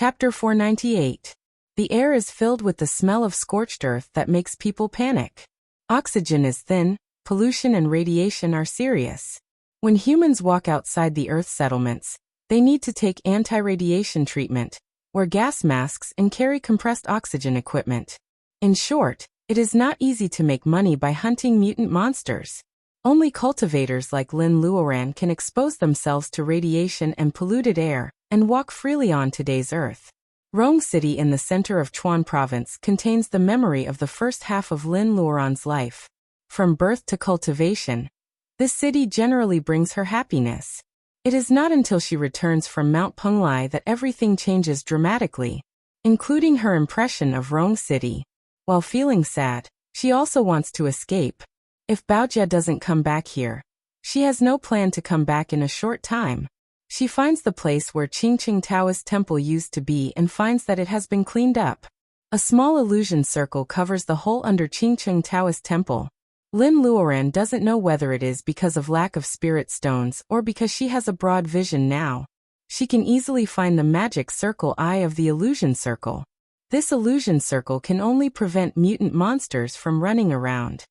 Chapter 498. The air is filled with the smell of scorched earth that makes people panic. Oxygen is thin, pollution and radiation are serious. When humans walk outside the Earth settlements, they need to take anti-radiation treatment, wear gas masks and carry compressed oxygen equipment. In short, it is not easy to make money by hunting mutant monsters. Only cultivators like Lin Luoran can expose themselves to radiation and polluted air, and walk freely on today's Earth. Rong City in the center of Chuan Province contains the memory of the first half of Lin Luoran's life. From birth to cultivation, this city generally brings her happiness. It is not until she returns from Mount Penglai that everything changes dramatically, including her impression of Rong City. While feeling sad, she also wants to escape. If Baojia doesn't come back here, she has no plan to come back in a short time. She finds the place where Qingqing Taoist temple used to be and finds that it has been cleaned up. A small illusion circle covers the hole under Qingqing Taoist temple. Lin Luoran doesn't know whether it is because of lack of spirit stones or because she has a broad vision now. She can easily find the magic circle eye of the illusion circle. This illusion circle can only prevent mutant monsters from running around.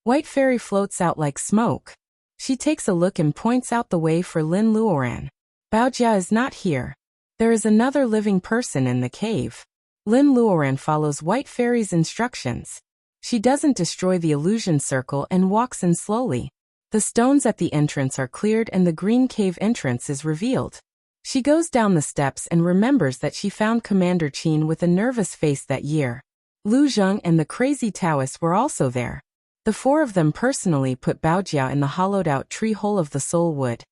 White Fairy floats out like smoke. She takes a look and points out the way for Lin Luoran. Baojia is not here. There is another living person in the cave. Lin Luoran follows White Fairy's instructions. She doesn't destroy the illusion circle and walks in slowly. The stones at the entrance are cleared and the green cave entrance is revealed. She goes down the steps and remembers that she found Commander Qin with a nervous face that year. Lu Zheng and the crazy Taoist were also there. The four of them personally put Baojia in the hollowed-out tree hole of the soul wood.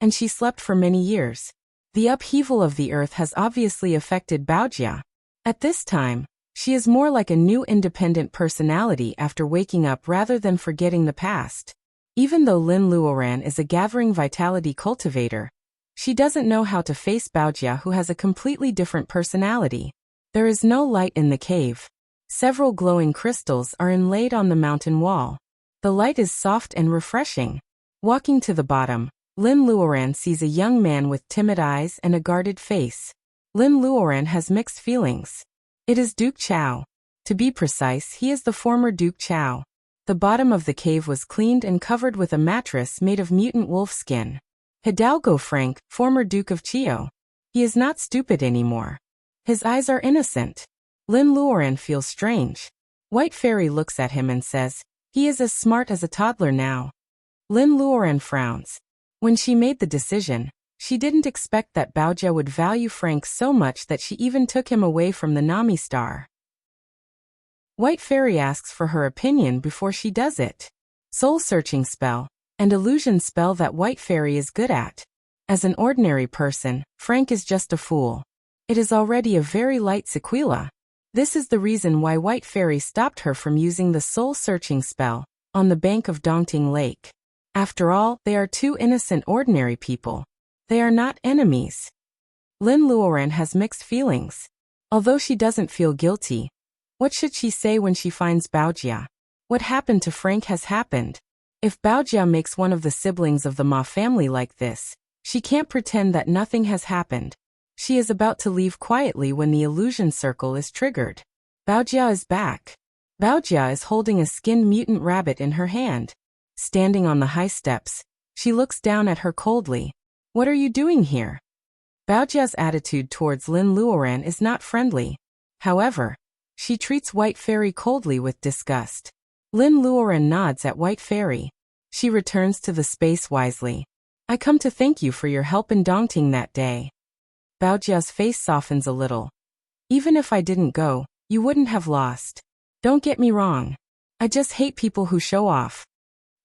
And she slept for many years. The upheaval of the earth has obviously affected Baojia. At this time, she is more like a new independent personality after waking up rather than forgetting the past. Even though Lin Luoran is a gathering vitality cultivator, she doesn't know how to face Baojia, who has a completely different personality. There is no light in the cave. Several glowing crystals are inlaid on the mountain wall. The light is soft and refreshing. Walking to the bottom, Lin Luoran sees a young man with timid eyes and a guarded face. Lin Luoran has mixed feelings. It is Duke Chao. To be precise, he is the former Duke Chao. The bottom of the cave was cleaned and covered with a mattress made of mutant wolf skin. Hidalgo Frank, former Duke of Chio. He is not stupid anymore. His eyes are innocent. Lin Luoran feels strange. White Fairy looks at him and says, "He is as smart as a toddler now." Lin Luoran frowns. When she made the decision, she didn't expect that Baojia would value Frank so much that she even took him away from the Nami star. White Fairy asks for her opinion before she does it. Soul-searching spell, and illusion spell that White Fairy is good at. As an ordinary person, Frank is just a fool. It is already a very light sequela. This is the reason why White Fairy stopped her from using the soul-searching spell on the bank of Dongting Lake. After all, they are two innocent ordinary people. They are not enemies. Lin Luoran has mixed feelings. Although she doesn't feel guilty, what should she say when she finds Baojia? What happened to Frank has happened. If Baojia makes one of the siblings of the Ma family like this, she can't pretend that nothing has happened. She is about to leave quietly when the illusion circle is triggered. Baojia is back. Baojia is holding a skinned mutant rabbit in her hand. Standing on the high steps, she looks down at her coldly. "What are you doing here?" Baojia's attitude towards Lin Luoran is not friendly. However, she treats White Fairy coldly with disgust. Lin Luoran nods at White Fairy. She returns to the space wisely. "I come to thank you for your help in Dongting that day." Baojia's face softens a little. "Even if I didn't go, you wouldn't have lost. Don't get me wrong. I just hate people who show off."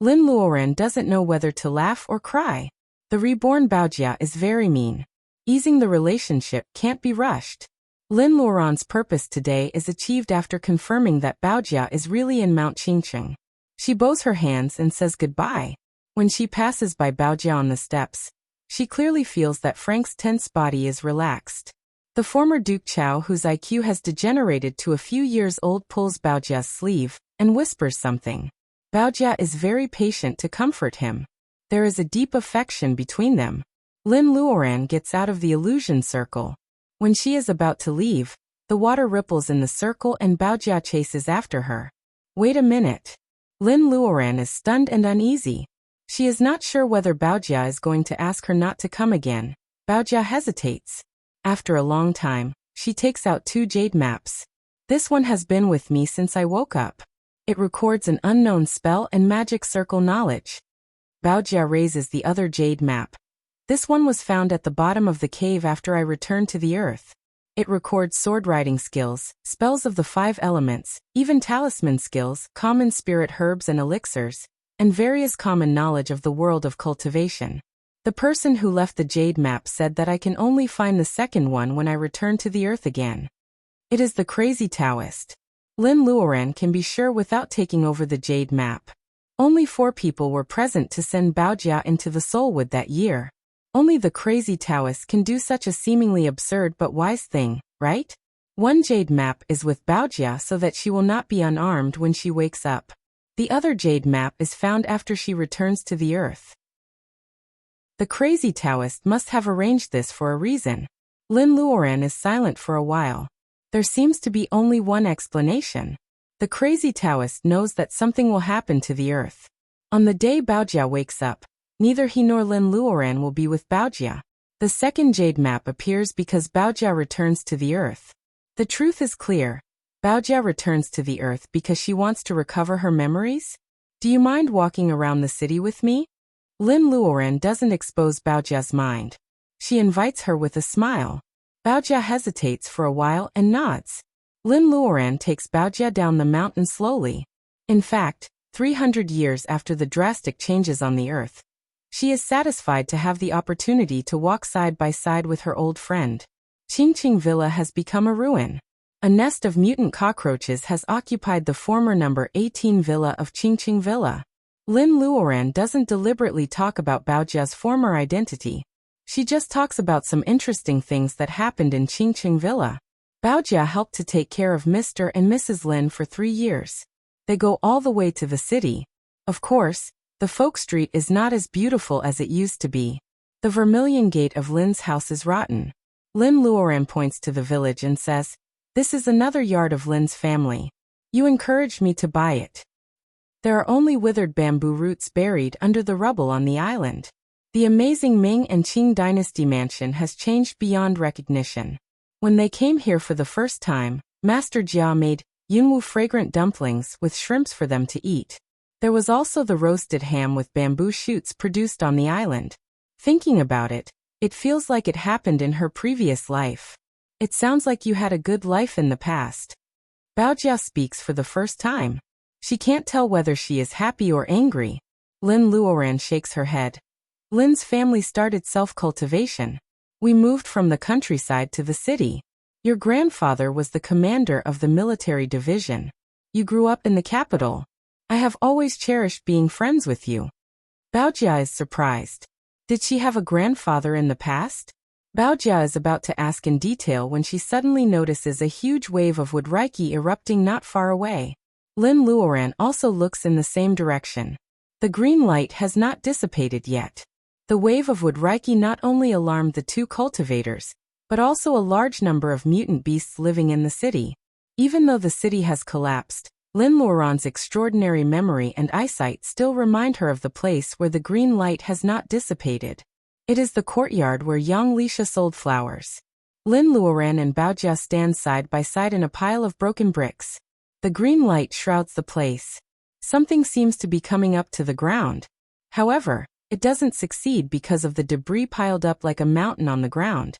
Lin Luoran doesn't know whether to laugh or cry. The reborn Baojia is very mean. Easing the relationship can't be rushed. Lin Luoran's purpose today is achieved after confirming that Baojia is really in Mount Qingqing. She bows her hands and says goodbye. When she passes by Baojia on the steps, she clearly feels that Frank's tense body is relaxed. The former Duke Chao, whose IQ has degenerated to a few years old, pulls Baojia's sleeve and whispers something. Baojia is very patient to comfort him. There is a deep affection between them. Lin Luoran gets out of the illusion circle. When she is about to leave, the water ripples in the circle and Baojia chases after her. Wait a minute. Lin Luoran is stunned and uneasy. She is not sure whether Baojia is going to ask her not to come again. Baojia hesitates. After a long time, she takes out 2 jade maps. This one has been with me since I woke up. It records an unknown spell and magic circle knowledge. Baojia raises the other jade map. This one was found at the bottom of the cave after I returned to the earth. It records sword riding skills, spells of the 5 elements, even talisman skills, common spirit herbs and elixirs, and various common knowledge of the world of cultivation. The person who left the jade map said that I can only find the second one when I return to the earth again. It is the crazy Taoist. Lin Luoran can be sure without taking over the jade map. Only 4 people were present to send Baojia into the Soulwood that year. Only the crazy Taoist can do such a seemingly absurd but wise thing, right? 1 jade map is with Baojia so that she will not be unarmed when she wakes up. The other jade map is found after she returns to the earth. The crazy Taoist must have arranged this for a reason. Lin Luoran is silent for a while. There seems to be only one explanation. The crazy Taoist knows that something will happen to the earth. On the day Baojia wakes up, neither he nor Lin Luoran will be with Baojia. The second jade map appears because Baojia returns to the earth. The truth is clear. Baojia returns to the earth because she wants to recover her memories? Do you mind walking around the city with me? Lin Luoran doesn't expose Baojia's mind. She invites her with a smile. Baojia hesitates for a while and nods. Lin Luoran takes Baojia down the mountain slowly. In fact, 300 years after the drastic changes on the earth, she is satisfied to have the opportunity to walk side by side with her old friend. Qingqing Villa has become a ruin. A nest of mutant cockroaches has occupied the former number 18 villa of Qingqing Villa. Lin Luoran doesn't deliberately talk about Baojia's former identity. She just talks about some interesting things that happened in Qingqing Villa. Baojia helped to take care of Mr. and Mrs. Lin for 3 years. They go all the way to the city. Of course, the folk street is not as beautiful as it used to be. The vermilion gate of Lin's house is rotten. Lin Luoran points to the village and says, "This is another yard of Lin's family. You encouraged me to buy it." There are only withered bamboo roots buried under the rubble on the island. The amazing Ming and Qing dynasty mansion has changed beyond recognition. When they came here for the first time, Master Jia made Yunwu fragrant dumplings with shrimps for them to eat. There was also the roasted ham with bamboo shoots produced on the island. Thinking about it, it feels like it happened in her previous life. It sounds like you had a good life in the past. Baojia speaks for the first time. She can't tell whether she is happy or angry. Lin Luoran shakes her head. Lin's family started self-cultivation. We moved from the countryside to the city. Your grandfather was the commander of the military division. You grew up in the capital. I have always cherished being friends with you. Baojia is surprised. Did she have a grandfather in the past? Baojia is about to ask in detail when she suddenly notices a huge wave of wood reiki erupting not far away. Lin Luoran also looks in the same direction. The green light has not dissipated yet. The wave of wood reiki not only alarmed the 2 cultivators, but also a large number of mutant beasts living in the city. Even though the city has collapsed, Lin Luoran's extraordinary memory and eyesight still remind her of the place where the green light has not dissipated. It is the courtyard where young Lisha sold flowers. Lin Luoran and Baojia stand side by side in a pile of broken bricks. The green light shrouds the place. Something seems to be coming up to the ground. However, it doesn't succeed because of the debris piled up like a mountain on the ground.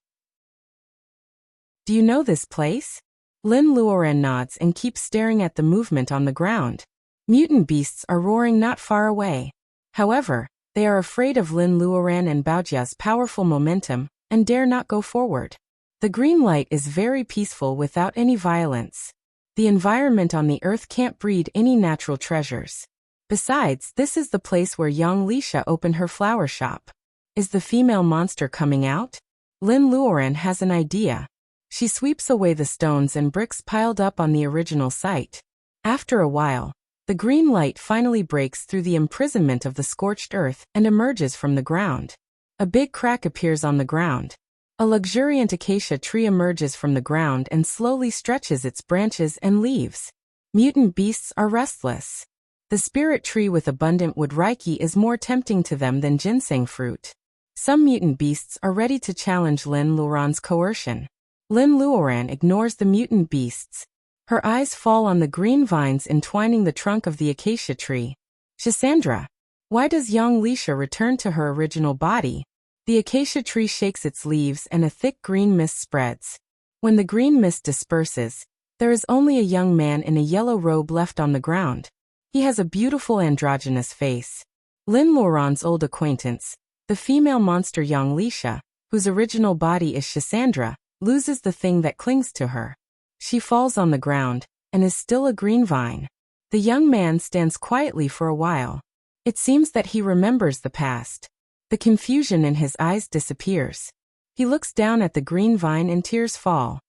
Do you know this place? Lin Luoran nods and keeps staring at the movement on the ground. Mutant beasts are roaring not far away. However, they are afraid of Lin Luoran and Baojia's powerful momentum and dare not go forward. The green light is very peaceful without any violence. The environment on the earth can't breed any natural treasures. Besides, this is the place where young Lisha opened her flower shop. Is the female monster coming out? Lin Luoran has an idea. She sweeps away the stones and bricks piled up on the original site. After a while, the green light finally breaks through the imprisonment of the scorched earth and emerges from the ground. A big crack appears on the ground. A luxuriant acacia tree emerges from the ground and slowly stretches its branches and leaves. Mutant beasts are restless. The spirit tree with abundant wood reiki is more tempting to them than ginseng fruit. Some mutant beasts are ready to challenge Lin Luoran's coercion. Lin Luoran ignores the mutant beasts. Her eyes fall on the green vines entwining the trunk of the acacia tree. Shisandra. Why does young Lisha return to her original body? The acacia tree shakes its leaves and a thick green mist spreads. When the green mist disperses, there is only a young man in a yellow robe left on the ground. He has a beautiful androgynous face. Lin Luoran's old acquaintance, the female monster young Lisha, whose original body is Shisandra, loses the thing that clings to her. She falls on the ground, and is still a green vine. The young man stands quietly for a while. It seems that he remembers the past. The confusion in his eyes disappears. He looks down at the green vine and tears fall.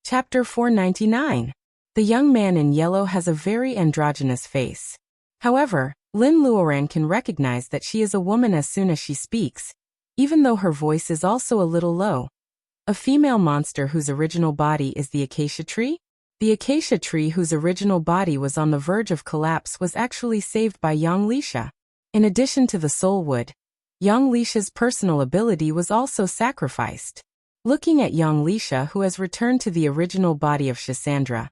Chapter 499. The young man in yellow has a very androgynous face. However, Lin Luoran can recognize that she is a woman as soon as she speaks, even though her voice is also a little low. A female monster whose original body is the acacia tree? The acacia tree whose original body was on the verge of collapse was actually saved by young Lisha. In addition to the soul wood, young Lisha's personal ability was also sacrificed. Looking at young Lisha who has returned to the original body of Shisandra,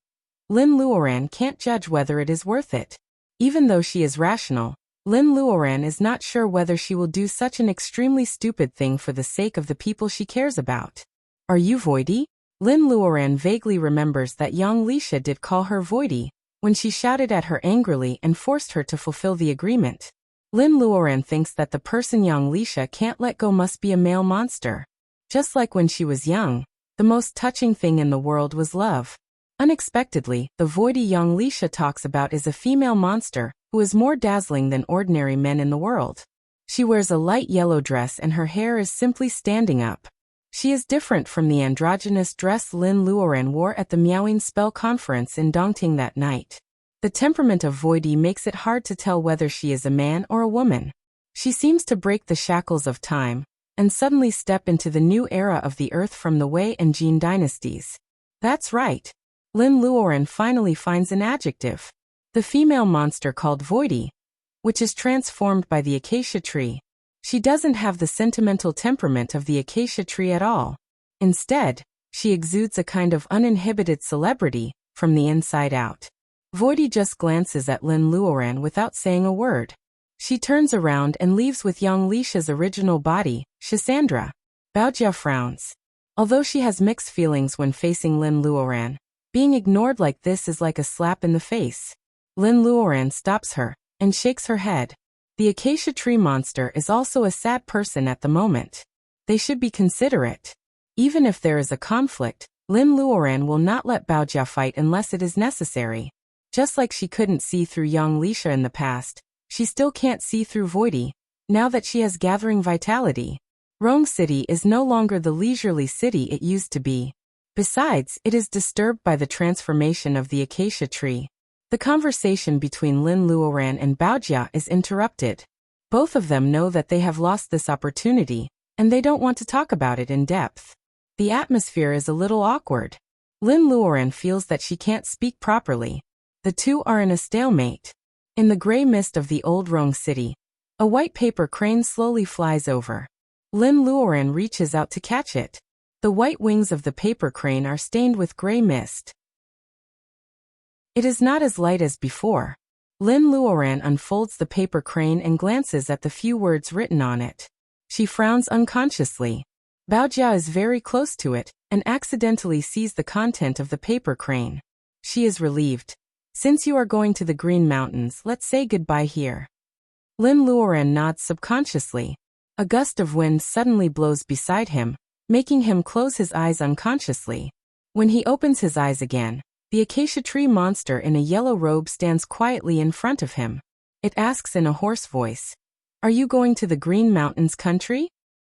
Lin Luoran can't judge whether it is worth it. Even though she is rational, Lin Luoran is not sure whether she will do such an extremely stupid thing for the sake of the people she cares about. Are you Voidy? Lin Luoran vaguely remembers that young Lisha did call her Voidy when she shouted at her angrily and forced her to fulfill the agreement. Lin Luoran thinks that the person young Lisha can't let go must be a male monster. Just like when she was young, the most touching thing in the world was love. Unexpectedly, the Voidy young Lisha talks about is a female monster who is more dazzling than ordinary men in the world. She wears a light yellow dress and her hair is simply standing up. She is different from the androgynous dress Lin Luoran wore at the Meowing Spell Conference in Dongting that night. The temperament of Voidy makes it hard to tell whether she is a man or a woman. She seems to break the shackles of time and suddenly step into the new era of the Earth from the Wei and Jin dynasties. That's right. Lin Luoran finally finds an adjective. The female monster called Voidy, which is transformed by the acacia tree. She doesn't have the sentimental temperament of the acacia tree at all. Instead, she exudes a kind of uninhibited celebrity from the inside out. Voidy just glances at Lin Luoran without saying a word. She turns around and leaves with young Lisha's original body, Shisandra. Baojia frowns. Although she has mixed feelings when facing Lin Luoran, being ignored like this is like a slap in the face. Lin Luoran stops her and shakes her head. The acacia tree monster is also a sad person at the moment. They should be considerate. Even if there is a conflict, Lin Luoran will not let Baojia fight unless it is necessary. Just like she couldn't see through young Lisha in the past, she still can't see through Voidy, now that she has gathering vitality. Rong City is no longer the leisurely city it used to be. Besides, it is disturbed by the transformation of the acacia tree. The conversation between Lin Luoran and Baojia is interrupted. Both of them know that they have lost this opportunity, and they don't want to talk about it in depth. The atmosphere is a little awkward. Lin Luoran feels that she can't speak properly. The two are in a stalemate. In the gray mist of the old Rong City, a white paper crane slowly flies over. Lin Luoran reaches out to catch it. The white wings of the paper crane are stained with gray mist. It is not as light as before. Lin Luoran unfolds the paper crane and glances at the few words written on it. She frowns unconsciously. Baojia is very close to it and accidentally sees the content of the paper crane. She is relieved. Since you are going to the Green Mountains, let's say goodbye here. Lin Luoran nods subconsciously. A gust of wind suddenly blows beside him, making him close his eyes unconsciously. When he opens his eyes again, the acacia tree monster in a yellow robe stands quietly in front of him. It asks in a hoarse voice, "Are you going to the Green Mountains country?"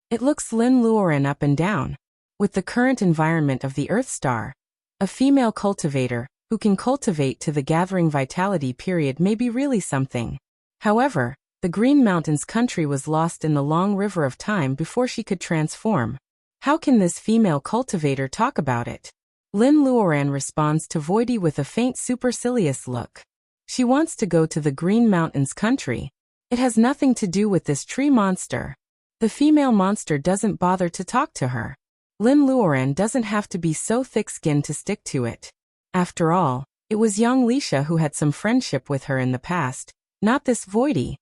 It looks Lin Luoran up and down. With the current environment of the Earth Star, a female cultivator who can cultivate to the gathering vitality period may be really something. However, The Green Mountains country was lost in the long river of time before she could transform. How can this female cultivator talk about it? Lin Luoran responds to Voidy with a faint supercilious look. She wants to go to the Green Mountains country. It has nothing to do with this tree monster. The female monster doesn't bother to talk to her. Lin Luoran doesn't have to be so thick-skinned to stick to it. After all, it was young Lisha who had some friendship with her in the past, not this Voidy.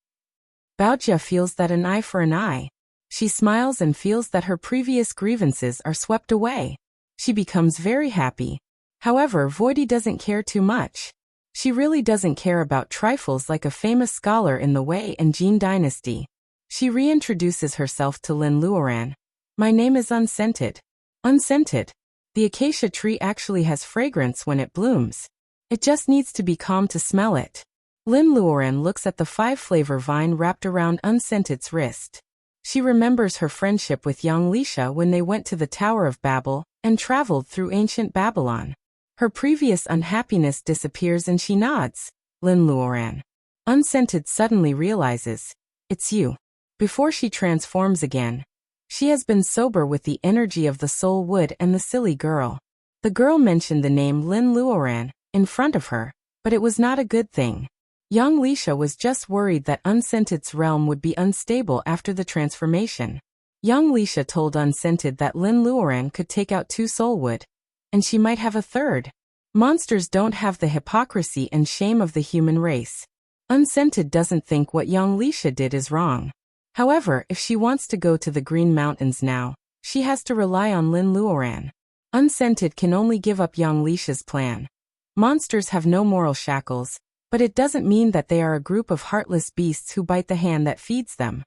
Baojia feels that an eye for an eye. She smiles and feels that her previous grievances are swept away. She becomes very happy. However, Voidy doesn't care too much. She really doesn't care about trifles like a famous scholar in the Wei and Jin dynasty. She reintroduces herself to Lin Luoran. My name is Unscented. Unscented. The acacia tree actually has fragrance when it blooms. It just needs to be calm to smell it. Lin Luoran looks at the 5-flavor vine wrapped around Unscented's wrist. She remembers her friendship with young Lisha when they went to the Tower of Babel and traveled through ancient Babylon. Her previous unhappiness disappears and she nods. Lin Luoran. Unscented suddenly realizes, it's you. Before she transforms again, she has been sober with the energy of the soul wood and the silly girl. The girl mentioned the name Lin Luoran in front of her, but it was not a good thing. Young Lisha was just worried that Unscented's realm would be unstable after the transformation. Young Lisha told Unscented that Lin Luoran could take out 2 soulwood, and she might have a 3rd. Monsters don't have the hypocrisy and shame of the human race. Unscented doesn't think what young Lisha did is wrong. However, if she wants to go to the Green Mountains now, she has to rely on Lin Luoran. Unscented can only give up young Lisha's plan. Monsters have no moral shackles, but it doesn't mean that they are a group of heartless beasts who bite the hand that feeds them.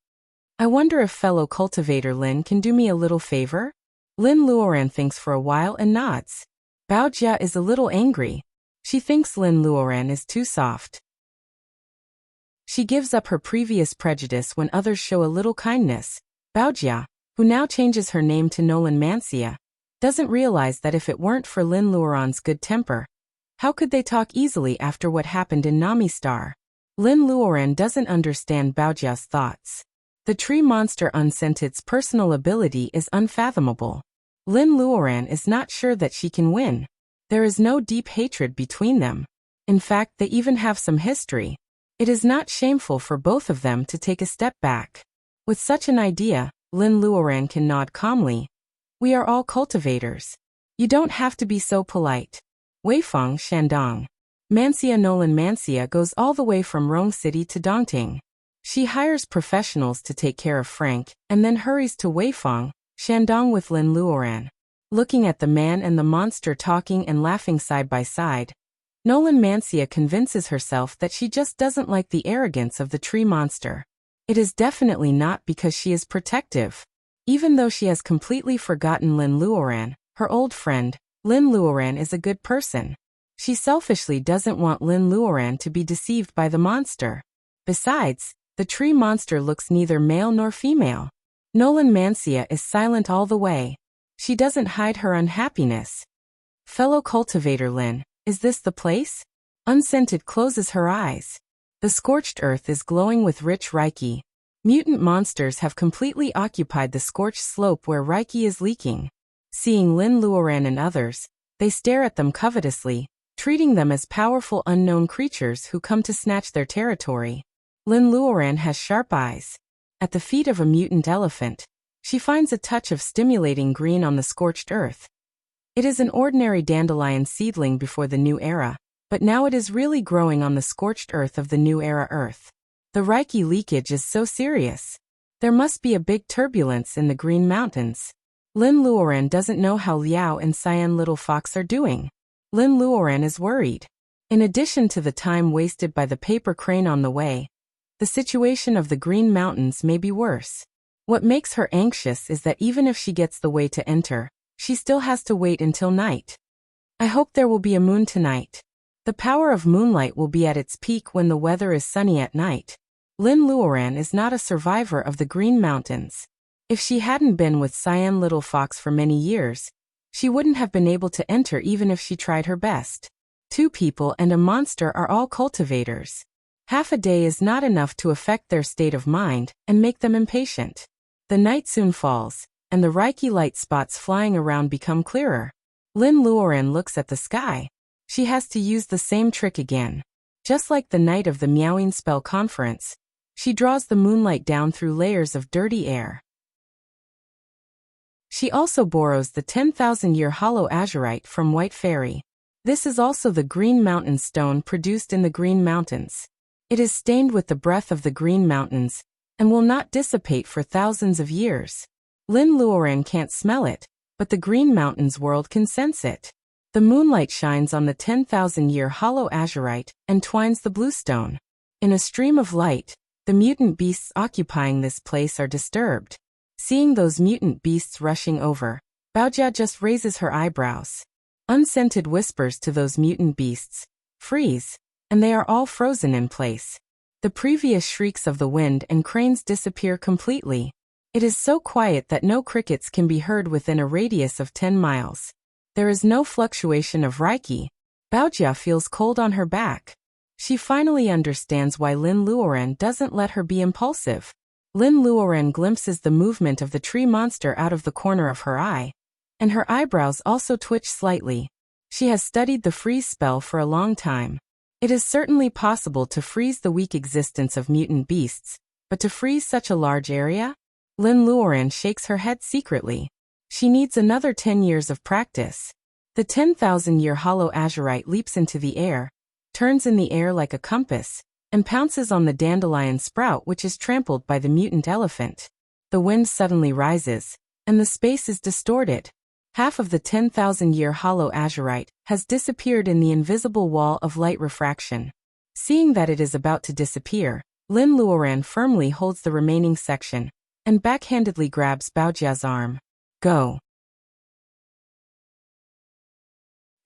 I wonder if fellow cultivator Lin can do me a little favor? Lin Luoran thinks for a while and nods. Baojia is a little angry. She thinks Lin Luoran is too soft. She gives up her previous prejudice when others show a little kindness. Baojia, who now changes her name to Nolan Mancia, doesn't realize that if it weren't for Lin Luoran's good temper, how could they talk easily after what happened in Nami Star? Lin Luoran doesn't understand Baojia's thoughts. The tree monster Unscented's personal ability is unfathomable. Lin Luoran is not sure that she can win. There is no deep hatred between them. In fact, they even have some history. It is not shameful for both of them to take a step back. With such an idea, Lin Luoran can nod calmly. We are all cultivators. You don't have to be so polite. Weifang Shandong. Mancia Nolan Mancia goes all the way from Rong City to Dongting. She hires professionals to take care of Frank, and then hurries to Weifang Shandong with Lin Luoran. Looking at the man and the monster talking and laughing side by side, Nolan Mancia convinces herself that she just doesn't like the arrogance of the tree monster. It is definitely not because she is protective. Even though she has completely forgotten Lin Luoran, her old friend, Lin Luoran is a good person. She selfishly doesn't want Lin Luoran to be deceived by the monster. Besides, the tree monster looks neither male nor female. Nolan Mancia is silent all the way. She doesn't hide her unhappiness. Fellow cultivator Lin, is this the place? Unscented closes her eyes. The scorched earth is glowing with rich Reiki. Mutant monsters have completely occupied the scorched slope where Reiki is leaking. Seeing Lin Luoran and others, they stare at them covetously, treating them as powerful unknown creatures who come to snatch their territory. Lin Luoran has sharp eyes. At the feet of a mutant elephant, she finds a touch of stimulating green on the scorched earth. It is an ordinary dandelion seedling before the new era, but now it is really growing on the scorched earth of the new era earth. The Reiki leakage is so serious. There must be a big turbulence in the Green Mountains. Lin Luoran doesn't know how Liao and Cyan Little Fox are doing. Lin Luoran is worried. In addition to the time wasted by the paper crane on the way, the situation of the Green Mountains may be worse. What makes her anxious is that even if she gets the way to enter, she still has to wait until night. I hope there will be a moon tonight. The power of moonlight will be at its peak when the weather is sunny at night. Lin Luoran is not a survivor of the Green Mountains. If she hadn't been with Cyan Little Fox for many years, she wouldn't have been able to enter even if she tried her best. 2 people and a monster are all cultivators. Half a day is not enough to affect their state of mind and make them impatient. The night soon falls, and the Reiki light spots flying around become clearer. Lin Luoren looks at the sky. She has to use the same trick again. Just like the night of the meowing spell conference, she draws the moonlight down through layers of dirty air. She also borrows the 10,000-year hollow azurite from White Fairy. This is also the Green Mountain stone produced in the Green Mountains. It is stained with the breath of the Green Mountains and will not dissipate for thousands of years. Lin Luoren can't smell it, but the Green Mountains world can sense it. The moonlight shines on the 10,000-year hollow azurite and twines the blue stone. In a stream of light, the mutant beasts occupying this place are disturbed. Seeing those mutant beasts rushing over, Baojia just raises her eyebrows. Unscented whispers to those mutant beasts, "Freeze," and they are all frozen in place. The previous shrieks of the wind and cranes disappear completely. It is so quiet that no crickets can be heard within a radius of 10 miles. There is no fluctuation of Reiki. Baojia feels cold on her back. She finally understands why Lin Luoren doesn't let her be impulsive. Lin Luoren glimpses the movement of the tree monster out of the corner of her eye, and her eyebrows also twitch slightly. She has studied the freeze spell for a long time. It is certainly possible to freeze the weak existence of mutant beasts, but to freeze such a large area? Lin Luoren shakes her head secretly. She needs another 10 years of practice. The 10,000-year hollow azurite leaps into the air, turns in the air like a compass, and pounces on the dandelion sprout which is trampled by the mutant elephant. The wind suddenly rises, and the space is distorted. Half of the 10,000-year hollow azurite has disappeared in the invisible wall of light refraction. Seeing that it is about to disappear, Lin Luoren firmly holds the remaining section, and backhandedly grabs Baojia's arm. Go.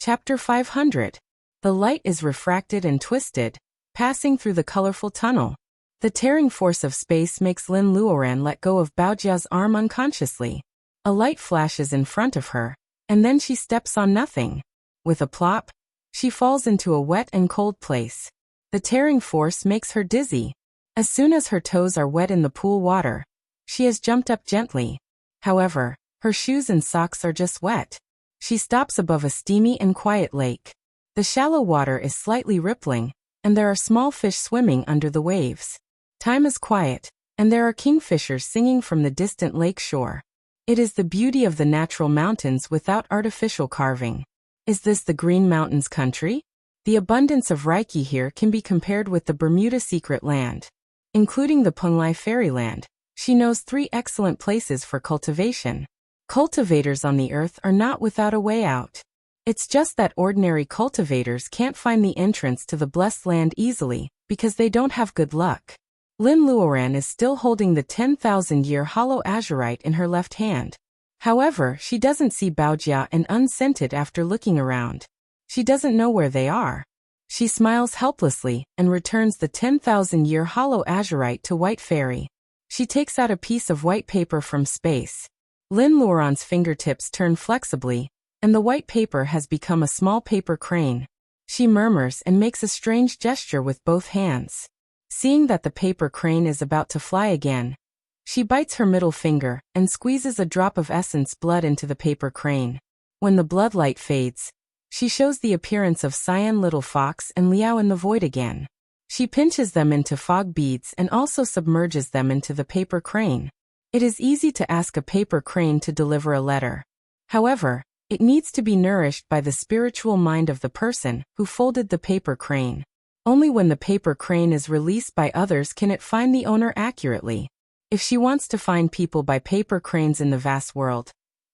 Chapter 500. The light is refracted and twisted, passing through the colorful tunnel. The tearing force of space makes Lin Luoren let go of Baojia's arm unconsciously. A light flashes in front of her, and then she steps on nothing. With a plop, she falls into a wet and cold place. The tearing force makes her dizzy. As soon as her toes are wet in the pool water, she has jumped up gently. However, her shoes and socks are just wet. She stops above a steamy and quiet lake. The shallow water is slightly rippling, and there are small fish swimming under the waves. Time is quiet, and there are kingfishers singing from the distant lake shore. It is the beauty of the natural mountains without artificial carving. Is this the Green Mountains country? The abundance of Reiki here can be compared with the Bermuda Secret Land. Including the Penglai Fairyland, she knows 3 excellent places for cultivation. Cultivators on the earth are not without a way out. It's just that ordinary cultivators can't find the entrance to the blessed land easily, because they don't have good luck. Lin Luoren is still holding the 10,000-year hollow azurite in her left hand. However, she doesn't see Baojia and Unscented after looking around. She doesn't know where they are. She smiles helplessly and returns the 10,000-year hollow azurite to White Fairy. She takes out a piece of white paper from space. Lin Luoren's fingertips turn flexibly, and the white paper has become a small paper crane. She murmurs and makes a strange gesture with both hands. Seeing that the paper crane is about to fly again, she bites her middle finger and squeezes a drop of essence blood into the paper crane. When the blood light fades, she shows the appearance of Cyan Little Fox and Liao in the void again. She pinches them into fog beads and also submerges them into the paper crane. It is easy to ask a paper crane to deliver a letter. However, it needs to be nourished by the spiritual mind of the person who folded the paper crane. Only when the paper crane is released by others can it find the owner accurately. If she wants to find people by paper cranes in the vast world,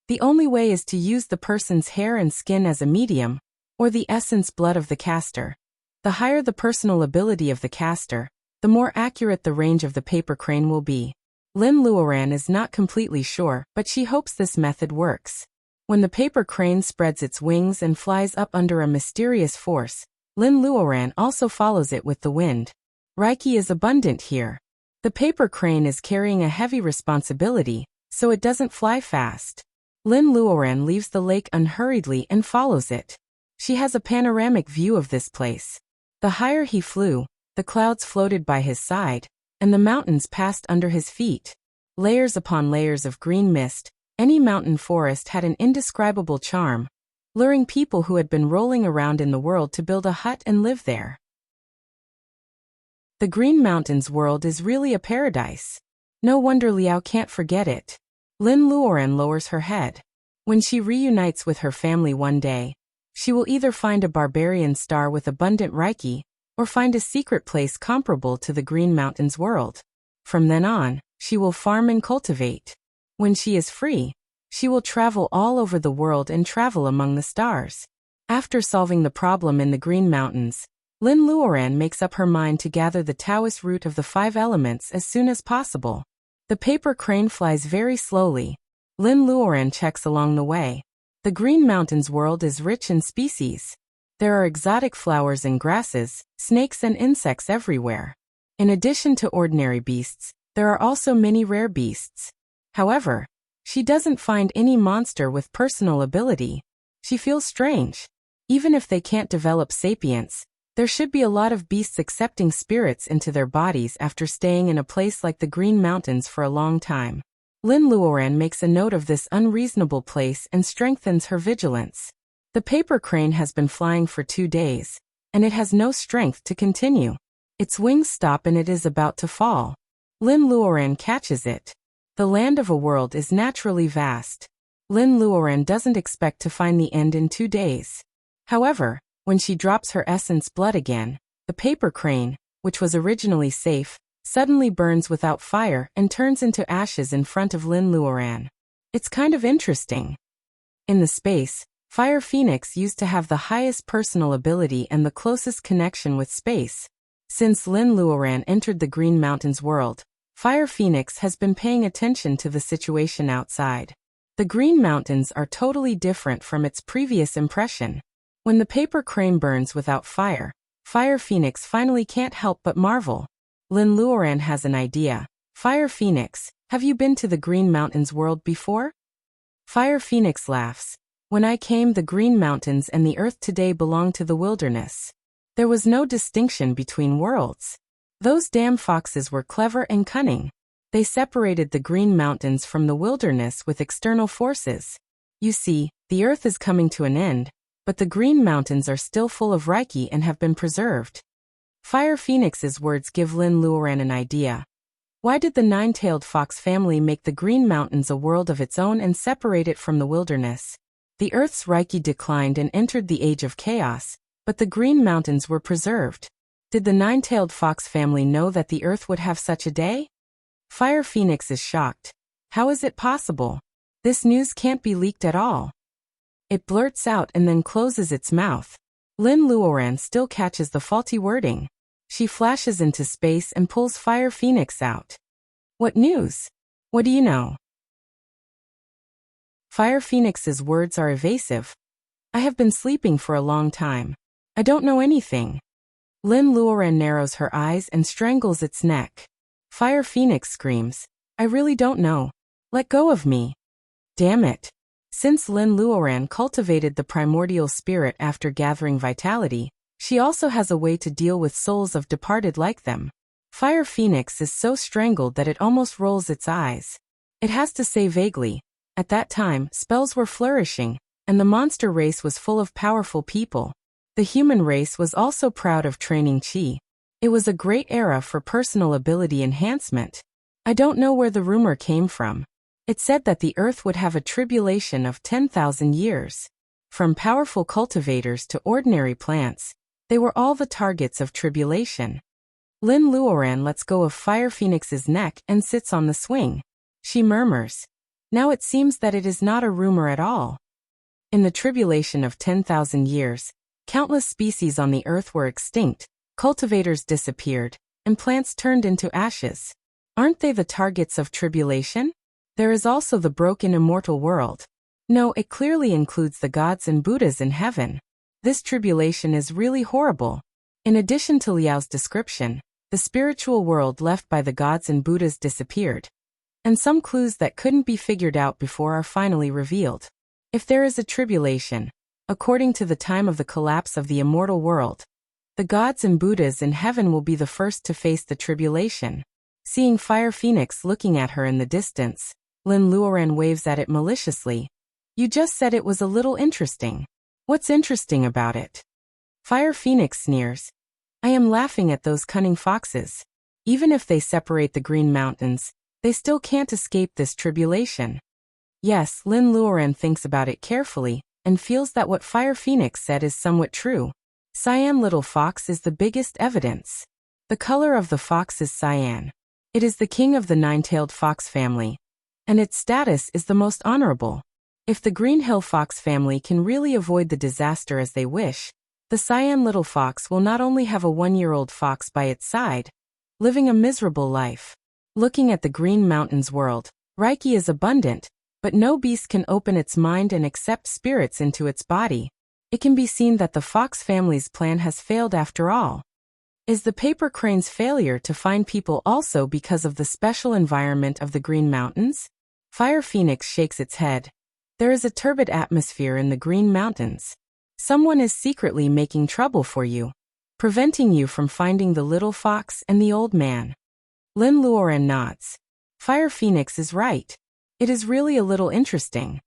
the only way is to use the person's hair and skin as a medium, or the essence blood of the caster. The higher the personal ability of the caster, the more accurate the range of the paper crane will be. Lin Luoren is not completely sure, but she hopes this method works. When the paper crane spreads its wings and flies up under a mysterious force, Lin Luoren also follows it with the wind. Reiki is abundant here. The paper crane is carrying a heavy responsibility, so it doesn't fly fast. Lin Luoren leaves the lake unhurriedly and follows it. She has a panoramic view of this place. The higher he flew, The clouds floated by his side, and the mountains passed under his feet. Layers upon layers of green mist, any mountain forest had an indescribable charm, luring people who had been rolling around in the world to build a hut and live there. The Green Mountains world is really a paradise. No wonder Liao can't forget it. Lin Luoran lowers her head. When she reunites with her family one day, she will either find a barbarian star with abundant Reiki, or find a secret place comparable to the Green Mountains world. From then on, she will farm and cultivate. When she is free, she will travel all over the world and travel among the stars. After solving the problem in the Green Mountains, Lin Luoran makes up her mind to gather the Taoist root of the 5 elements as soon as possible. The paper crane flies very slowly. Lin Luoran checks along the way. The Green Mountains world is rich in species. There are exotic flowers and grasses, snakes and insects everywhere. In addition to ordinary beasts, there are also many rare beasts. However, she doesn't find any monster with personal ability. She feels strange. Even if they can't develop sapience, there should be a lot of beasts accepting spirits into their bodies after staying in a place like the Green Mountains for a long time. Lin Luoran makes a note of this unreasonable place and strengthens her vigilance. The paper crane has been flying for 2 days, and it has no strength to continue. Its wings stop and it is about to fall. Lin Luoran catches it. The land of a world is naturally vast. Lin Luoran doesn't expect to find the end in 2 days. However, when she drops her essence blood again, the paper crane, which was originally safe, suddenly burns without fire and turns into ashes in front of Lin Luoran. It's kind of interesting. In the space, Fire Phoenix used to have the highest personal ability and the closest connection with space. Since Lin Luoran entered the Green Mountains world, Fire Phoenix has been paying attention to the situation outside. The Green Mountains are totally different from its previous impression. When the paper crane burns without fire, Fire Phoenix finally can't help but marvel. Lin Luoran has an idea. Fire Phoenix, have you been to the Green Mountains world before? Fire Phoenix laughs. When I came, the Green Mountains and the earth today belong to the wilderness. There was no distinction between worlds. Those damn foxes were clever and cunning. They separated the Green Mountains from the wilderness with external forces. You see, the earth is coming to an end, but the Green Mountains are still full of Reiki and have been preserved. Fire Phoenix's words give Lin Luoran an idea. Why did the nine-tailed fox family make the Green Mountains a world of its own and separate it from the wilderness? The Earth's Reiki declined and entered the Age of Chaos, but the Green Mountains were preserved. Did the nine-tailed fox family know that the Earth would have such a day? Fire Phoenix is shocked. How is it possible? This news can't be leaked at all. It blurts out and then closes its mouth. Lin Luoran still catches the faulty wording. She flashes into space and pulls Fire Phoenix out. What news? What do you know? Fire Phoenix's words are evasive. I have been sleeping for a long time. I don't know anything. Lin Luoran narrows her eyes and strangles its neck. Fire Phoenix screams, I really don't know. Let go of me. Damn it. Since Lin Luoran cultivated the primordial spirit after gathering vitality, she also has a way to deal with souls of departed like them. Fire Phoenix is so strangled that it almost rolls its eyes. It has to say vaguely, at that time, spells were flourishing, and the monster race was full of powerful people. The human race was also proud of training chi. It was a great era for personal ability enhancement. I don't know where the rumor came from. It said that the earth would have a tribulation of 10,000 years. From powerful cultivators to ordinary plants, they were all the targets of tribulation. Lin Luoran lets go of Fire Phoenix's neck and sits on the swing. She murmurs, now it seems that it is not a rumor at all. In the tribulation of 10,000 years, countless species on the earth were extinct, cultivators disappeared, and plants turned into ashes. Aren't they the targets of tribulation? There is also the broken immortal world. No, it clearly includes the gods and Buddhas in heaven. This tribulation is really horrible. In addition to Liao's description, the spiritual world left by the gods and Buddhas disappeared. And some clues that couldn't be figured out before are finally revealed. If there is a tribulation, according to the time of the collapse of the immortal world, The gods and Buddhas in heaven will be the first to face the tribulation. Seeing Fire Phoenix looking at her in the distance, Lin Luoran waves at it maliciously. You just said it was a little interesting. What's interesting about it? Fire Phoenix sneers. I am laughing at those cunning foxes. Even if they separate the Green Mountains, they still can't escape this tribulation. Yes, Lin Luoran thinks about it carefully, and feels that what Fire Phoenix said is somewhat true. Cyan Little Fox is the biggest evidence. The color of the fox is cyan. It is the king of the nine-tailed fox family, and its status is the most honorable. If the Green Hill Fox family can really avoid the disaster as they wish, the Cyan Little Fox will not only have a 1-year-old fox by its side, living a miserable life. Looking at the Green Mountains world, Reiki is abundant, but no beast can open its mind and accept spirits into its body. It can be seen that the fox family's plan has failed after all. Is the paper crane's failure to find people also because of the special environment of the Green Mountains? Fire Phoenix shakes its head. There is a turbid atmosphere in the Green Mountains. Someone is secretly making trouble for you, preventing you from finding the little fox and the old man. Lin Luoran nods. Fire Phoenix is right. It is really a little interesting.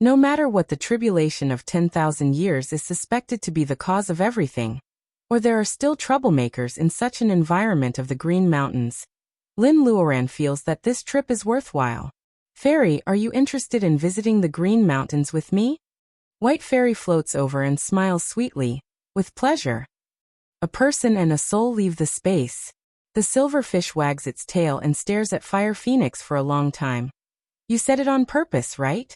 No matter what, the tribulation of 10,000 years is suspected to be the cause of everything, or there are still troublemakers in such an environment of the Green Mountains. Lin Luoran feels that this trip is worthwhile. Fairy, are you interested in visiting the Green Mountains with me? White Fairy floats over and smiles sweetly. With pleasure. A person and a soul leave the space. The silverfish wags its tail and stares at Fire Phoenix for a long time. You said it on purpose, right?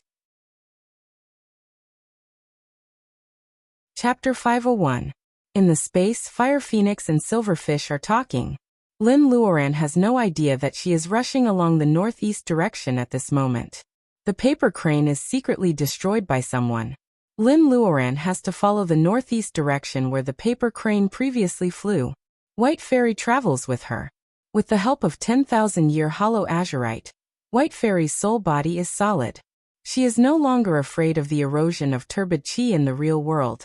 Chapter 501. In the space, Fire Phoenix and Silverfish are talking. Lin Luoran has no idea that she is rushing along the northeast direction at this moment. The paper crane is secretly destroyed by someone. Lin Luoran has to follow the northeast direction where the paper crane previously flew. White Fairy travels with her. With the help of 10,000-year hollow azurite, White Fairy's soul body is solid. She is no longer afraid of the erosion of turbid chi in the real world,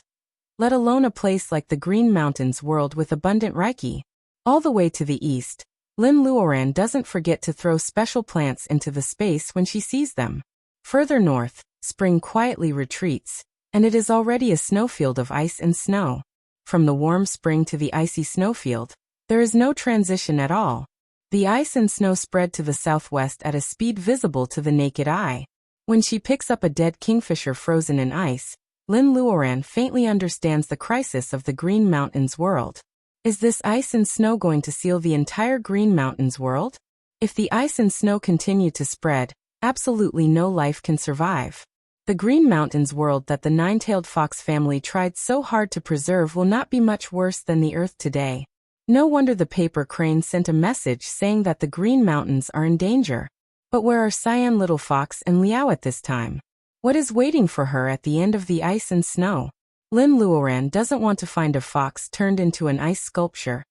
let alone a place like the Green Mountains world with abundant Reiki. All the way to the east, Lin Luoran doesn't forget to throw special plants into the space when she sees them. Further north, spring quietly retreats, and it is already a snowfield of ice and snow. From the warm spring to the icy snowfield, there is no transition at all. The ice and snow spread to the southwest at a speed visible to the naked eye. When she picks up a dead kingfisher frozen in ice, Lin Luoran faintly understands the crisis of the Green Mountains world. Is this ice and snow going to seal the entire Green Mountains world? If the ice and snow continue to spread, absolutely no life can survive. The Green Mountains world that the nine-tailed fox family tried so hard to preserve will not be much worse than the Earth today. No wonder the paper crane sent a message saying that the Green Mountains are in danger. But where are Cyan Little Fox and Liao at this time? What is waiting for her at the end of the ice and snow? Lin Luoran doesn't want to find a fox turned into an ice sculpture,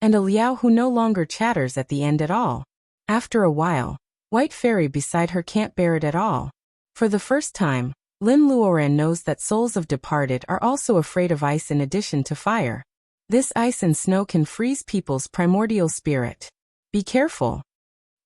and a Liao who no longer chatters at the end at all. After a while, White Fairy beside her can't bear it at all. For the first time, Lin Luoran knows that souls of departed are also afraid of ice in addition to fire. This ice and snow can freeze people's primordial spirit. Be careful.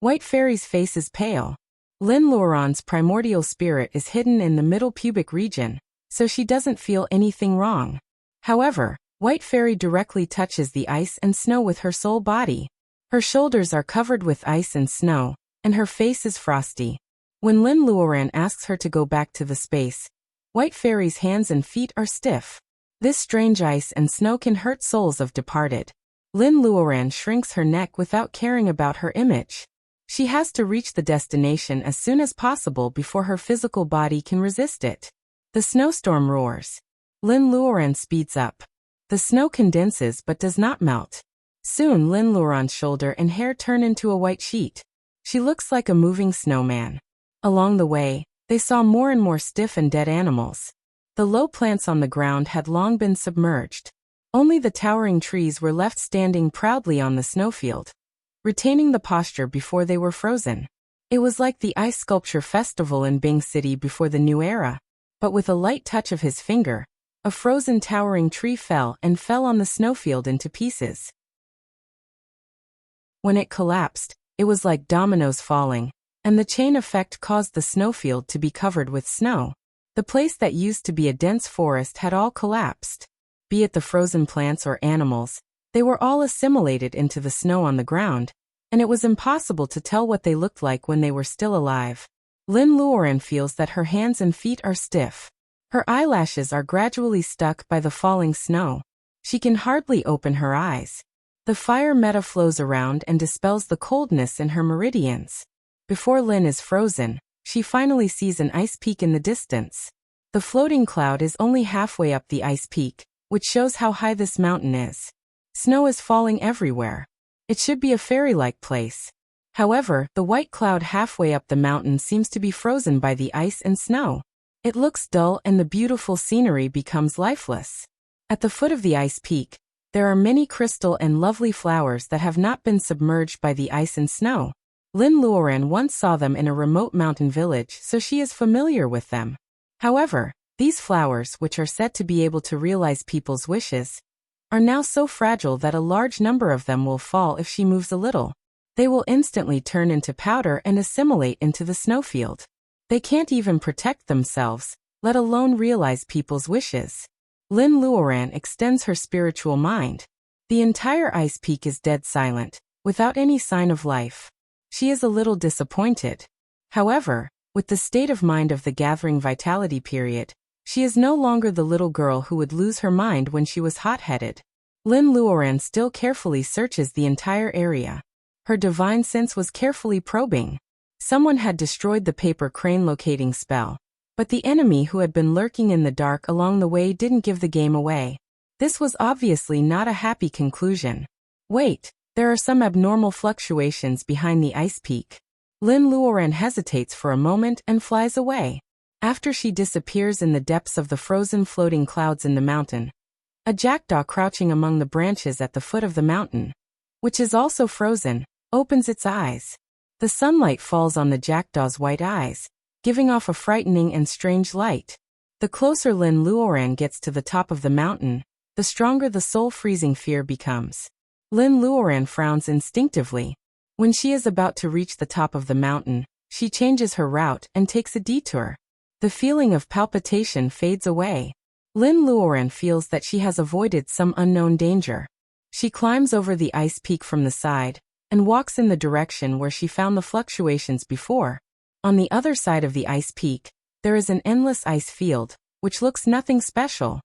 White Fairy's face is pale. Lin Luoran's primordial spirit is hidden in the middle pubic region, so she doesn't feel anything wrong. However, White Fairy directly touches the ice and snow with her soul body. Her shoulders are covered with ice and snow, and her face is frosty. When Lin Luoran asks her to go back to the space, White Fairy's hands and feet are stiff. This strange ice and snow can hurt souls of departed. Lin Luoran shrinks her neck without caring about her image. She has to reach the destination as soon as possible before her physical body can resist it. The snowstorm roars. Lin Luoran speeds up. The snow condenses but does not melt. Soon Lin Luoran's shoulder and hair turn into a white sheet. She looks like a moving snowman. Along the way, they saw more and more stiff and dead animals. The low plants on the ground had long been submerged. Only the towering trees were left standing proudly on the snowfield, retaining the posture before they were frozen. It was like the ice sculpture festival in Bing City before the new era. But with a light touch of his finger, A frozen towering tree fell on the snowfield into pieces. When it collapsed, it was like dominoes falling, and the chain effect caused the snowfield to be covered with snow. The place that used to be a dense forest had all collapsed. Be it the frozen plants or animals, they were all assimilated into the snow on the ground, and it was impossible to tell what they looked like when they were still alive. Lin Luoran feels that her hands and feet are stiff. Her eyelashes are gradually stuck by the falling snow. She can hardly open her eyes. The fire meta flows around and dispels the coldness in her meridians. Before Lin is frozen, she finally sees an ice peak in the distance. The floating cloud is only halfway up the ice peak, which shows how high this mountain is. Snow is falling everywhere. It should be a fairy-like place. However, the white cloud halfway up the mountain seems to be frozen by the ice and snow. It looks dull and the beautiful scenery becomes lifeless. At the foot of the ice peak, there are many crystal and lovely flowers that have not been submerged by the ice and snow. Lin Luoran once saw them in a remote mountain village, so she is familiar with them. However, these flowers, which are said to be able to realize people's wishes, are now so fragile that a large number of them will fall if she moves a little. They will instantly turn into powder and assimilate into the snowfield. They can't even protect themselves, let alone realize people's wishes. Lin Luoran extends her spiritual mind. The entire ice peak is dead silent, without any sign of life. She is a little disappointed. However, with the state of mind of the gathering vitality period, she is no longer the little girl who would lose her mind when she was hot-headed. Lin Luoran still carefully searches the entire area. Her divine sense was carefully probing. Someone had destroyed the paper crane locating spell, but the enemy who had been lurking in the dark along the way didn't give the game away. This was obviously not a happy conclusion. Wait, there are some abnormal fluctuations behind the ice peak. Lin Luoran hesitates for a moment and flies away. After she disappears in the depths of the frozen floating clouds in the mountain, a jackdaw crouching among the branches at the foot of the mountain, which is also frozen, opens its eyes. The sunlight falls on the jackdaw's white eyes, giving off a frightening and strange light. The closer Lin Luoran gets to the top of the mountain, the stronger the soul-freezing fear becomes. Lin Luoran frowns instinctively. When she is about to reach the top of the mountain, she changes her route and takes a detour. The feeling of palpitation fades away. Lin Luoran feels that she has avoided some unknown danger. She climbs over the ice peak from the side, and walks in the direction where she found the fluctuations before. On the other side of the ice peak, there is an endless ice field, which looks nothing special.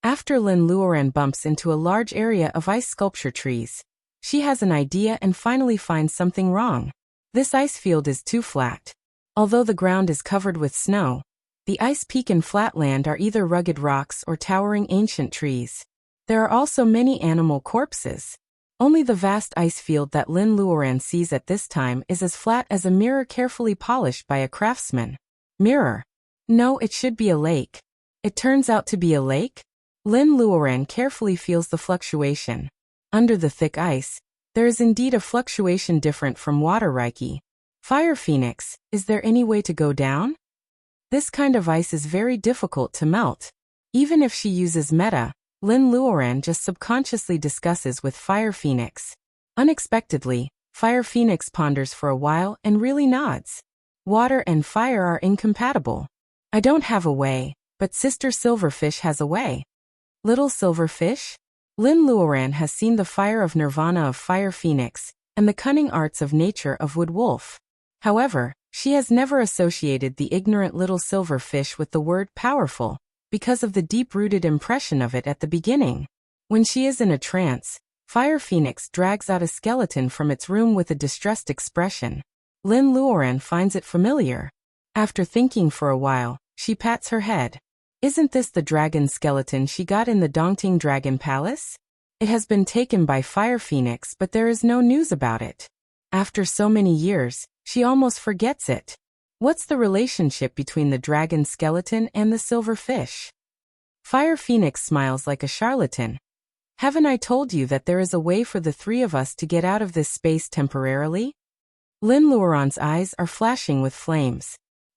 After Lin Luoran bumps into a large area of ice sculpture trees, she has an idea and finally finds something wrong. This ice field is too flat. Although the ground is covered with snow, the ice peak and flatland are either rugged rocks or towering ancient trees. There are also many animal corpses. Only the vast ice field that Lin Luoran sees at this time is as flat as a mirror carefully polished by a craftsman. Mirror. No, it should be a lake. It turns out to be a lake? Lin Luoran carefully feels the fluctuation. Under the thick ice, there is indeed a fluctuation different from water reiki. Fire Phoenix, is there any way to go down? This kind of ice is very difficult to melt. Even if she uses meta, Lin Luoran just subconsciously discusses with Fire Phoenix. Unexpectedly, Fire Phoenix ponders for a while and really nods. Water and fire are incompatible. I don't have a way, but Sister Silverfish has a way. Little Silverfish? Lin Luoran has seen the fire of nirvana of Fire Phoenix, and the cunning arts of nature of Wood Wolf. However, she has never associated the ignorant little silver fish with the word powerful, because of the deep-rooted impression of it at the beginning. When she is in a trance, Fire Phoenix drags out a skeleton from its room with a distressed expression. Lin Luoran finds it familiar. After thinking for a while, she pats her head. Isn't this the dragon skeleton she got in the Dongting Dragon Palace? It has been taken by Fire Phoenix, but there is no news about it. After so many years, she almost forgets it. What's the relationship between the dragon skeleton and the silver fish? Fire Phoenix smiles like a charlatan. Haven't I told you that there is a way for the three of us to get out of this space temporarily? Lin Luoran's eyes are flashing with flames.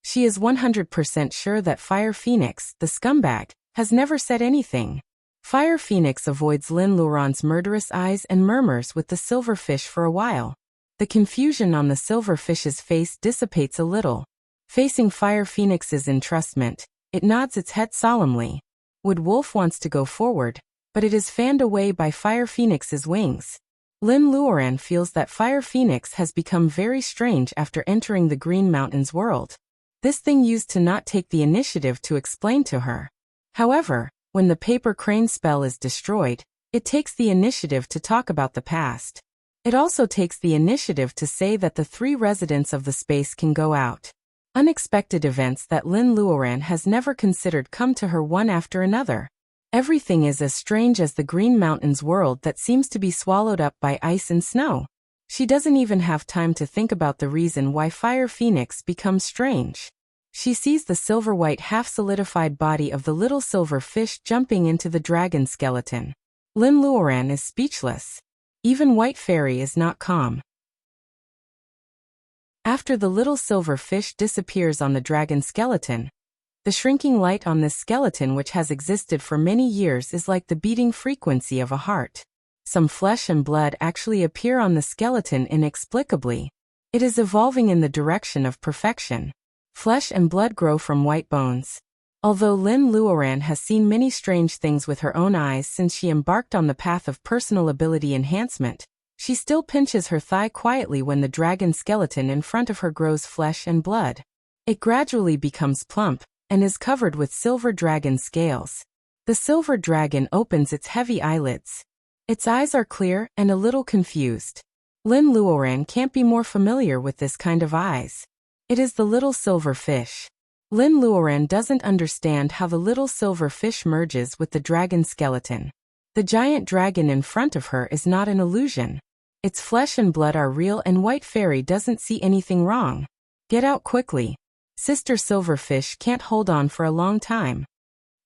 She is 100% sure that Fire Phoenix, the scumbag, has never said anything. Fire Phoenix avoids Lin Luoran's murderous eyes and murmurs with the silverfish for a while. The confusion on the silverfish's face dissipates a little. Facing Fire Phoenix's entrustment, it nods its head solemnly. Wood Wolf wants to go forward, but it is fanned away by Fire Phoenix's wings. Lin Luoran feels that Fire Phoenix has become very strange after entering the Green Mountains world. This thing used to not take the initiative to explain to her. However, when the paper crane spell is destroyed, it takes the initiative to talk about the past. It also takes the initiative to say that the 3 residents of the space can go out. Unexpected events that Lin Luoran has never considered come to her one after another. Everything is as strange as the Green Mountains world that seems to be swallowed up by ice and snow. She doesn't even have time to think about the reason why Fire Phoenix becomes strange. She sees the silver-white half-solidified body of the little silver fish jumping into the dragon skeleton. Lin Luoran is speechless. Even White Fairy is not calm. After the little silver fish disappears on the dragon skeleton, the shrinking light on this skeleton, which has existed for many years, is like the beating frequency of a heart. Some flesh and blood actually appear on the skeleton inexplicably. It is evolving in the direction of perfection. Flesh and blood grow from white bones. Although Lin Luoran has seen many strange things with her own eyes since she embarked on the path of personal ability enhancement, she still pinches her thigh quietly when the dragon skeleton in front of her grows flesh and blood. It gradually becomes plump and is covered with silver dragon scales. The silver dragon opens its heavy eyelids. Its eyes are clear and a little confused. Lin Luoran can't be more familiar with this kind of eyes. It is the little silver fish. Lin Luoran doesn't understand how the little silver fish merges with the dragon skeleton. The giant dragon in front of her is not an illusion. Its flesh and blood are real, and White Fairy doesn't see anything wrong. Get out quickly. Sister Silverfish can't hold on for a long time.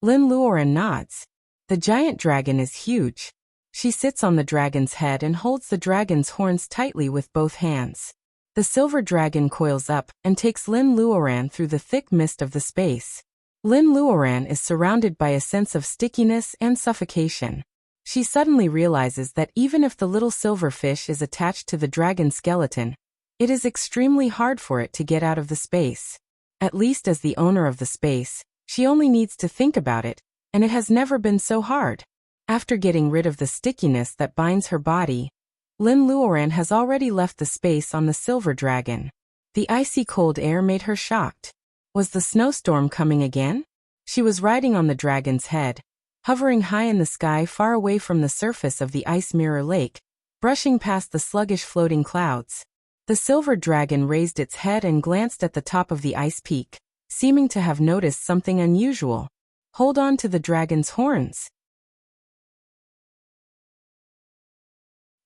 Lin Luoran nods. The giant dragon is huge. She sits on the dragon's head and holds the dragon's horns tightly with both hands. The silver dragon coils up and takes Lin Luoran through the thick mist of the space. Lin Luoran is surrounded by a sense of stickiness and suffocation. She suddenly realizes that even if the little silverfish is attached to the dragon skeleton, it is extremely hard for it to get out of the space. At least as the owner of the space, she only needs to think about it, and it has never been so hard. After getting rid of the stickiness that binds her body, Lin Luoran has already left the space on the silver dragon. The icy cold air made her shocked. Was the snowstorm coming again? She was riding on the dragon's head, hovering high in the sky far away from the surface of the ice mirror lake, brushing past the sluggish floating clouds. The silver dragon raised its head and glanced at the top of the ice peak, seeming to have noticed something unusual. Hold on to the dragon's horns.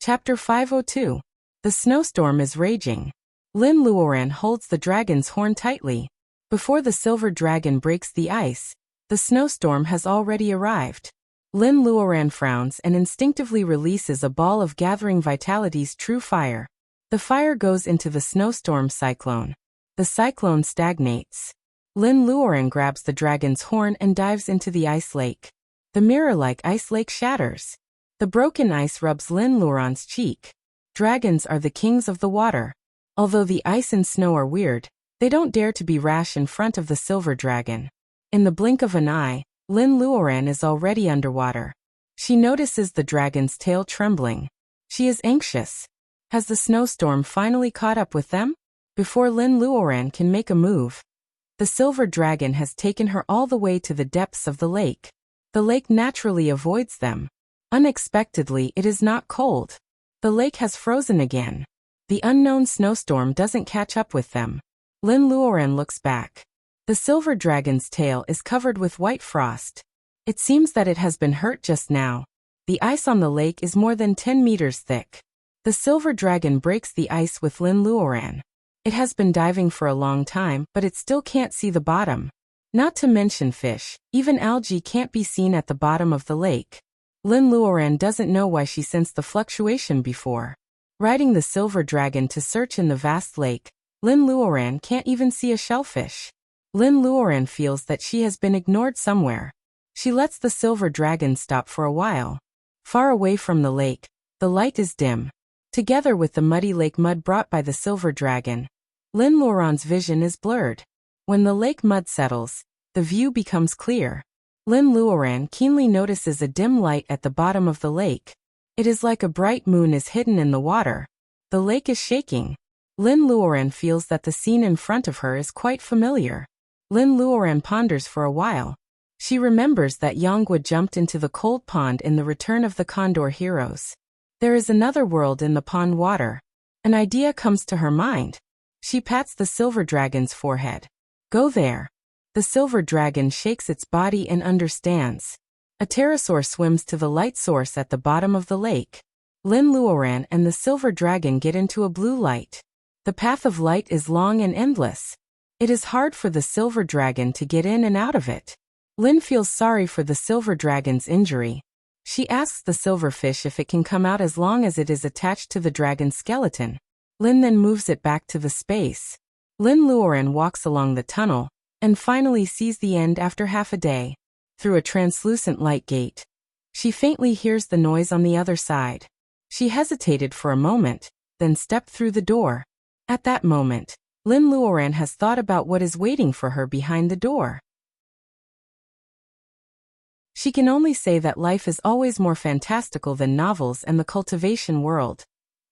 Chapter 502. The snowstorm is raging. Lin Luoran holds the dragon's horn tightly. Before the silver dragon breaks the ice, the snowstorm has already arrived. Lin Luoran frowns and instinctively releases a ball of gathering vitality's true fire. The fire goes into the snowstorm cyclone. The cyclone stagnates. Lin Luoran grabs the dragon's horn and dives into the ice lake. The mirror-like ice lake shatters. The broken ice rubs Lin Luoran's cheek. Dragons are the kings of the water. Although the ice and snow are weird, they don't dare to be rash in front of the silver dragon. In the blink of an eye, Lin Luoran is already underwater. She notices the dragon's tail trembling. She is anxious. Has the snowstorm finally caught up with them? Before Lin Luoran can make a move, the silver dragon has taken her all the way to the depths of the lake. The lake naturally avoids them. Unexpectedly, it is not cold. The lake has frozen again. The unknown snowstorm doesn't catch up with them. Lin Luoran looks back. The silver dragon's tail is covered with white frost. It seems that it has been hurt just now. The ice on the lake is more than 10 meters thick. The silver dragon breaks the ice with Lin Luoran. It has been diving for a long time, but it still can't see the bottom. Not to mention fish, even algae can't be seen at the bottom of the lake. Lin Luoran doesn't know why she sensed the fluctuation before. Riding the silver dragon to search in the vast lake, Lin Luoran can't even see a shellfish. Lin Luoran feels that she has been ignored somewhere. She lets the silver dragon stop for a while. Far away from the lake, the light is dim. Together with the muddy lake mud brought by the silver dragon, Lin Luoran's vision is blurred. When the lake mud settles, the view becomes clear. Lin Luoran keenly notices a dim light at the bottom of the lake. It is like a bright moon is hidden in the water. The lake is shaking. Lin Luoran feels that the scene in front of her is quite familiar. Lin Luoran ponders for a while. She remembers that Yonggwa jumped into the cold pond in the Return of the Condor Heroes. There is another world in the pond water. An idea comes to her mind. She pats the silver dragon's forehead. Go there. The silver dragon shakes its body and understands. A pterosaur swims to the light source at the bottom of the lake. Lin Luoran and the silver dragon get into a blue light. The path of light is long and endless. It is hard for the silver dragon to get in and out of it. Lin feels sorry for the silver dragon's injury. She asks the silverfish if it can come out as long as it is attached to the dragon's skeleton. Lin then moves it back to the space. Lin Luoran walks along the tunnel, and finally sees the end after half a day. Through a translucent light gate. She faintly hears the noise on the other side. She hesitated for a moment, then stepped through the door. At that moment, Lin Luoran has thought about what is waiting for her behind the door. She can only say that life is always more fantastical than novels and the cultivation world.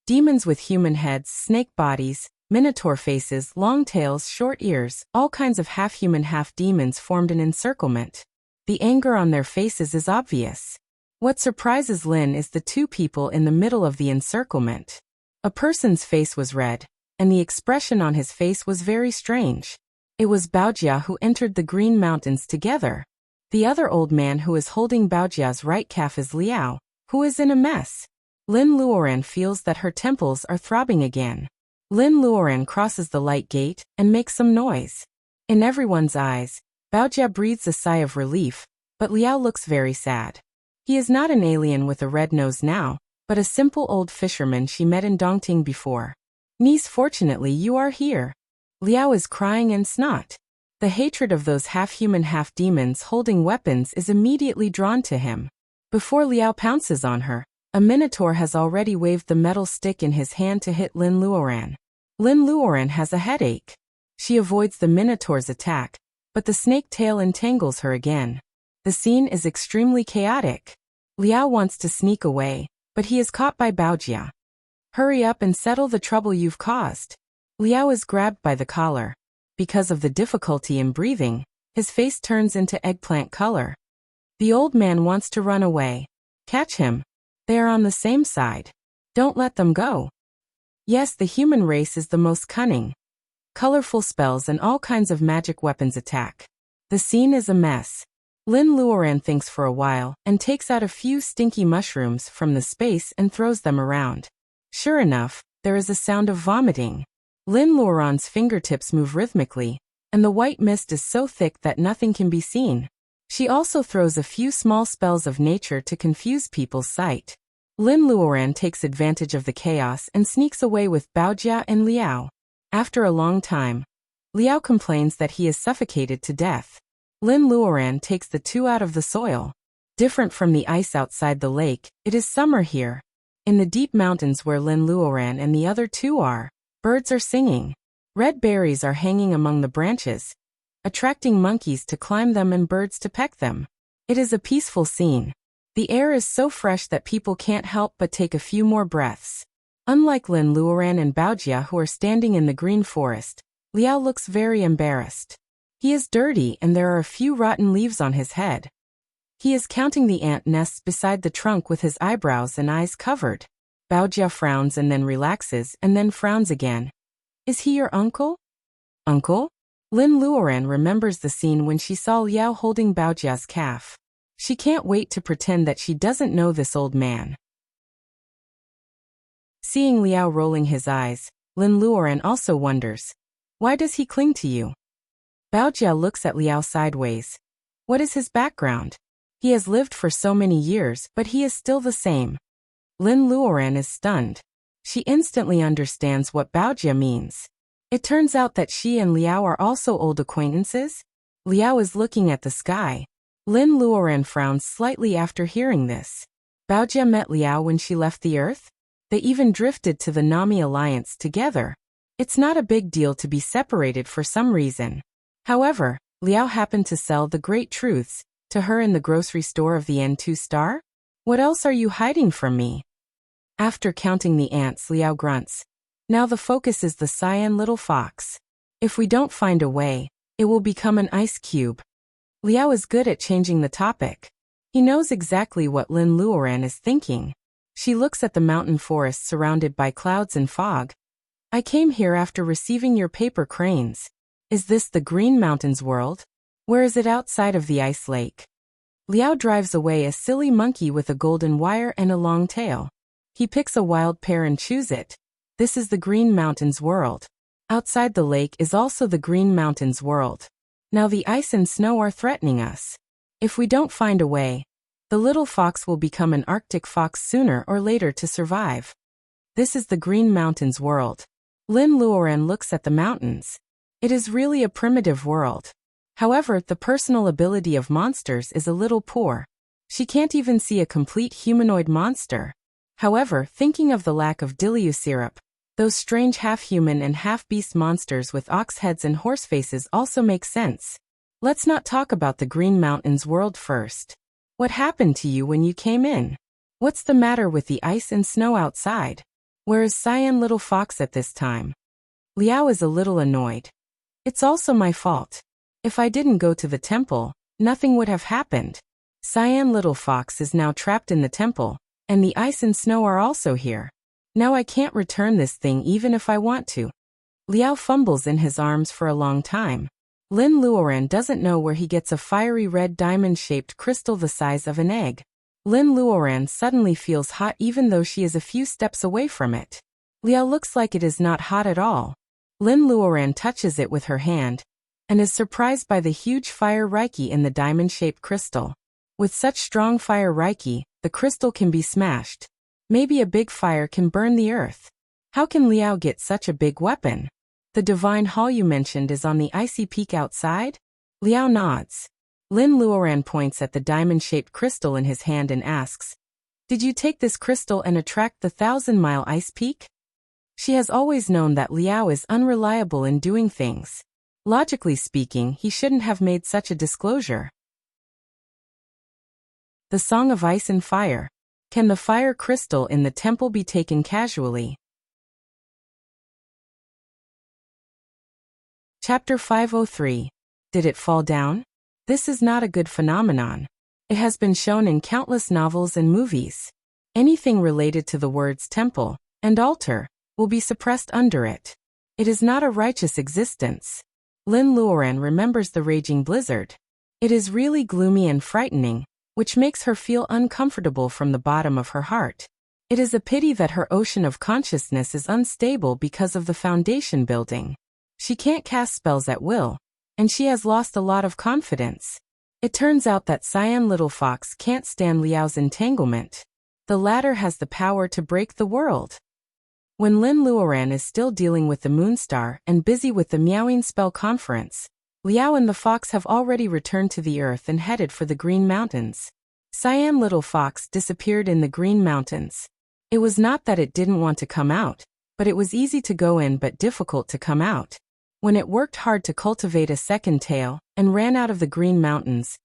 Demons with human heads, snake bodies, minotaur faces, long tails, short ears, all kinds of half-human half-demons formed an encirclement. The anger on their faces is obvious. What surprises Lin is the two people in the middle of the encirclement. A person's face was red, and the expression on his face was very strange. It was Baojia who entered the Green Mountains together. The other old man who is holding Baojia's right calf is Liao, who is in a mess. Lin Luoran feels that her temples are throbbing again. Lin Luoran crosses the light gate and makes some noise. In everyone's eyes, Baojia breathes a sigh of relief, but Liao looks very sad. He is not an alien with a red nose now, but a simple old fisherman she met in Dongting before. Niece, fortunately you are here. Liao is crying and snot. The hatred of those half-human half-demons holding weapons is immediately drawn to him. Before Liao pounces on her, a minotaur has already waved the metal stick in his hand to hit Lin Luoran. Lin Luoran has a headache. She avoids the minotaur's attack, but the snake tail entangles her again. The scene is extremely chaotic. Liao wants to sneak away, but he is caught by Baojia. Hurry up and settle the trouble you've caused. Liao is grabbed by the collar. Because of the difficulty in breathing, his face turns into eggplant color. The old man wants to run away. Catch him. They are on the same side. Don't let them go. Yes, the human race is the most cunning. Colorful spells and all kinds of magic weapons attack. The scene is a mess. Lin Luoran thinks for a while and takes out a few stinky mushrooms from the space and throws them around. Sure enough, there is a sound of vomiting. Lin Luoran's fingertips move rhythmically, and the white mist is so thick that nothing can be seen. She also throws a few small spells of nature to confuse people's sight. Lin Luoran takes advantage of the chaos and sneaks away with Baojia and Liao. After a long time, Liao complains that he is suffocated to death. Lin Luoran takes the two out of the soil. Different from the ice outside the lake, it is summer here. In the deep mountains where Lin Luoran and the other two are, birds are singing. Red berries are hanging among the branches, attracting monkeys to climb them and birds to peck them. It is a peaceful scene. The air is so fresh that people can't help but take a few more breaths. Unlike Lin Luoran and Baojia who are standing in the green forest, Liao looks very embarrassed. He is dirty and there are a few rotten leaves on his head. He is counting the ant nests beside the trunk with his eyebrows and eyes covered. Baojia frowns and then relaxes and then frowns again. Is he your uncle? Uncle? Lin Luoran remembers the scene when she saw Liao holding Baojia's calf. She can't wait to pretend that she doesn't know this old man. Seeing Liao rolling his eyes, Lin Luoran also wonders, why does he cling to you? Baojia looks at Liao sideways. What is his background? He has lived for so many years, but he is still the same. Lin Luoran is stunned. She instantly understands what Baojia means. It turns out that she and Liao are also old acquaintances. Liao is looking at the sky. Lin Luoran frowns slightly after hearing this. Baojia met Liao when she left the Earth. They even drifted to the Nami Alliance together. It's not a big deal to be separated for some reason. However, Liao happened to sell the great truths to her in the grocery store of the N2 star? What else are you hiding from me? After counting the ants, Liao grunts. Now the focus is the cyan little fox. If we don't find a way, it will become an ice cube. Liao is good at changing the topic. He knows exactly what Lin Luoran is thinking. She looks at the mountain forest surrounded by clouds and fog. I came here after receiving your paper cranes. Is this the Green Mountains world? Where is it outside of the ice lake? Liao drives away a silly monkey with a golden wire and a long tail. He picks a wild pear and chews it. This is the Green Mountains world. Outside the lake is also the Green Mountains world. Now the ice and snow are threatening us. If we don't find a way, the little fox will become an Arctic fox sooner or later to survive. This is the Green Mountains world. Lin Luoran looks at the mountains. It is really a primitive world. However, the personal ability of monsters is a little poor. She can't even see a complete humanoid monster. However, thinking of the lack of Dilio syrup, those strange half-human and half-beast monsters with ox heads and horse faces also make sense. Let's not talk about the Green Mountains world first. What happened to you when you came in? What's the matter with the ice and snow outside? Where is Cyan Little Fox at this time? Liao is a little annoyed. It's also my fault. If I didn't go to the temple, nothing would have happened. Cyan Little Fox is now trapped in the temple, and the ice and snow are also here. Now I can't return this thing even if I want to. Liao fumbles in his arms for a long time. Lin Luoran doesn't know where he gets a fiery red diamond-shaped crystal the size of an egg. Lin Luoran suddenly feels hot even though she is a few steps away from it. Liao looks like it is not hot at all. Lin Luoran touches it with her hand, and is surprised by the huge fire reiki in the diamond-shaped crystal. With such strong fire reiki, the crystal can be smashed. Maybe a big fire can burn the earth. How can Liao get such a big weapon? The divine hall you mentioned is on the icy peak outside? Liao nods. Lin Luoran points at the diamond-shaped crystal in his hand and asks, "Did you take this crystal and attract the 1,000-mile ice peak?" She has always known that Liao is unreliable in doing things. Logically speaking, he shouldn't have made such a disclosure. The Song of Ice and Fire. Can the fire crystal in the temple be taken casually? Chapter 503. Did it fall down? This is not a good phenomenon. It has been shown in countless novels and movies. Anything related to the words temple and altar will be suppressed under it. It is not a righteous existence. Lin Luoran remembers the raging blizzard. It is really gloomy and frightening, which makes her feel uncomfortable from the bottom of her heart. It is a pity that her ocean of consciousness is unstable because of the foundation building. She can't cast spells at will, and she has lost a lot of confidence. It turns out that Cyan Little Fox can't stand Liao's entanglement. The latter has the power to break the world. When Lin Luoran is still dealing with the Moonstar and busy with the Meowing Spell Conference, Liao and the fox have already returned to the earth and headed for the Green Mountains. Cyan Little Fox disappeared in the Green Mountains. It was not that it didn't want to come out, but it was easy to go in but difficult to come out. When it worked hard to cultivate a second tail and ran out of the Green Mountains,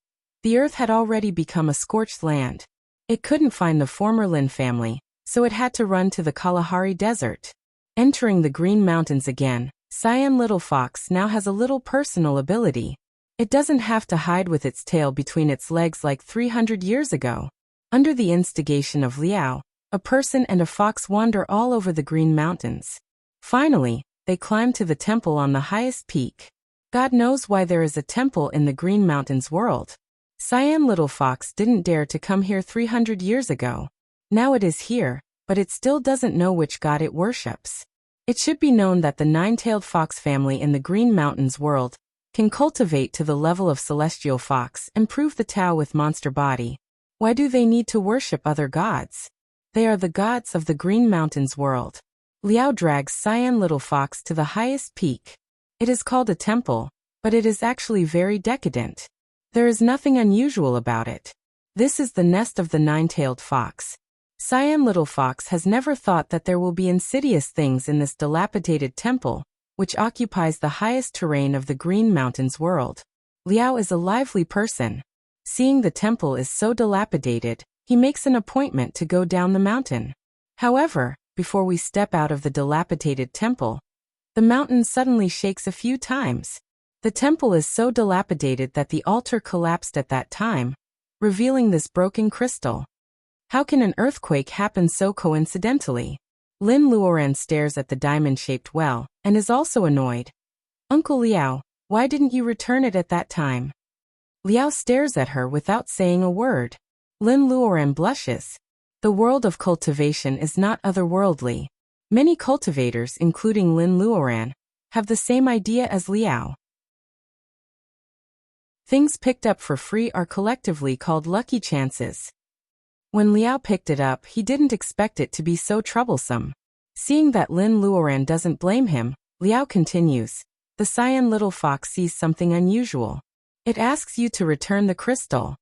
the earth had already become a scorched land. It couldn't find the former Lin family, so it had to run to the Kalahari Desert. Entering the Green Mountains again, Cyan Little Fox now has a little personal ability. It doesn't have to hide with its tail between its legs like 300 years ago. Under the instigation of Liao, a person and a fox wander all over the Green Mountains. Finally, they climb to the temple on the highest peak. God knows why there is a temple in the Green Mountains world. Cyan Little Fox didn't dare to come here 300 years ago. Now it is here, but it still doesn't know which god it worships. It should be known that the nine-tailed fox family in the Green Mountains world can cultivate to the level of celestial fox and prove the Tao with monster body. Why do they need to worship other gods? They are the gods of the Green Mountains world. Liao drags Cyan Little Fox to the highest peak. It is called a temple, but it is actually very decadent. There is nothing unusual about it. This is the nest of the nine-tailed fox. Cyan Little Fox has never thought that there will be insidious things in this dilapidated temple, which occupies the highest terrain of the Green Mountains world. Liao is a lively person. Seeing the temple is so dilapidated, he makes an appointment to go down the mountain. However, before we step out of the dilapidated temple, the mountain suddenly shakes a few times. The temple is so dilapidated that the altar collapsed at that time, revealing this broken crystal. How can an earthquake happen so coincidentally? Lin Luoran stares at the diamond-shaped well, and is also annoyed. Uncle Liao, why didn't you return it at that time? Liao stares at her without saying a word. Lin Luoran blushes. The world of cultivation is not otherworldly. Many cultivators, including Lin Luoran, have the same idea as Liao. Things picked up for free are collectively called lucky chances. When Liao picked it up, he didn't expect it to be so troublesome. Seeing that Lin Luoran doesn't blame him, Liao continues. The Cyan Little Fox sees something unusual. It asks you to return the crystal.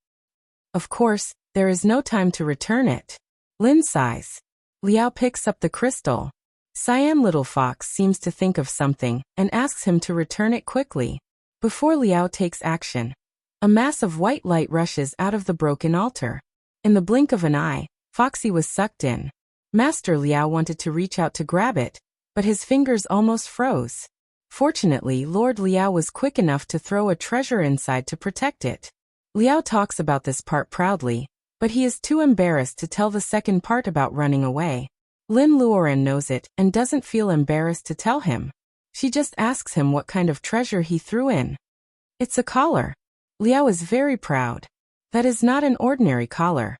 Of course, there is no time to return it. Lin sighs. Liao picks up the crystal. Cyan Little Fox seems to think of something and asks him to return it quickly. Before Liao takes action, a mass of white light rushes out of the broken altar. In the blink of an eye, Foxy was sucked in. Master Liao wanted to reach out to grab it, but his fingers almost froze. Fortunately, Lord Liao was quick enough to throw a treasure inside to protect it. Liao talks about this part proudly, but he is too embarrassed to tell the second part about running away. Lin Luoran knows it and doesn't feel embarrassed to tell him. She just asks him what kind of treasure he threw in. It's a collar. Liao is very proud. That is not an ordinary collar.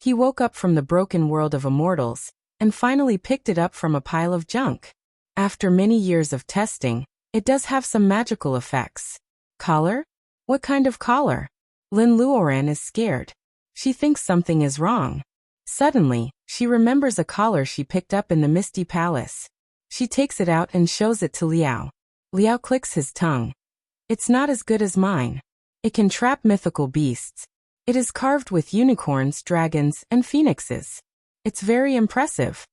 He woke up from the broken world of immortals, and finally picked it up from a pile of junk. After many years of testing, it does have some magical effects. Collar? What kind of collar? Lin Luoran is scared. She thinks something is wrong. Suddenly, she remembers a collar she picked up in the Misty Palace. She takes it out and shows it to Liao. Liao clicks his tongue. It's not as good as mine. It can trap mythical beasts. It is carved with unicorns, dragons, and phoenixes. It's very impressive.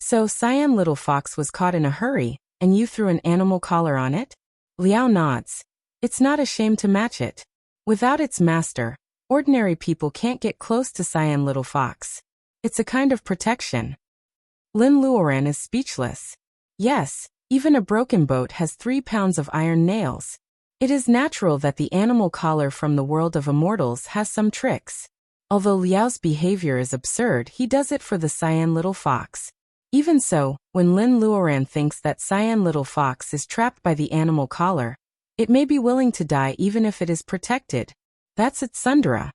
So Cyan Little Fox was caught in a hurry, and you threw an animal collar on it? Liao nods. It's not a shame to match it. Without its master, ordinary people can't get close to Cyan Little Fox. It's a kind of protection. Lin Luoran is speechless. Yes, even a broken boat has 3 pounds of iron nails. It is natural that the animal collar from the world of immortals has some tricks. Although Liao's behavior is absurd, he does it for the Cyan Little Fox. Even so, when Lin Luoran thinks that Cyan Little Fox is trapped by the animal collar, it may be willing to die even if it is protected. That's its Sundara.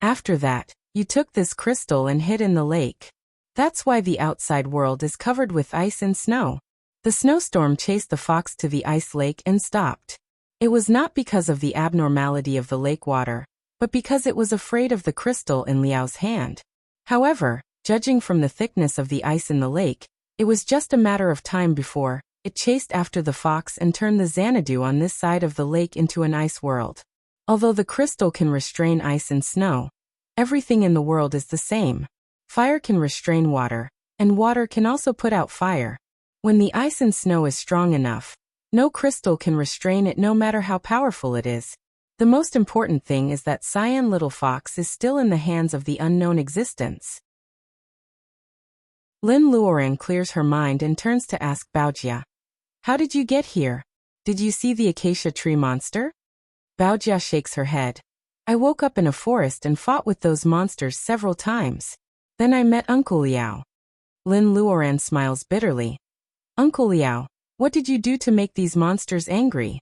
After that, you took this crystal and hid in the lake. That's why the outside world is covered with ice and snow. The snowstorm chased the fox to the ice lake and stopped. It was not because of the abnormality of the lake water, but because it was afraid of the crystal in Liao's hand. However, judging from the thickness of the ice in the lake, it was just a matter of time before it chased after the fox and turned the Xanadu on this side of the lake into an ice world. Although the crystal can restrain ice and snow, everything in the world is the same. Fire can restrain water, and water can also put out fire. When the ice and snow is strong enough, no crystal can restrain it no matter how powerful it is. The most important thing is that Cyan Little Fox is still in the hands of the unknown existence. Lin Luoran clears her mind and turns to ask Baojia. How did you get here? Did you see the acacia tree monster? Baojia shakes her head. I woke up in a forest and fought with those monsters several times. Then I met Uncle Liao. Lin Luoran smiles bitterly. Uncle Liao, what did you do to make these monsters angry?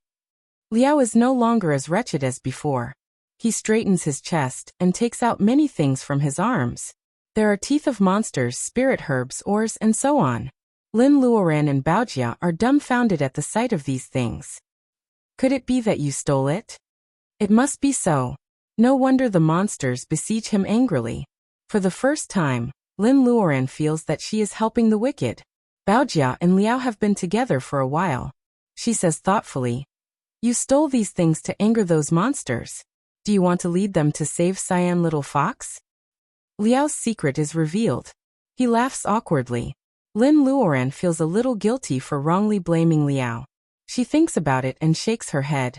Liao is no longer as wretched as before. He straightens his chest and takes out many things from his arms. There are teeth of monsters, spirit herbs, oars, and so on. Lin Luoran and Baojia are dumbfounded at the sight of these things. Could it be that you stole it? It must be so. No wonder the monsters besiege him angrily. For the first time, Lin Luoran feels that she is helping the wicked. Baojia and Liao have been together for a while. She says thoughtfully, "You stole these things to anger those monsters. Do you want to lead them to save Cyan Little Fox?" Liao's secret is revealed. He laughs awkwardly. Lin Luoran feels a little guilty for wrongly blaming Liao. She thinks about it and shakes her head.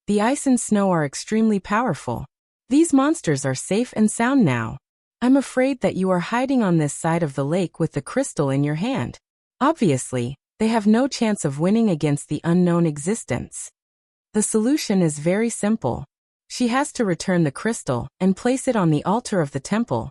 The ice and snow are extremely powerful. These monsters are safe and sound now. I'm afraid that you are hiding on this side of the lake with the crystal in your hand. Obviously, they have no chance of winning against the unknown existence. The solution is very simple. She has to return the crystal and place it on the altar of the temple,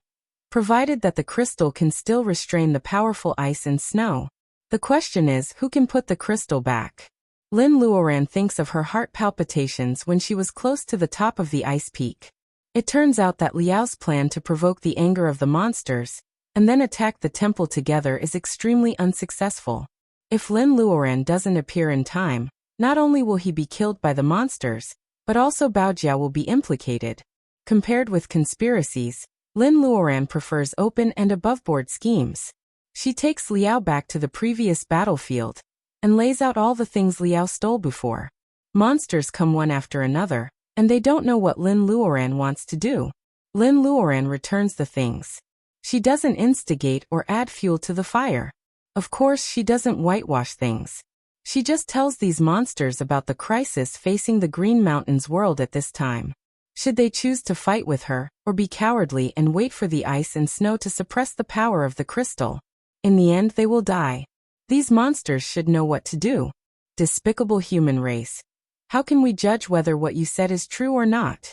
provided that the crystal can still restrain the powerful ice and snow. The question is, who can put the crystal back? Lin Luoran thinks of her heart palpitations when she was close to the top of the ice peak. It turns out that Liao's plan to provoke the anger of the monsters and then attack the temple together is extremely unsuccessful. If Lin Luoran doesn't appear in time, not only will he be killed by the monsters, but also Baojia will be implicated. Compared with conspiracies, Lin Luoran prefers open and aboveboard schemes. She takes Liao back to the previous battlefield and lays out all the things Liao stole before. Monsters come one after another, and they don't know what Lin Luoran wants to do. Lin Luoran returns the things. She doesn't instigate or add fuel to the fire. Of course, she doesn't whitewash things. She just tells these monsters about the crisis facing the Green Mountains world at this time. Should they choose to fight with her, or be cowardly and wait for the ice and snow to suppress the power of the crystal? In the end, they will die. These monsters should know what to do. Despicable human race. How can we judge whether what you said is true or not?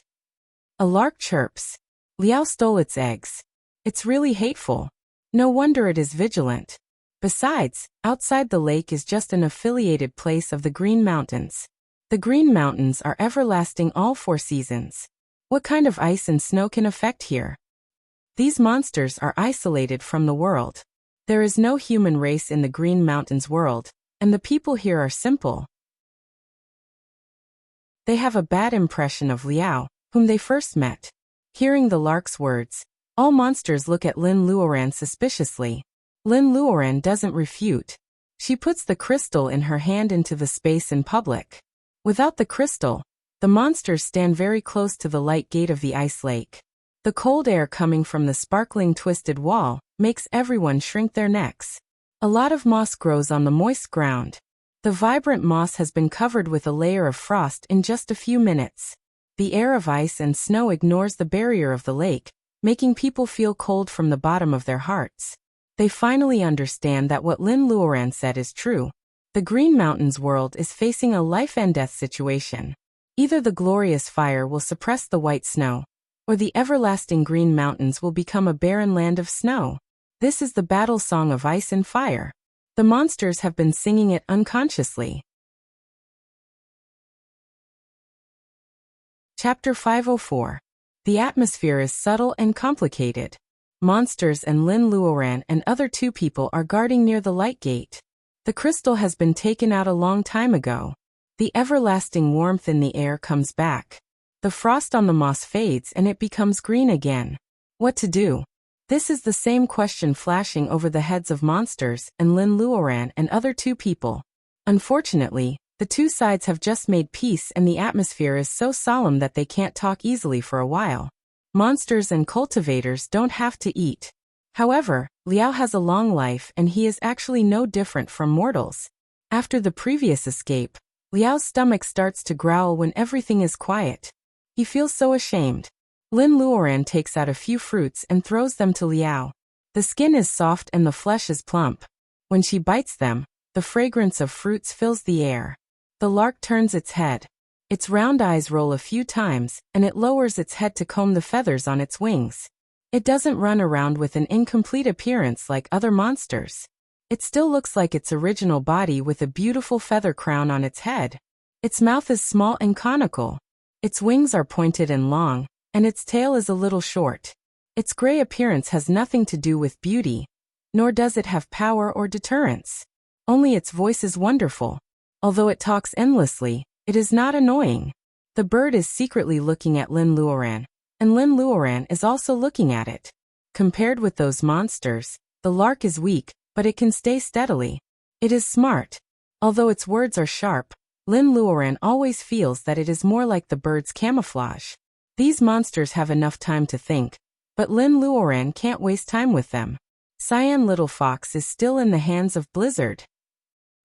A lark chirps. Liao stole its eggs. It's really hateful. No wonder it is vigilant. Besides, outside the lake is just an affiliated place of the Green Mountains. The Green Mountains are everlasting all 4 seasons. What kind of ice and snow can affect here? These monsters are isolated from the world. There is no human race in the Green Mountains world, and the people here are simple. They have a bad impression of Liao, whom they first met. Hearing the lark's words, all monsters look at Lin Luoran suspiciously. Lin Luoran doesn't refute. She puts the crystal in her hand into the space in public. Without the crystal, the monsters stand very close to the light gate of the ice lake. The cold air coming from the sparkling twisted wall makes everyone shrink their necks. A lot of moss grows on the moist ground. The vibrant moss has been covered with a layer of frost in just a few minutes. The air of ice and snow ignores the barrier of the lake, making people feel cold from the bottom of their hearts. They finally understand that what Lin Luoran said is true. The Green Mountains world is facing a life-and-death situation. Either the glorious fire will suppress the white snow, or the everlasting Green Mountains will become a barren land of snow. This is the battle song of ice and fire. The monsters have been singing it unconsciously. Chapter 504. The atmosphere is subtle and complicated. Monsters and Lin Luoran and other 2 people are guarding near the light gate. The crystal has been taken out a long time ago. The everlasting warmth in the air comes back. The frost on the moss fades and it becomes green again. What to do? This is the same question flashing over the heads of monsters and Lin Luoran and other 2 people. Unfortunately, the 2 sides have just made peace and the atmosphere is so solemn that they can't talk easily for a while. Monsters and cultivators don't have to eat. However, Liao has a long life and he is actually no different from mortals. After the previous escape, Liao's stomach starts to growl when everything is quiet. He feels so ashamed. Lin Luoran takes out a few fruits and throws them to Liao. The skin is soft and the flesh is plump. When she bites them, the fragrance of fruits fills the air. The lark turns its head. Its round eyes roll a few times, and it lowers its head to comb the feathers on its wings. It doesn't run around with an incomplete appearance like other monsters. It still looks like its original body with a beautiful feather crown on its head. Its mouth is small and conical. Its wings are pointed and long, and its tail is a little short. Its gray appearance has nothing to do with beauty, nor does it have power or deterrence. Only its voice is wonderful. Although it talks endlessly, it is not annoying. The bird is secretly looking at Lin Luoran, and Lin Luoran is also looking at it. Compared with those monsters, the lark is weak, but it can stay steadily. It is smart. Although its words are sharp, Lin Luoran always feels that it is more like the bird's camouflage. These monsters have enough time to think, but Lin Luoran can't waste time with them. Cyan Little Fox is still in the hands of Blizzard.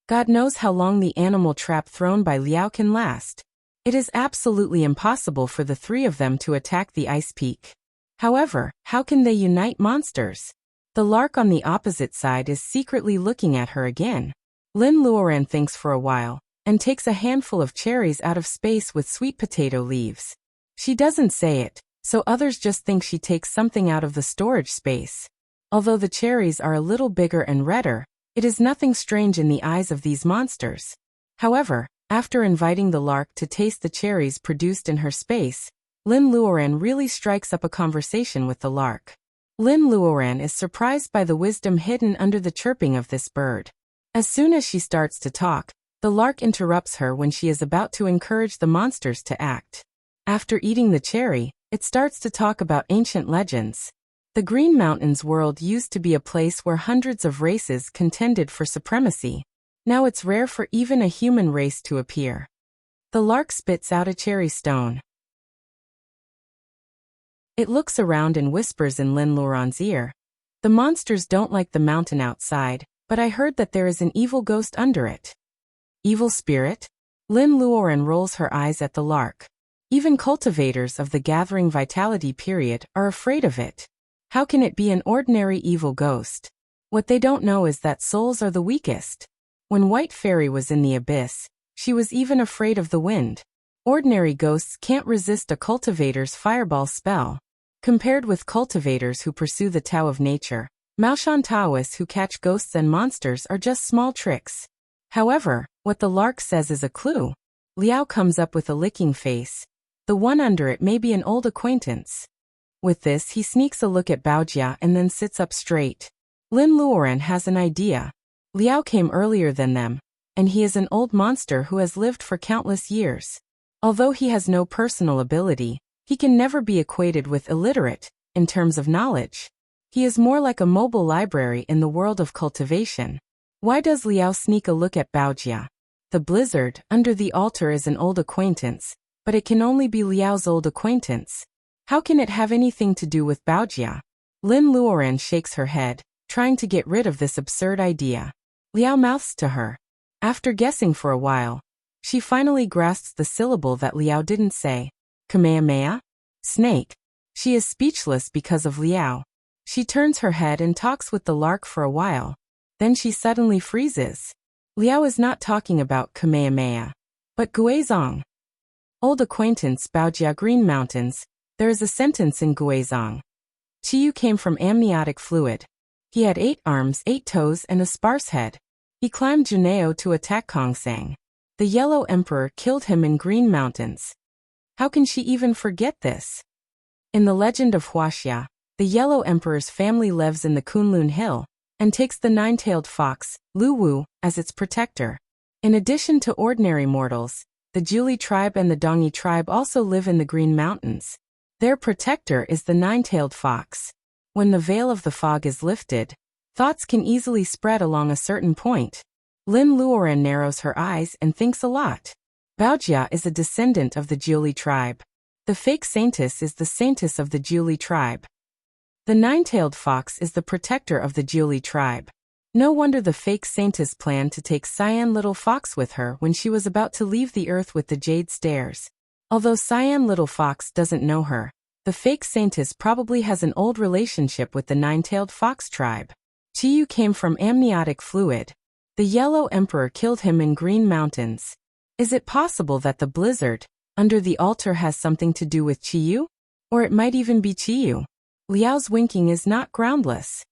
God knows how long the animal trap thrown by Liao can last. It is absolutely impossible for the three of them to attack the ice peak. However, how can they unite monsters? The lark on the opposite side is secretly looking at her again. Lin Luoran thinks for a while, and takes a handful of cherries out of space with sweet potato leaves. She doesn't say it, so others just think she takes something out of the storage space. Although the cherries are a little bigger and redder, it is nothing strange in the eyes of these monsters. However, after inviting the lark to taste the cherries produced in her space, Lin Luoran really strikes up a conversation with the lark. Lin Luoran is surprised by the wisdom hidden under the chirping of this bird. As soon as she starts to talk, the lark interrupts her when she is about to encourage the monsters to act. After eating the cherry, it starts to talk about ancient legends. The Green Mountains world used to be a place where hundreds of races contended for supremacy. Now it's rare for even a human race to appear. The lark spits out a cherry stone. It looks around and whispers in Lin Luoran's ear. The monsters don't like the mountain outside, but I heard that there is an evil ghost under it. Evil spirit? Lin Luoran rolls her eyes at the lark. Even cultivators of the gathering vitality period are afraid of it. How can it be an ordinary evil ghost? What they don't know is that souls are the weakest. When White Fairy was in the abyss, she was even afraid of the wind. Ordinary ghosts can't resist a cultivator's fireball spell. Compared with cultivators who pursue the Tao of nature, Maoshan Taoists who catch ghosts and monsters are just small tricks. However, what the lark says is a clue. Liao comes up with a licking face. The one under it may be an old acquaintance. With this, he sneaks a look at Baojia and then sits up straight. Lin Luoran has an idea. Liao came earlier than them, and he is an old monster who has lived for countless years. Although he has no personal ability, he can never be equated with illiterate, in terms of knowledge. He is more like a mobile library in the world of cultivation. Why does Liao sneak a look at Baojia? The blizzard under the altar is an old acquaintance, but it can only be Liao's old acquaintance. How can it have anything to do with Baojia? Lin Luoran shakes her head, trying to get rid of this absurd idea. Liao mouths to her. After guessing for a while, she finally grasps the syllable that Liao didn't say. Kamehameha? Snake. She is speechless because of Liao. She turns her head and talks with the lark for a while. Then she suddenly freezes. Liao is not talking about Kamehameha, but Guizhong. Old acquaintance Baojia Green Mountains. There is a sentence in Guizhong. Qiyu came from amniotic fluid. He had 8 arms, 8 toes, and a sparse head. He climbed Juneo to attack Kongsang. The Yellow Emperor killed him in Green Mountains. How can she even forget this? In the legend of Wuxia, the Yellow Emperor's family lives in the Kunlun Hill, and takes the 9-tailed fox, Lu Wu, as its protector. In addition to ordinary mortals, the Juli tribe and the Dongyi tribe also live in the Green Mountains. Their protector is the 9-tailed fox. When the veil of the fog is lifted, thoughts can easily spread along a certain point. Lin Luoran narrows her eyes and thinks a lot. Baojia is a descendant of the Juli tribe. The fake saintess is the saintess of the Juli tribe. The 9-tailed fox is the protector of the Juli tribe. No wonder the fake saintess planned to take Cyan Little Fox with her when she was about to leave the earth with the jade stairs. Although Cyan Little Fox doesn't know her, the fake saintess probably has an old relationship with the 9-tailed fox tribe. Qiyu came from amniotic fluid. The Yellow Emperor killed him in Green Mountains. Is it possible that the blizzard under the altar has something to do with Qiyu? Or it might even be Qiyu. Liao's winking is not groundless.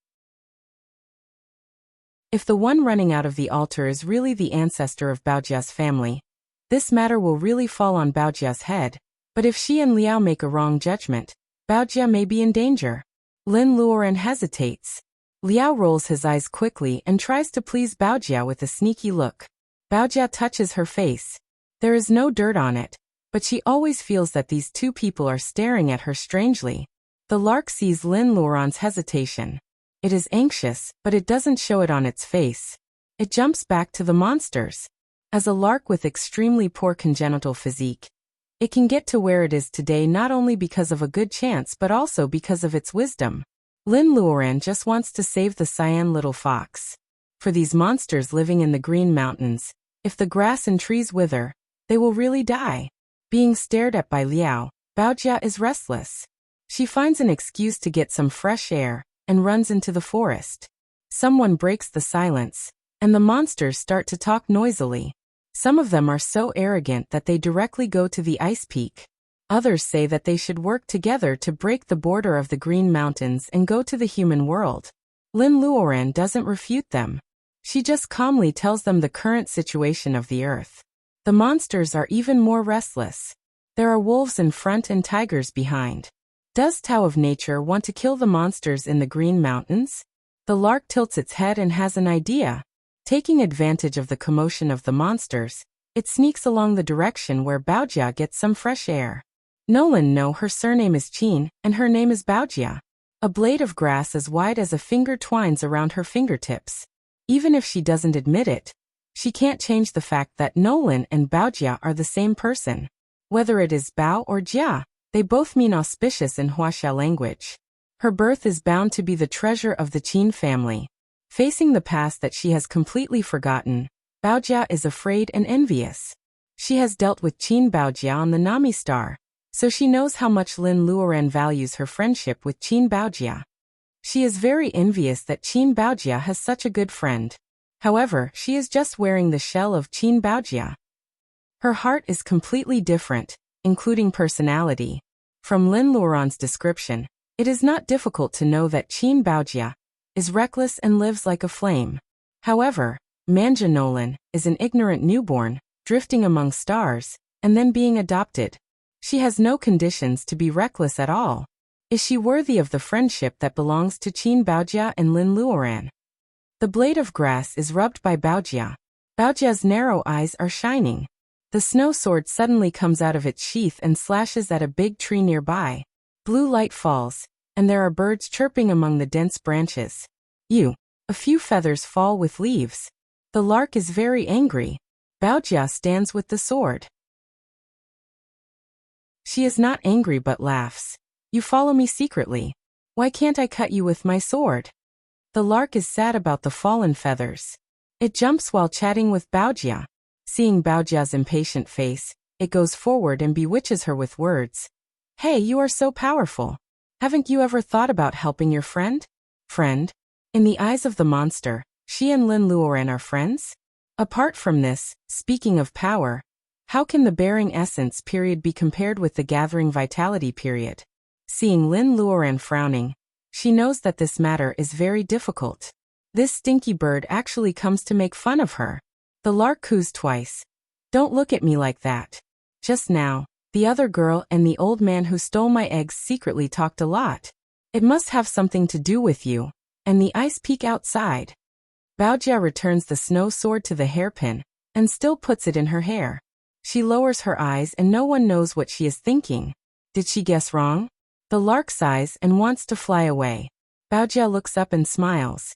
If the one running out of the altar is really the ancestor of Baojia's family, this matter will really fall on Baojia's head, but if she and Liao make a wrong judgment, Baojia may be in danger. Lin Luoran hesitates. Liao rolls his eyes quickly and tries to please Baojia with a sneaky look. Baojia touches her face. There is no dirt on it, but she always feels that these two people are staring at her strangely. The lark sees Lin Luoran's hesitation. It is anxious, but it doesn't show it on its face. It jumps back to the monsters. As a lark with extremely poor congenital physique, it can get to where it is today not only because of a good chance but also because of its wisdom. Lin Luoran just wants to save the cyan little fox. For these monsters living in the Green Mountains, if the grass and trees wither, they will really die. Being stared at by Liao, Baojia is restless. She finds an excuse to get some fresh air and runs into the forest. Someone breaks the silence, and the monsters start to talk noisily. Some of them are so arrogant that they directly go to the ice peak. Others say that they should work together to break the border of the Green Mountains and go to the human world. Lin Luoran doesn't refute them. She just calmly tells them the current situation of the earth. The monsters are even more restless. There are wolves in front and tigers behind. Does Tao of Nature want to kill the monsters in the Green Mountains? The lark tilts its head and has an idea. Taking advantage of the commotion of the monsters, it sneaks along the direction where Baojia gets some fresh air. Nolan knows her surname is Qin, and her name is Baojia. A blade of grass as wide as a finger twines around her fingertips. Even if she doesn't admit it, she can't change the fact that Nolan and Baojia are the same person. Whether it is Bao or Jia, they both mean auspicious in Wuxia language. Her birth is bound to be the treasure of the Qin family. Facing the past that she has completely forgotten, Baojia is afraid and envious. She has dealt with Qin Baojia on the Nami star, so she knows how much Lin Luoran values her friendship with Qin Baojia. She is very envious that Qin Baojia has such a good friend. However, she is just wearing the shell of Qin Baojia. Her heart is completely different, including personality. From Lin Luoran's description, it is not difficult to know that Qin Baojia is reckless and lives like a flame. However, Manja Nolan is an ignorant newborn, drifting among stars, and then being adopted. She has no conditions to be reckless at all. Is she worthy of the friendship that belongs to Qin Baojia and Lin Luoran? The blade of grass is rubbed by Baojia. Baojia's narrow eyes are shining. The snow sword suddenly comes out of its sheath and slashes at a big tree nearby. Blue light falls, and there are birds chirping among the dense branches. A few feathers fall with leaves. The lark is very angry. Baojia stands with the sword. She is not angry but laughs. You follow me secretly. Why can't I cut you with my sword? The lark is sad about the fallen feathers. It jumps while chatting with Baojia. Seeing Baojia's impatient face, it goes forward and bewitches her with words. Hey, you are so powerful. Haven't you ever thought about helping your friend? Friend? In the eyes of the monster, she and Lin Luoran are friends? Apart from this, speaking of power, how can the bearing essence period be compared with the gathering vitality period? Seeing Lin Luoran frowning, she knows that this matter is very difficult. This stinky bird actually comes to make fun of her. The lark coos twice. Don't look at me like that. Just now, the other girl and the old man who stole my eggs secretly talked a lot. It must have something to do with you, and the ice peak outside. Baojia returns the snow sword to the hairpin, and still puts it in her hair. She lowers her eyes and no one knows what she is thinking. Did she guess wrong? The lark sighs and wants to fly away. Baojia looks up and smiles.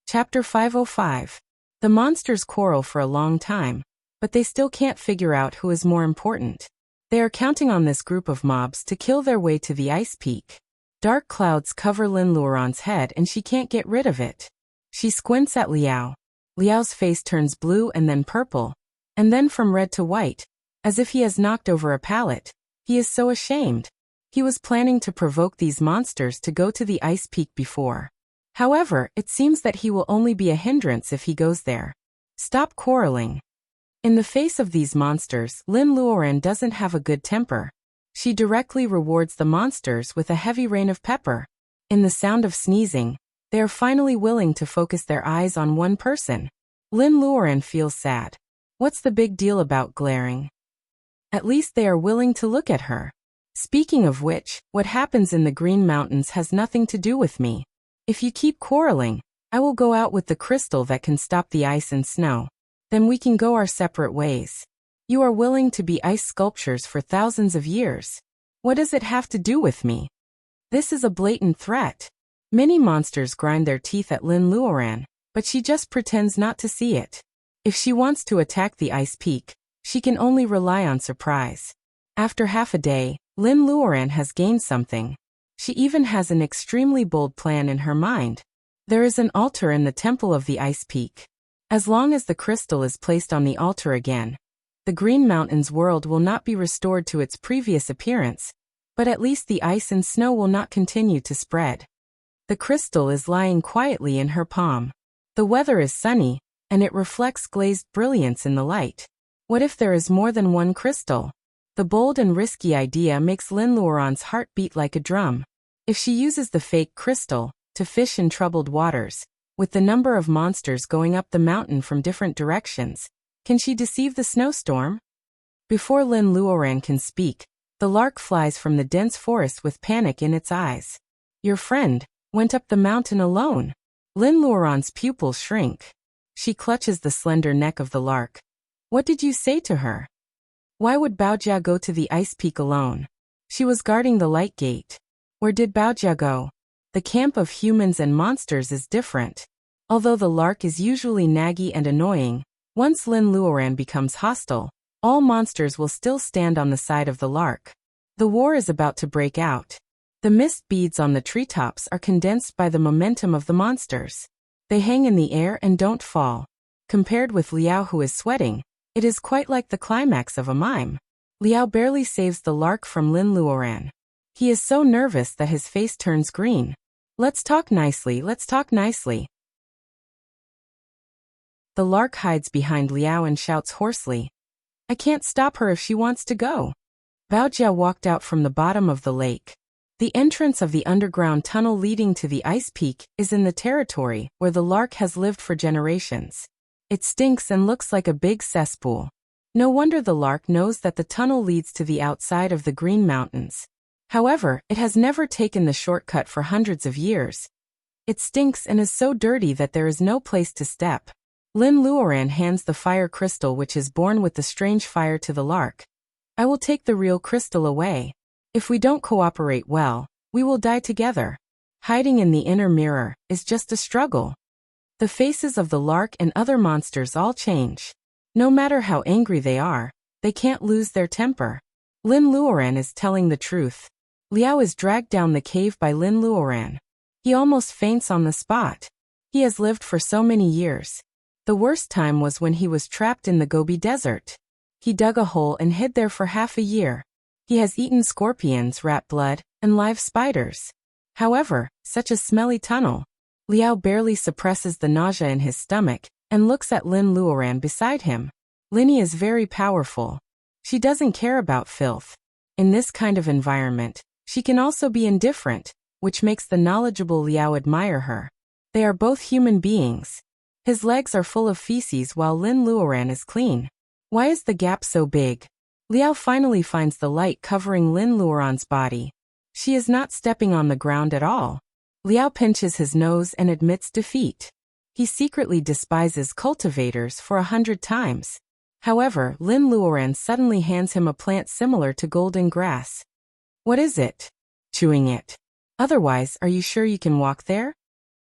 Chapter 505. The monsters quarrel for a long time, but they still can't figure out who is more important. They are counting on this group of mobs to kill their way to the ice peak. Dark clouds cover Lin Luoran's head and she can't get rid of it. She squints at Liao. Liao's face turns blue and then purple, and then from red to white, as if he has knocked over a pallet. He is so ashamed. He was planning to provoke these monsters to go to the ice peak before. However, it seems that he will only be a hindrance if he goes there. Stop quarreling. In the face of these monsters, Lin Luoran doesn't have a good temper. She directly rewards the monsters with a heavy rain of pepper. In the sound of sneezing, they are finally willing to focus their eyes on one person. Lin Luoran feels sad. What's the big deal about glaring? At least they are willing to look at her. Speaking of which, what happens in the Green Mountains has nothing to do with me. If you keep quarreling, I will go out with the crystal that can stop the ice and snow. Then we can go our separate ways. You are willing to be ice sculptures for thousands of years. What does it have to do with me? This is a blatant threat. Many monsters grind their teeth at Lin Luoran, but she just pretends not to see it. If she wants to attack the ice peak, she can only rely on surprise. After half a day, Lin Luoran has gained something. She even has an extremely bold plan in her mind. There is an altar in the temple of the ice peak. As long as the crystal is placed on the altar again, the Green Mountains world will not be restored to its previous appearance, but at least the ice and snow will not continue to spread. The crystal is lying quietly in her palm. The weather is sunny, and it reflects glazed brilliance in the light. What if there is more than one crystal? The bold and risky idea makes Lin Luoran's heart beat like a drum. If she uses the fake crystal to fish in troubled waters, with the number of monsters going up the mountain from different directions, can she deceive the snowstorm? Before Lin Luoran can speak, the lark flies from the dense forest with panic in its eyes. Your friend went up the mountain alone. Lin Luoran's pupils shrink. She clutches the slender neck of the lark. What did you say to her? Why would Baojia go to the ice peak alone? She was guarding the light gate. Where did Baojia go? The camp of humans and monsters is different. Although the lark is usually naggy and annoying, once Lin Luoran becomes hostile, all monsters will still stand on the side of the lark. The war is about to break out. The mist beads on the treetops are condensed by the momentum of the monsters. They hang in the air and don't fall. Compared with Liao, who is sweating, it is quite like the climax of a mime. Liao barely saves the lark from Lin Luoran. He is so nervous that his face turns green. Let's talk nicely, let's talk nicely. The lark hides behind Liao and shouts hoarsely. I can't stop her if she wants to go. Baojia walked out from the bottom of the lake. The entrance of the underground tunnel leading to the ice peak is in the territory where the lark has lived for generations. It stinks and looks like a big cesspool. No wonder the lark knows that the tunnel leads to the outside of the Green Mountains. However, it has never taken the shortcut for hundreds of years. It stinks and is so dirty that there is no place to step. Lin Luoran hands the fire crystal which is born with the strange fire to the lark. I will take the real crystal away. If we don't cooperate well, we will die together. Hiding in the inner mirror is just a struggle. The faces of the lark and other monsters all change. No matter how angry they are, they can't lose their temper. Lin Luoran is telling the truth. Liao is dragged down the cave by Lin Luoran. He almost faints on the spot. He has lived for so many years. The worst time was when he was trapped in the Gobi Desert. He dug a hole and hid there for half a year. He has eaten scorpions, rat blood, and live spiders. However, such a smelly tunnel. Liao barely suppresses the nausea in his stomach and looks at Lin Luoran beside him. Linny is very powerful. She doesn't care about filth. In this kind of environment, she can also be indifferent, which makes the knowledgeable Liao admire her. They are both human beings. His legs are full of feces while Lin Luoran is clean. Why is the gap so big? Liao finally finds the light covering Lin Luoran's body. She is not stepping on the ground at all. Liao pinches his nose and admits defeat. He secretly despises cultivators for 100 times. However, Lin Luoran suddenly hands him a plant similar to golden grass. What is it? Chewing it. Otherwise, are you sure you can walk there?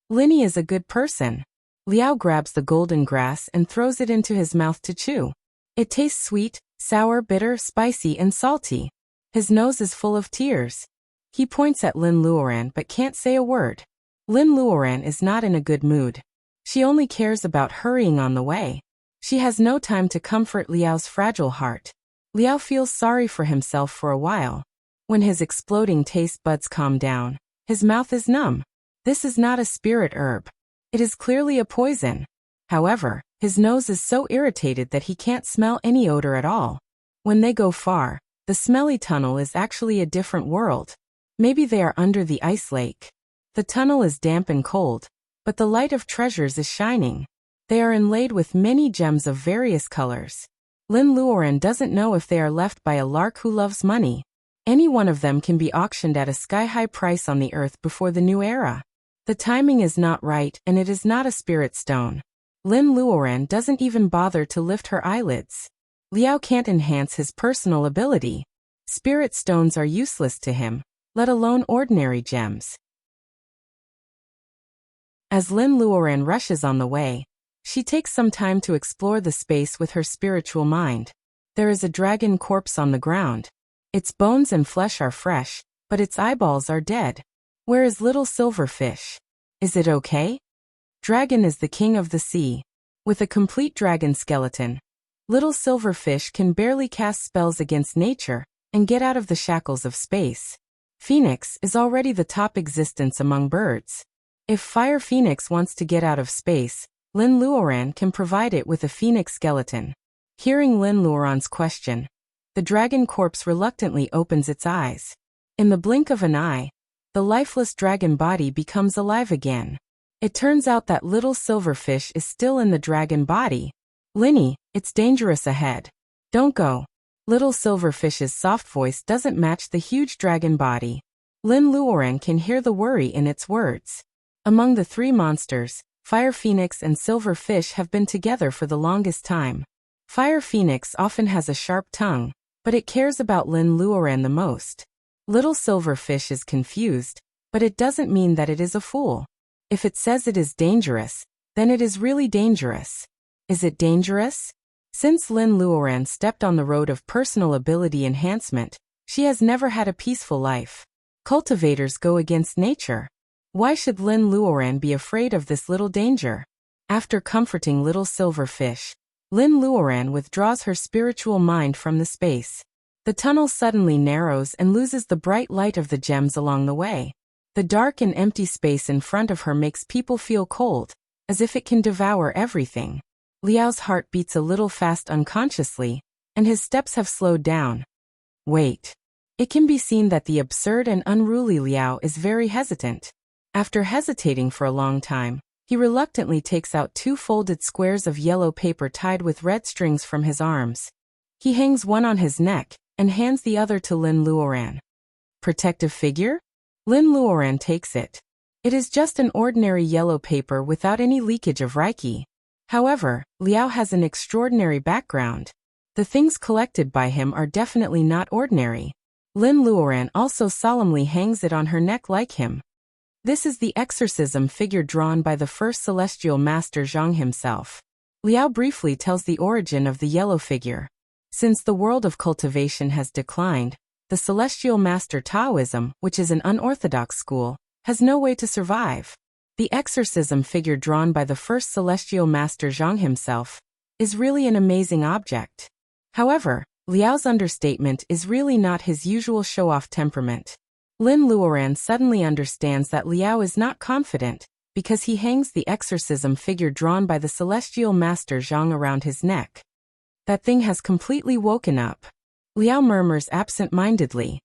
Linny is a good person. Liao grabs the golden grass and throws it into his mouth to chew. It tastes sweet, sour, bitter, spicy, and salty. His nose is full of tears. He points at Lin Luoran but can't say a word. Lin Luoran is not in a good mood. She only cares about hurrying on the way. She has no time to comfort Liao's fragile heart. Liao feels sorry for himself for a while. When his exploding taste buds calm down, his mouth is numb. This is not a spirit herb. It is clearly a poison. However, his nose is so irritated that he can't smell any odor at all. When they go far, the smelly tunnel is actually a different world. Maybe they are under the ice lake. The tunnel is damp and cold, but the light of treasures is shining. They are inlaid with many gems of various colors. Lin Luoran doesn't know if they are left by a lark who loves money. Any one of them can be auctioned at a sky-high price on the earth before the new era. The timing is not right and it is not a spirit stone. Lin Luoran doesn't even bother to lift her eyelids. Liao can't enhance his personal ability. Spirit stones are useless to him, let alone ordinary gems. As Lin Luoran rushes on the way, she takes some time to explore the space with her spiritual mind. There is a dragon corpse on the ground. Its bones and flesh are fresh, but its eyeballs are dead. Where is little silver fish? Is it okay? Dragon is the king of the sea. With a complete dragon skeleton, little silver fish can barely cast spells against nature and get out of the shackles of space. Phoenix is already the top existence among birds. If Fire Phoenix wants to get out of space, Lin Luoran can provide it with a phoenix skeleton. Hearing Lin Luoran's question, the dragon corpse reluctantly opens its eyes. In the blink of an eye, the lifeless dragon body becomes alive again. It turns out that little silverfish is still in the dragon body. Linny, it's dangerous ahead. Don't go. Little silverfish's soft voice doesn't match the huge dragon body. Lin Luoran can hear the worry in its words. Among the three monsters, Fire Phoenix and Silver Fish have been together for the longest time. Fire Phoenix often has a sharp tongue, but it cares about Lin Luoran the most. Little Silver Fish is confused, but it doesn't mean that it is a fool. If it says it is dangerous, then it is really dangerous. Is it dangerous? Since Lin Luoran stepped on the road of personal ability enhancement, she has never had a peaceful life. Cultivators go against nature. Why should Lin Luoran be afraid of this little danger? After comforting little silver fish, Lin Luoran withdraws her spiritual mind from the space. The tunnel suddenly narrows and loses the bright light of the gems along the way. The dark and empty space in front of her makes people feel cold, as if it can devour everything. Liao's heart beats a little fast unconsciously, and his steps have slowed down. Wait. It can be seen that the absurd and unruly Liao is very hesitant. After hesitating for a long time, he reluctantly takes out 2 folded squares of yellow paper tied with red strings from his arms. He hangs one on his neck and hands the other to Lin Luoran. Protective figure? Lin Luoran takes it. It is just an ordinary yellow paper without any leakage of Reiki. However, Liao has an extraordinary background. The things collected by him are definitely not ordinary. Lin Luoran also solemnly hangs it on her neck like him. This is the exorcism figure drawn by the first celestial master Zhang himself. Liao briefly tells the origin of the yellow figure. Since the world of cultivation has declined, the celestial master Taoism, which is an unorthodox school, has no way to survive. The exorcism figure drawn by the first celestial master Zhang himself is really an amazing object. However, Liao's understatement is really not his usual show-off temperament. Lin Luoran suddenly understands that Liao is not confident because he hangs the exorcism figure drawn by the celestial master Zhang around his neck. That thing has completely woken up. Liao murmurs absent-mindedly.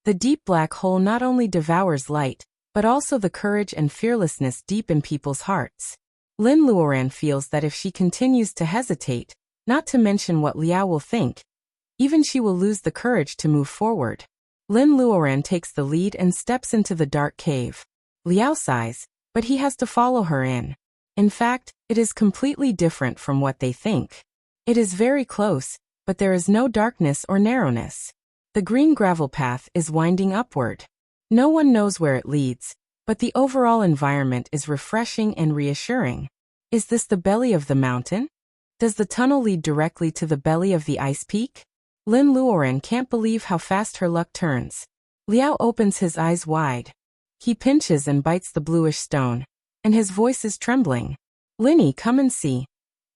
The deep black hole not only devours light, but also the courage and fearlessness deep in people's hearts. Lin Luoran feels that if she continues to hesitate, not to mention what Liao will think, even she will lose the courage to move forward. Lin Luoran takes the lead and steps into the dark cave. Liao sighs, but he has to follow her in. In fact, it is completely different from what they think. It is very close, but there is no darkness or narrowness. The green gravel path is winding upward. No one knows where it leads, but the overall environment is refreshing and reassuring. Is this the belly of the mountain? Does the tunnel lead directly to the belly of the ice peak? Lin Luoran can't believe how fast her luck turns. Liao opens his eyes wide. He pinches and bites the bluish stone, and his voice is trembling. Linny, come and see.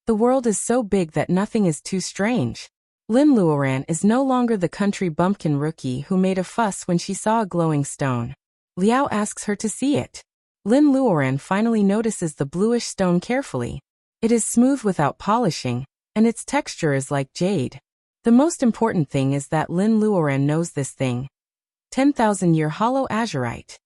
The world is so big that nothing is too strange. Lin Luoran is no longer the country bumpkin rookie who made a fuss when she saw a glowing stone. Liao asks her to see it. Lin Luoran finally notices the bluish stone carefully. It is smooth without polishing, and its texture is like jade. The most important thing is that Lin Luoran knows this thing. 10,000-year hollow azurite.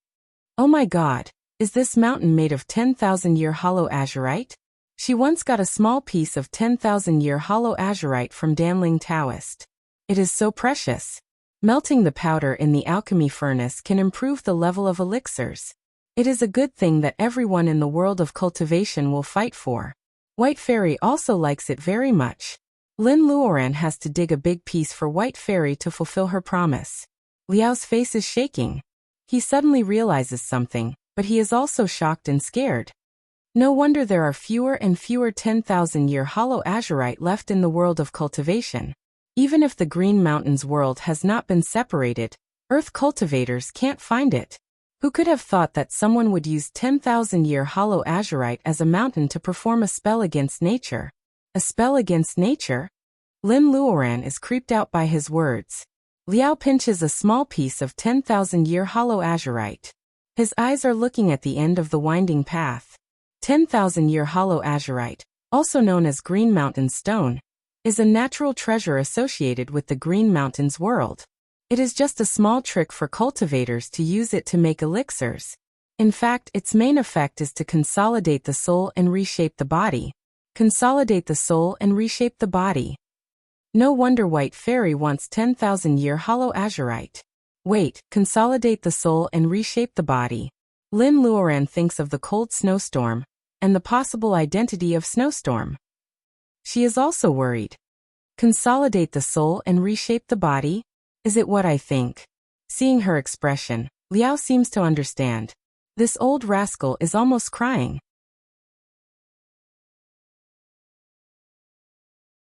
Oh my god, is this mountain made of 10,000-year hollow azurite? She once got a small piece of 10,000-year hollow azurite from Danling Taoist. It is so precious. Melting the powder in the alchemy furnace can improve the level of elixirs. It is a good thing that everyone in the world of cultivation will fight for. White Fairy also likes it very much. Lin Luoran has to dig a big piece for White Fairy to fulfill her promise. Liao's face is shaking. He suddenly realizes something. but he is also shocked and scared. No wonder there are fewer and fewer 10,000-year hollow azurite left in the world of cultivation. Even if the Green Mountains world has not been separated, Earth cultivators can't find it. Who could have thought that someone would use 10,000-year hollow azurite as a mountain to perform a spell against nature? A spell against nature? Lin Luoran is creeped out by his words. Liao pinches a small piece of 10,000-year hollow azurite. His eyes are looking at the end of the winding path. 10,000-year hollow azurite, also known as Green Mountain Stone, is a natural treasure associated with the Green Mountains world. It is just a small trick for cultivators to use it to make elixirs. In fact, its main effect is to consolidate the soul and reshape the body. Consolidate the soul and reshape the body. No wonder White Fairy wants 10,000-year hollow azurite. Wait, consolidate the soul and reshape the body. Lin Luoran thinks of the cold snowstorm and the possible identity of Snowstorm. She is also worried. Consolidate the soul and reshape the body? Is it what I think? Seeing her expression, Liao seems to understand. This old rascal is almost crying.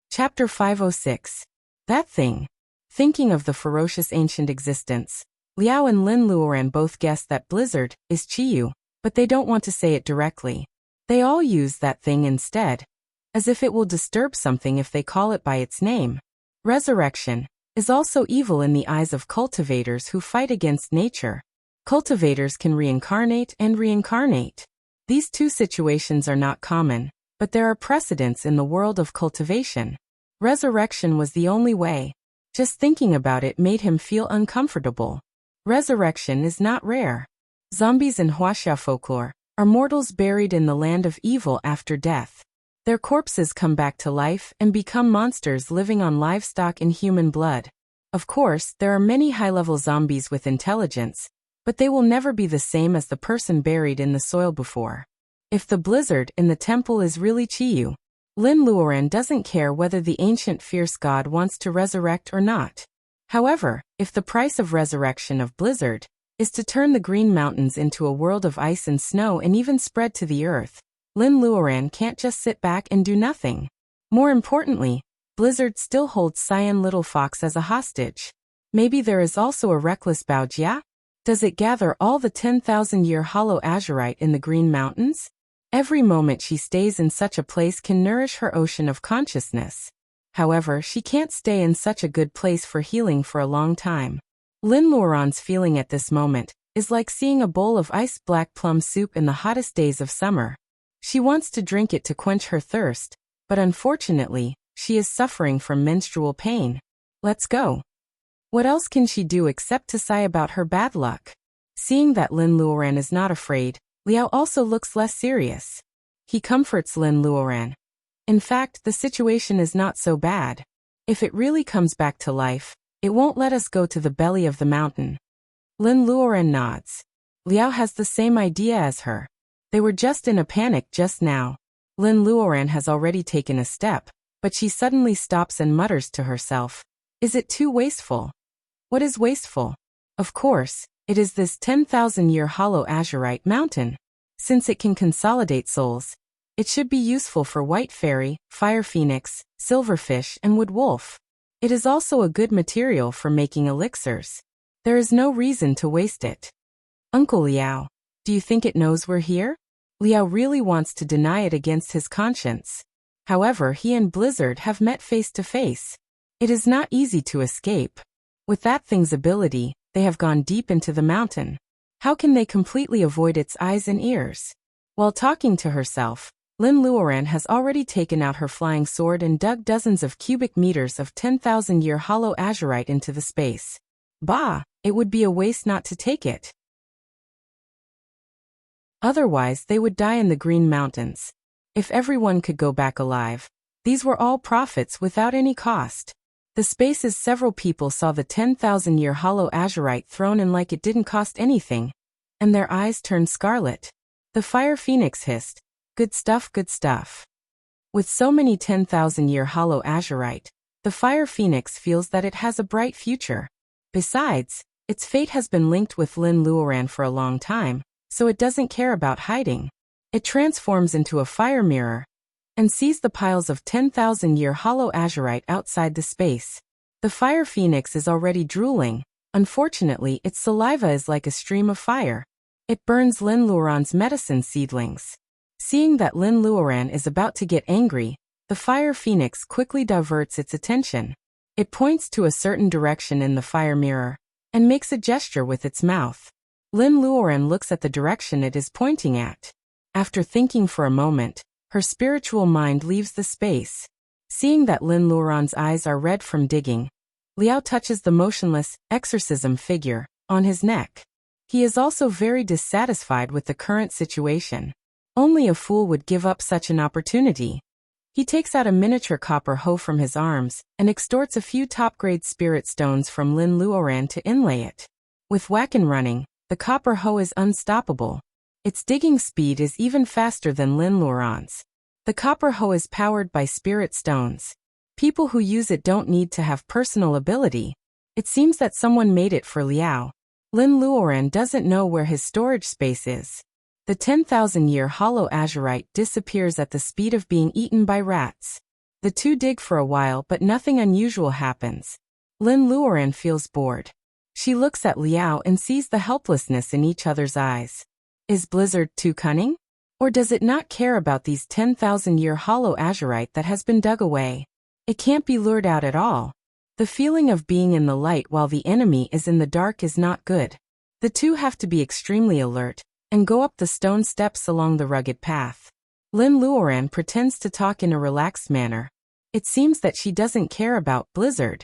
Chapter 506. That thing. Thinking of the ferocious ancient existence, Liao and Lin Luoran both guess that blizzard is Chiyu, but they don't want to say it directly. They all use that thing instead, as if it will disturb something if they call it by its name. Resurrection is also evil in the eyes of cultivators who fight against nature. Cultivators can reincarnate and reincarnate. These two situations are not common, but there are precedents in the world of cultivation. Resurrection was the only way. Just thinking about it made him feel uncomfortable. Resurrection is not rare. Zombies in Wuxia folklore are mortals buried in the land of evil after death. Their corpses come back to life and become monsters living on livestock and human blood. Of course, there are many high-level zombies with intelligence, but they will never be the same as the person buried in the soil before. If the blizzard in the temple is really Chiyu, Lin Luoran doesn't care whether the ancient fierce god wants to resurrect or not. However, if the price of resurrection of blizzard is to turn the Green Mountains into a world of ice and snow and even spread to the earth, Lin Luoran can't just sit back and do nothing. More importantly, blizzard still holds Cyan Little Fox as a hostage. Maybe there is also a reckless Baojia? Does it gather all the 10,000-year hollow azurite in the Green Mountains? Every moment she stays in such a place can nourish her ocean of consciousness. However, she can't stay in such a good place for healing for a long time. Lin Luoran's feeling at this moment is like seeing a bowl of iced black plum soup in the hottest days of summer. She wants to drink it to quench her thirst, but unfortunately, she is suffering from menstrual pain. Let's go. What else can she do except to sigh about her bad luck? Seeing that Lin Luoran is not afraid, Liao also looks less serious. He comforts Lin Luoran. In fact, the situation is not so bad. If it really comes back to life, it won't let us go to the belly of the mountain. Lin Luoran nods. Liao has the same idea as her. They were just in a panic just now. Lin Luoran has already taken a step, but she suddenly stops and mutters to herself. Is it too wasteful? What is wasteful? Of course, it is this 10,000-year hollow azurite mountain. Since it can consolidate souls, it should be useful for White Fairy, Fire Phoenix, Silverfish, and Wood Wolf. It is also a good material for making elixirs. There is no reason to waste it. Uncle Liao, do you think it knows we're here? Liao really wants to deny it against his conscience. However, he and Blizzard have met face to face. It is not easy to escape. With that thing's ability, they have gone deep into the mountain. How can they completely avoid its eyes and ears? While talking to herself, Lin Luoran has already taken out her flying sword and dug dozens of cubic meters of 10,000-year hollow azurite into the space. Bah, it would be a waste not to take it. Otherwise, they would die in the Green Mountains. If everyone could go back alive, these were all profits without any cost. The spaces several people saw the 10,000-year hollow azurite thrown in like it didn't cost anything, and their eyes turned scarlet. The Fire Phoenix hissed, "Good stuff, good stuff." With so many 10,000-year hollow azurite, the Fire Phoenix feels that it has a bright future. Besides, its fate has been linked with Lin Luoran for a long time, so it doesn't care about hiding. It transforms into a fire mirror and sees the piles of 10,000-year hollow azurite outside the space. The fire phoenix is already drooling. Unfortunately, its saliva is like a stream of fire. It burns Lin Luoran's medicine seedlings. Seeing that Lin Luoran is about to get angry, the fire phoenix quickly diverts its attention. It points to a certain direction in the fire mirror and makes a gesture with its mouth. Lin Luoran looks at the direction it is pointing at. After thinking for a moment, her spiritual mind leaves the space. Seeing that Lin Luoran's eyes are red from digging, Liao touches the motionless exorcism figure on his neck. He is also very dissatisfied with the current situation. Only a fool would give up such an opportunity. He takes out a miniature copper hoe from his arms and extorts a few top-grade spirit stones from Lin Luoran to inlay it. With whack and running, the copper hoe is unstoppable. Its digging speed is even faster than Lin Luoran's. The copper hoe is powered by spirit stones. People who use it don't need to have personal ability. It seems that someone made it for Liao. Lin Luoran doesn't know where his storage space is. The 10,000-year hollow azurite disappears at the speed of being eaten by rats. The two dig for a while, but nothing unusual happens. Lin Luoran feels bored. She looks at Liao and sees the helplessness in each other's eyes. Is Blizzard too cunning? Or does it not care about these 10,000-year hollow azurite that has been dug away? It can't be lured out at all. The feeling of being in the light while the enemy is in the dark is not good. The two have to be extremely alert and go up the stone steps along the rugged path. Lin Luoran pretends to talk in a relaxed manner. It seems that she doesn't care about Blizzard.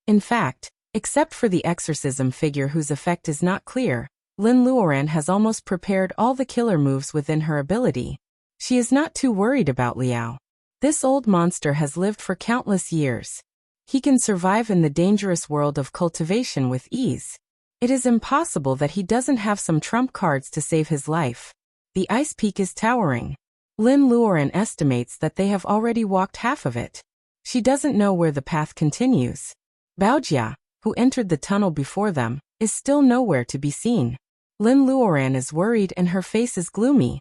In fact, except for the exorcism figure whose effect is not clear, Lin Luoran has almost prepared all the killer moves within her ability. She is not too worried about Liao. This old monster has lived for countless years. He can survive in the dangerous world of cultivation with ease. It is impossible that he doesn't have some trump cards to save his life. The ice peak is towering. Lin Luoran estimates that they have already walked half of it. She doesn't know where the path continues. Baojia, who entered the tunnel before them, is still nowhere to be seen. Lin Luoran is worried and her face is gloomy.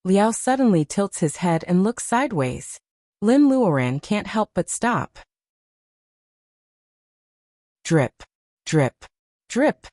Liao suddenly tilts his head and looks sideways. Lin Luoran can't help but stop. Drip, drip, drip.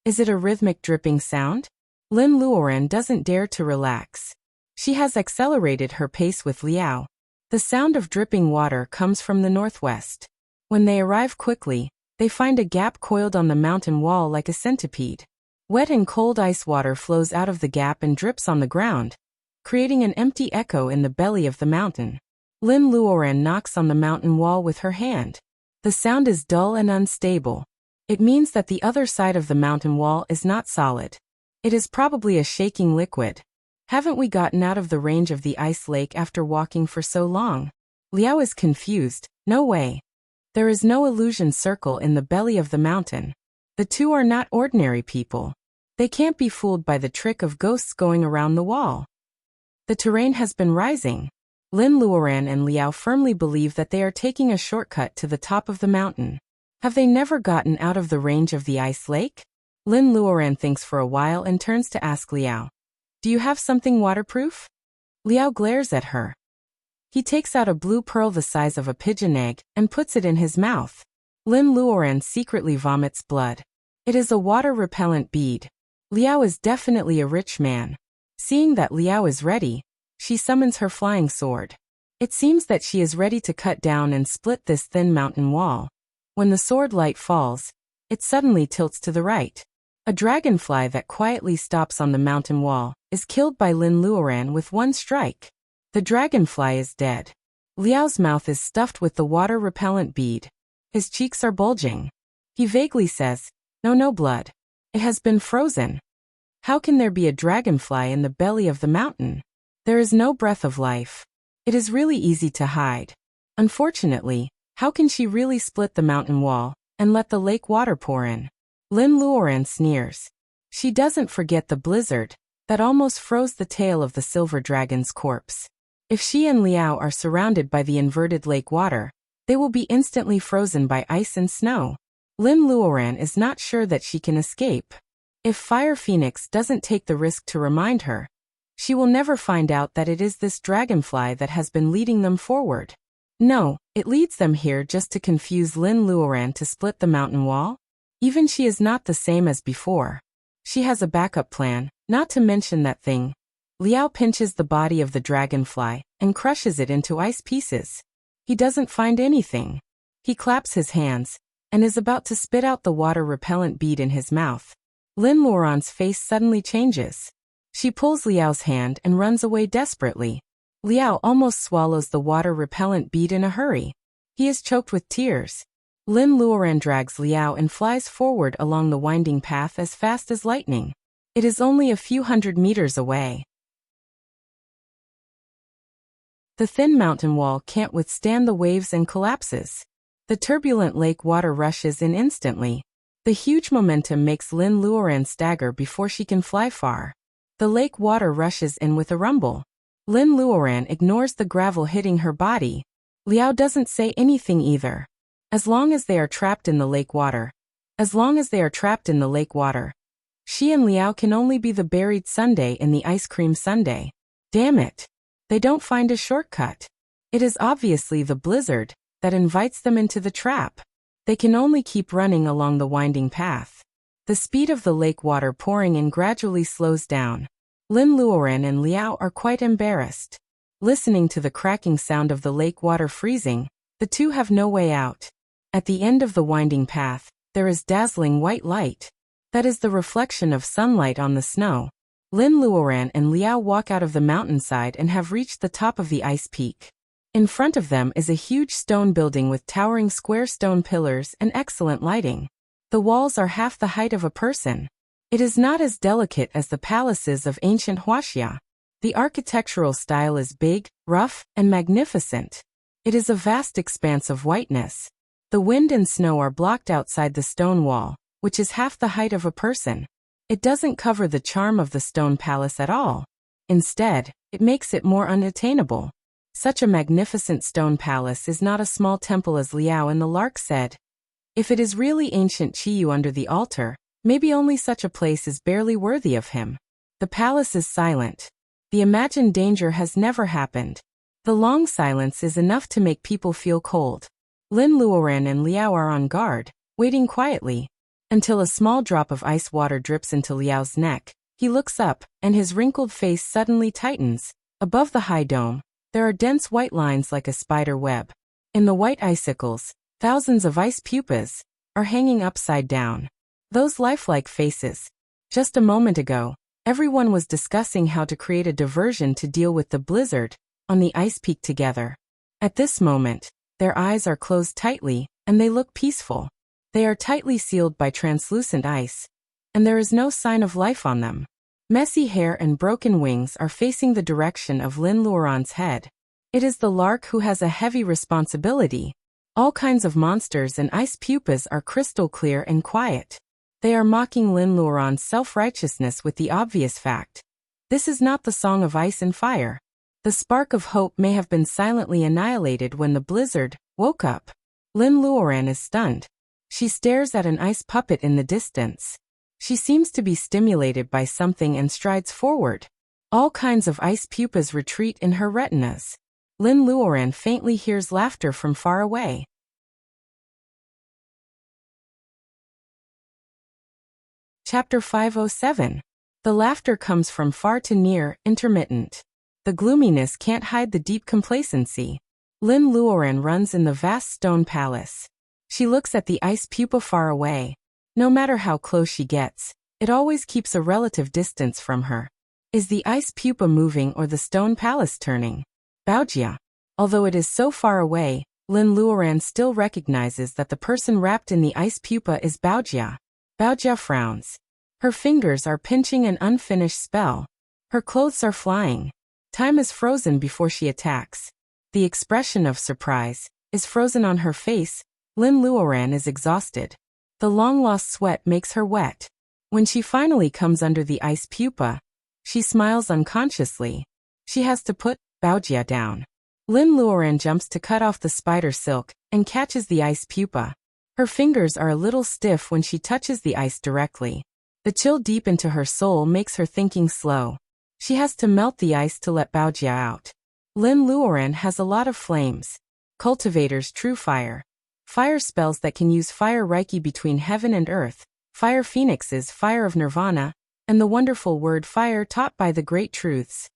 Is it a rhythmic dripping sound? Lin Luoran doesn't dare to relax. She has accelerated her pace with Liao. The sound of dripping water comes from the northwest. When they arrive quickly, they find a gap coiled on the mountain wall like a centipede. Wet and cold ice water flows out of the gap and drips on the ground, creating an empty echo in the belly of the mountain. Lin Luoran knocks on the mountain wall with her hand. The sound is dull and unstable. It means that the other side of the mountain wall is not solid. It is probably a shaking liquid. Haven't we gotten out of the range of the ice lake after walking for so long? Liao is confused. No way. There is no illusion circle in the belly of the mountain. The two are not ordinary people. They can't be fooled by the trick of ghosts going around the wall. The terrain has been rising. Lin Luoran and Liao firmly believe that they are taking a shortcut to the top of the mountain. Have they never gotten out of the range of the ice lake? Lin Luoran thinks for a while and turns to ask Liao. Do you have something waterproof? Liao glares at her. He takes out a blue pearl the size of a pigeon egg and puts it in his mouth. Lin Luoran secretly vomits blood. It is a water-repellent bead. Liao is definitely a rich man. Seeing that Liao is ready, she summons her flying sword. It seems that she is ready to cut down and split this thin mountain wall. When the sword light falls, it suddenly tilts to the right. A dragonfly that quietly stops on the mountain wall is killed by Lin Luoran with one strike. The dragonfly is dead. Liao's mouth is stuffed with the water-repellent bead. His cheeks are bulging. He vaguely says, No blood. It has been frozen. How can there be a dragonfly in the belly of the mountain? There is no breath of life. It is really easy to hide. Unfortunately, how can she really split the mountain wall and let the lake water pour in? Lin Luoran sneers. She doesn't forget the blizzard that almost froze the tail of the silver dragon's corpse. If she and Liao are surrounded by the inverted lake water, they will be instantly frozen by ice and snow. Lin Luoran is not sure that she can escape. If Fire Phoenix doesn't take the risk to remind her, she will never find out that it is this dragonfly that has been leading them forward. No, it leads them here just to confuse Lin Luoran to split the mountain wall. Even she is not the same as before. She has a backup plan, not to mention that thing. Liao pinches the body of the dragonfly and crushes it into ice pieces. He doesn't find anything. He claps his hands and is about to spit out the water-repellent bead in his mouth. Lin Luoran's face suddenly changes. She pulls Liao's hand and runs away desperately. Liao almost swallows the water-repellent bead in a hurry. He is choked with tears. Lin Luoran drags Liao and flies forward along the winding path as fast as lightning. It is only a few hundred meters away. The thin mountain wall can't withstand the waves and collapses. The turbulent lake water rushes in instantly. The huge momentum makes Lin Luoran stagger before she can fly far. The lake water rushes in with a rumble. Lin Luoran ignores the gravel hitting her body. Liao doesn't say anything either. As long as they are trapped in the lake water. She and Liao can only be the buried sundae in the ice cream sundae. Damn it. They don't find a shortcut. It is obviously the blizzard that invites them into the trap. They can only keep running along the winding path. The speed of the lake water pouring in gradually slows down. Lin Luoran and Liao are quite embarrassed. Listening to the cracking sound of the lake water freezing, the two have no way out. At the end of the winding path, there is dazzling white light. That is the reflection of sunlight on the snow. Lin Luoran and Liao walk out of the mountainside and have reached the top of the ice peak. In front of them is a huge stone building with towering square stone pillars and excellent lighting. The walls are half the height of a person. It is not as delicate as the palaces of ancient Wuxia. The architectural style is big, rough, and magnificent. It is a vast expanse of whiteness. The wind and snow are blocked outside the stone wall, which is half the height of a person. It doesn't cover the charm of the stone palace at all. Instead, it makes it more unattainable. Such a magnificent stone palace is not a small temple, as Liao and the lark said. If it is really ancient Qiyu under the altar, maybe only such a place is barely worthy of him. The palace is silent. The imagined danger has never happened. The long silence is enough to make people feel cold. Lin Luoran and Liao are on guard, waiting quietly, until a small drop of ice water drips into Liao's neck. He looks up, and his wrinkled face suddenly tightens. Above the high dome, there are dense white lines like a spider web. In the white icicles, thousands of ice pupas are hanging upside down. Those lifelike faces. Just a moment ago, everyone was discussing how to create a diversion to deal with the blizzard on the ice peak together. At this moment, their eyes are closed tightly, and they look peaceful. They are tightly sealed by translucent ice, and there is no sign of life on them. Messy hair and broken wings are facing the direction of Lin Luoran's head. It is the lark who has a heavy responsibility. All kinds of monsters and ice pupas are crystal clear and quiet. They are mocking Lin Luoran's self-righteousness with the obvious fact. This is not the song of ice and fire. The spark of hope may have been silently annihilated when the blizzard woke up. Lin Luoran is stunned. She stares at an ice puppet in the distance. She seems to be stimulated by something and strides forward. All kinds of ice pupas retreat in her retinas. Lin Luoran faintly hears laughter from far away. Chapter 507. The laughter comes from far to near, intermittent. The gloominess can't hide the deep complacency. Lin Luoran runs in the vast stone palace. She looks at the ice pupa far away. No matter how close she gets, it always keeps a relative distance from her. Is the ice pupa moving or the stone palace turning? Baojia. Although it is so far away, Lin Luoran still recognizes that the person wrapped in the ice pupa is Baojia. Baojia frowns. Her fingers are pinching an unfinished spell. Her clothes are flying. Time is frozen before she attacks. The expression of surprise is frozen on her face. Lin Luoran is exhausted. The long-lost sweat makes her wet. When she finally comes under the ice pupa, she smiles unconsciously. She has to put Baojia down. Lin Luoran jumps to cut off the spider silk and catches the ice pupa. Her fingers are a little stiff when she touches the ice directly. The chill deep into her soul makes her thinking slow. She has to melt the ice to let Baojia out. Lin Luoran has a lot of flames. Cultivator's true fire. Fire spells that can use fire reiki between heaven and earth. Fire phoenixes, fire of nirvana, and the wonderful word fire taught by the great truths.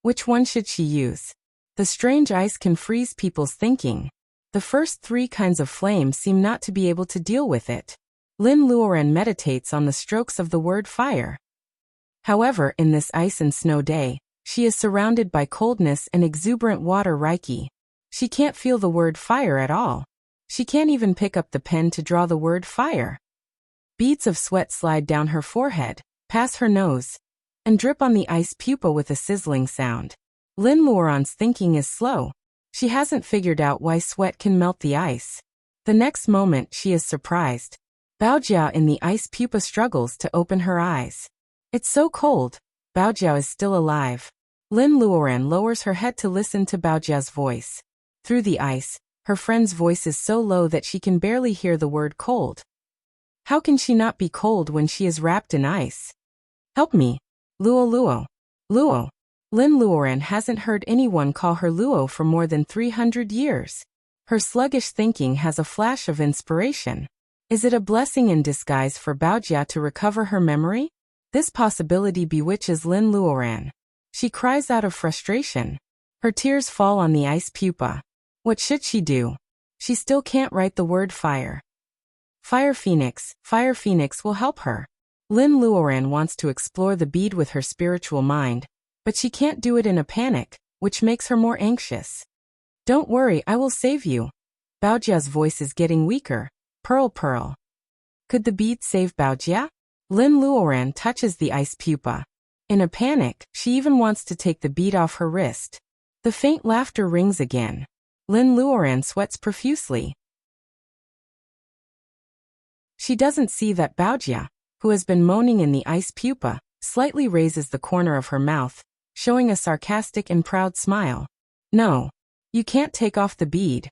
Which one should she use? The strange ice can freeze people's thinking. The first 3 kinds of flame seem not to be able to deal with it. Lin Luoran meditates on the strokes of the word fire. However, in this ice and snow day, she is surrounded by coldness and exuberant water reiki. She can't feel the word fire at all. She can't even pick up the pen to draw the word fire. Beads of sweat slide down her forehead, pass her nose, and drip on the ice pupa with a sizzling sound. Lin Luoran's thinking is slow. She hasn't figured out why sweat can melt the ice. The next moment she is surprised. Baojia in the ice pupa struggles to open her eyes. It's so cold. Baojia is still alive. Lin Luoran lowers her head to listen to Baojia's voice. Through the ice, her friend's voice is so low that she can barely hear the word cold. How can she not be cold when she is wrapped in ice? Help me. Luo Luo. Luo. Lin Luoran hasn't heard anyone call her Luo for more than 300 years. Her sluggish thinking has a flash of inspiration. Is it a blessing in disguise for Baojia to recover her memory? This possibility bewitches Lin Luoran. She cries out of frustration. Her tears fall on the ice pupa. What should she do? She still can't write the word fire. Fire Phoenix will help her. Lin Luoran wants to explore the bead with her spiritual mind, but she can't do it in a panic, which makes her more anxious. Don't worry, I will save you. Baojia's voice is getting weaker. Pearl. Could the bead save Baojia? Lin Luoran touches the ice pupa. In a panic, she even wants to take the bead off her wrist. The faint laughter rings again. Lin Luoran sweats profusely. She doesn't see that Baojia, who has been moaning in the ice pupa, slightly raises the corner of her mouth, showing a sarcastic and proud smile. No. You can't take off the bead.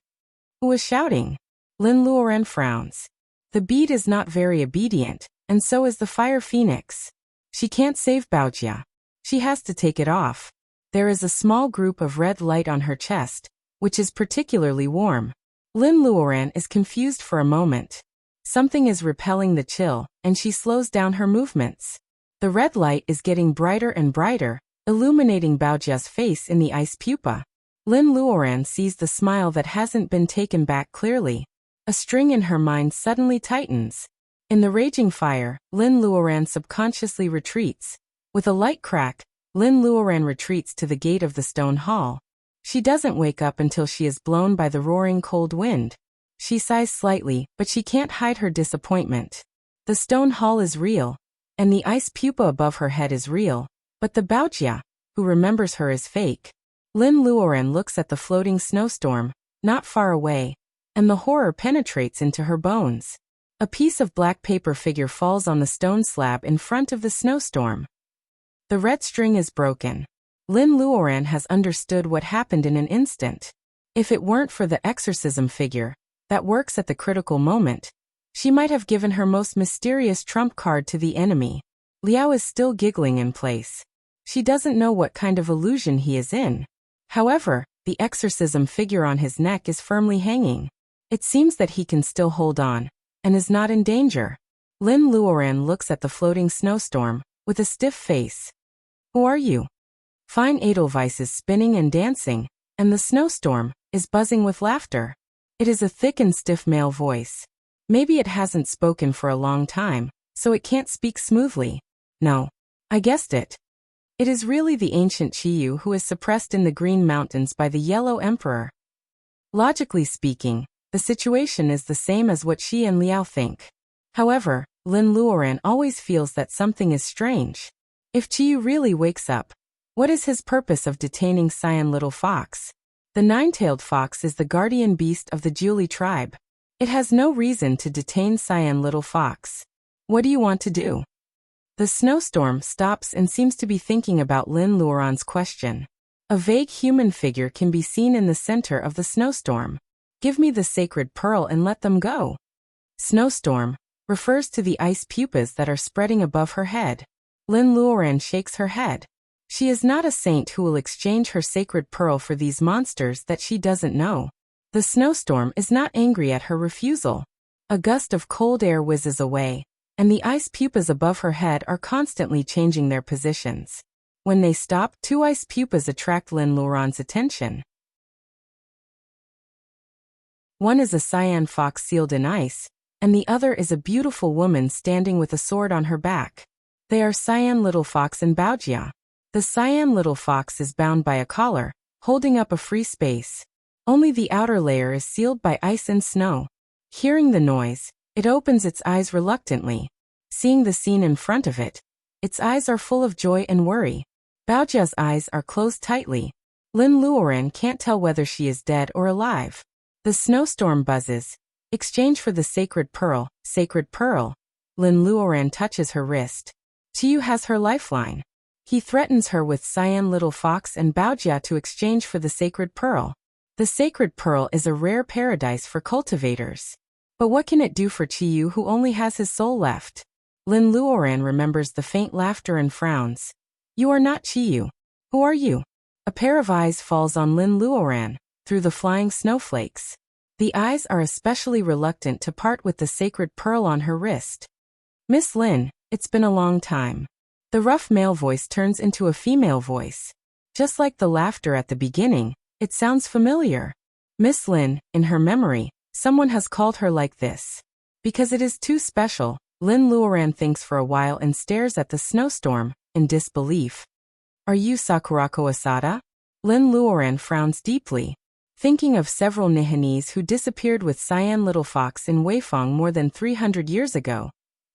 Who is shouting? Lin Luoran frowns. The bead is not very obedient, and so is the fire phoenix. She can't save Baojia. She has to take it off. There is a small group of red light on her chest, which is particularly warm. Lin Luoran is confused for a moment. Something is repelling the chill, and she slows down her movements. The red light is getting brighter and brighter, illuminating Baojia's face in the ice pupa. Lin Luoran sees the smile that hasn't been taken back clearly. A string in her mind suddenly tightens. In the raging fire, Lin Luoran subconsciously retreats. With a light crack, Lin Luoran retreats to the gate of the stone hall. She doesn't wake up until she is blown by the roaring cold wind. She sighs slightly, but she can't hide her disappointment. The stone hall is real, and the ice pupa above her head is real, but the Baojia, who remembers her, is fake. Lin Luoran looks at the floating snowstorm, not far away, and the horror penetrates into her bones. A piece of black paper figure falls on the stone slab in front of the snowstorm. The red string is broken. Lin Luoran has understood what happened in an instant. If it weren't for the exorcism figure, that works at the critical moment, she might have given her most mysterious trump card to the enemy. Liao is still giggling in place. She doesn't know what kind of illusion he is in. However, the exorcism figure on his neck is firmly hanging. It seems that he can still hold on, and is not in danger. Lin Luoran looks at the floating snowstorm, with a stiff face. Who are you? Fine Edelweiss is spinning and dancing, and the snowstorm is buzzing with laughter. It is a thick and stiff male voice. Maybe it hasn't spoken for a long time, so it can't speak smoothly. No. I guessed it. It is really the ancient Qiyu who is suppressed in the Green Mountains by the Yellow Emperor. Logically speaking, the situation is the same as what she and Liao think. However, Lin Luoran always feels that something is strange. If Qiyu really wakes up, what is his purpose of detaining Cyan Little Fox? The nine-tailed fox is the guardian beast of the Julie tribe. It has no reason to detain Cyan Little Fox. What do you want to do? The snowstorm stops and seems to be thinking about Lin Luoran's question. A vague human figure can be seen in the center of the snowstorm. Give me the sacred pearl and let them go. Snowstorm, refers to the ice pupas that are spreading above her head. Lin Luoran shakes her head. She is not a saint who will exchange her sacred pearl for these monsters that she doesn't know. The snowstorm is not angry at her refusal. A gust of cold air whizzes away, and the ice pupas above her head are constantly changing their positions. When they stop, two ice pupas attract Lin Luoran's attention. One is a cyan fox sealed in ice, and the other is a beautiful woman standing with a sword on her back. They are Cyan Little Fox and Baojia. The cyan little fox is bound by a collar, holding up a free space. Only the outer layer is sealed by ice and snow. Hearing the noise, it opens its eyes reluctantly. Seeing the scene in front of it, its eyes are full of joy and worry. Baojia's eyes are closed tightly. Lin Luoran can't tell whether she is dead or alive. The snowstorm buzzes. Exchange for the sacred pearl, sacred pearl. Lin Luoran touches her wrist. Chiyu has her lifeline. He threatens her with Cyan Little Fox and Baojia to exchange for the sacred pearl. The sacred pearl is a rare paradise for cultivators. But what can it do for Chiyu who only has his soul left? Lin Luoran remembers the faint laughter and frowns. You are not Chiyu. Who are you? A pair of eyes falls on Lin Luoran, through the flying snowflakes. The eyes are especially reluctant to part with the sacred pearl on her wrist. Miss Lin, it's been a long time. The rough male voice turns into a female voice. Just like the laughter at the beginning, it sounds familiar. Miss Lin, in her memory, someone has called her like this. Because it is too special, Lin Luoran thinks for a while and stares at the snowstorm, in disbelief. Are you Sakurako Asada? Lin Luoran frowns deeply. Thinking of several Nihanese who disappeared with Cyan Little Fox in Weifang more than 300 years ago,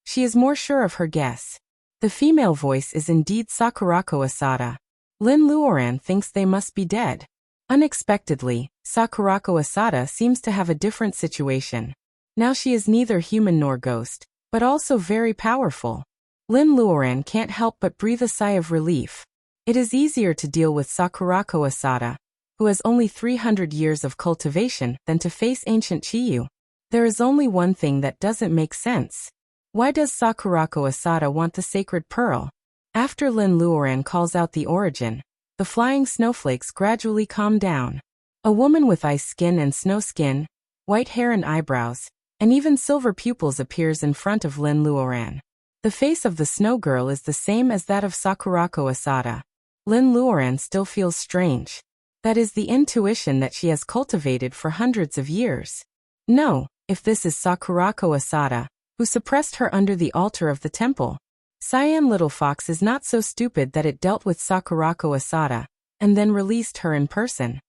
she is more sure of her guess. The female voice is indeed Sakurako Asada. Lin Luoran thinks they must be dead. Unexpectedly, Sakurako Asada seems to have a different situation. Now she is neither human nor ghost, but also very powerful. Lin Luoran can't help but breathe a sigh of relief. It is easier to deal with Sakurako Asada, who has only 300 years of cultivation, than to face ancient Chiyu. There is only one thing that doesn't make sense. Why does Sakurako Asada want the sacred pearl? After Lin Luoran calls out the origin, the flying snowflakes gradually calm down. A woman with ice skin and snow skin, white hair and eyebrows, and even silver pupils appears in front of Lin Luoran. The face of the snow girl is the same as that of Sakurako Asada. Lin Luoran still feels strange. That is the intuition that she has cultivated for hundreds of years. No, if this is Sakurako Asada, who suppressed her under the altar of the temple. Cyan Little Fox is not so stupid that it dealt with Sakurako Asada, and then released her in person.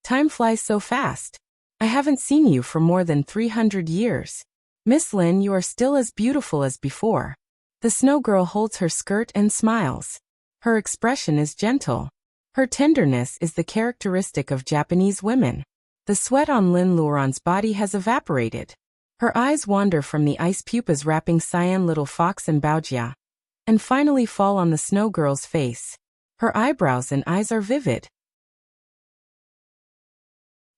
Time flies so fast. I haven't seen you for more than 300 years. Miss Lin, you are still as beautiful as before. The snow girl holds her skirt and smiles. Her expression is gentle. Her tenderness is the characteristic of Japanese women. The sweat on Lin Luoran's body has evaporated. Her eyes wander from the ice pupas wrapping Cyan Little Fox and Baojia, and finally fall on the snow girl's face. Her eyebrows and eyes are vivid.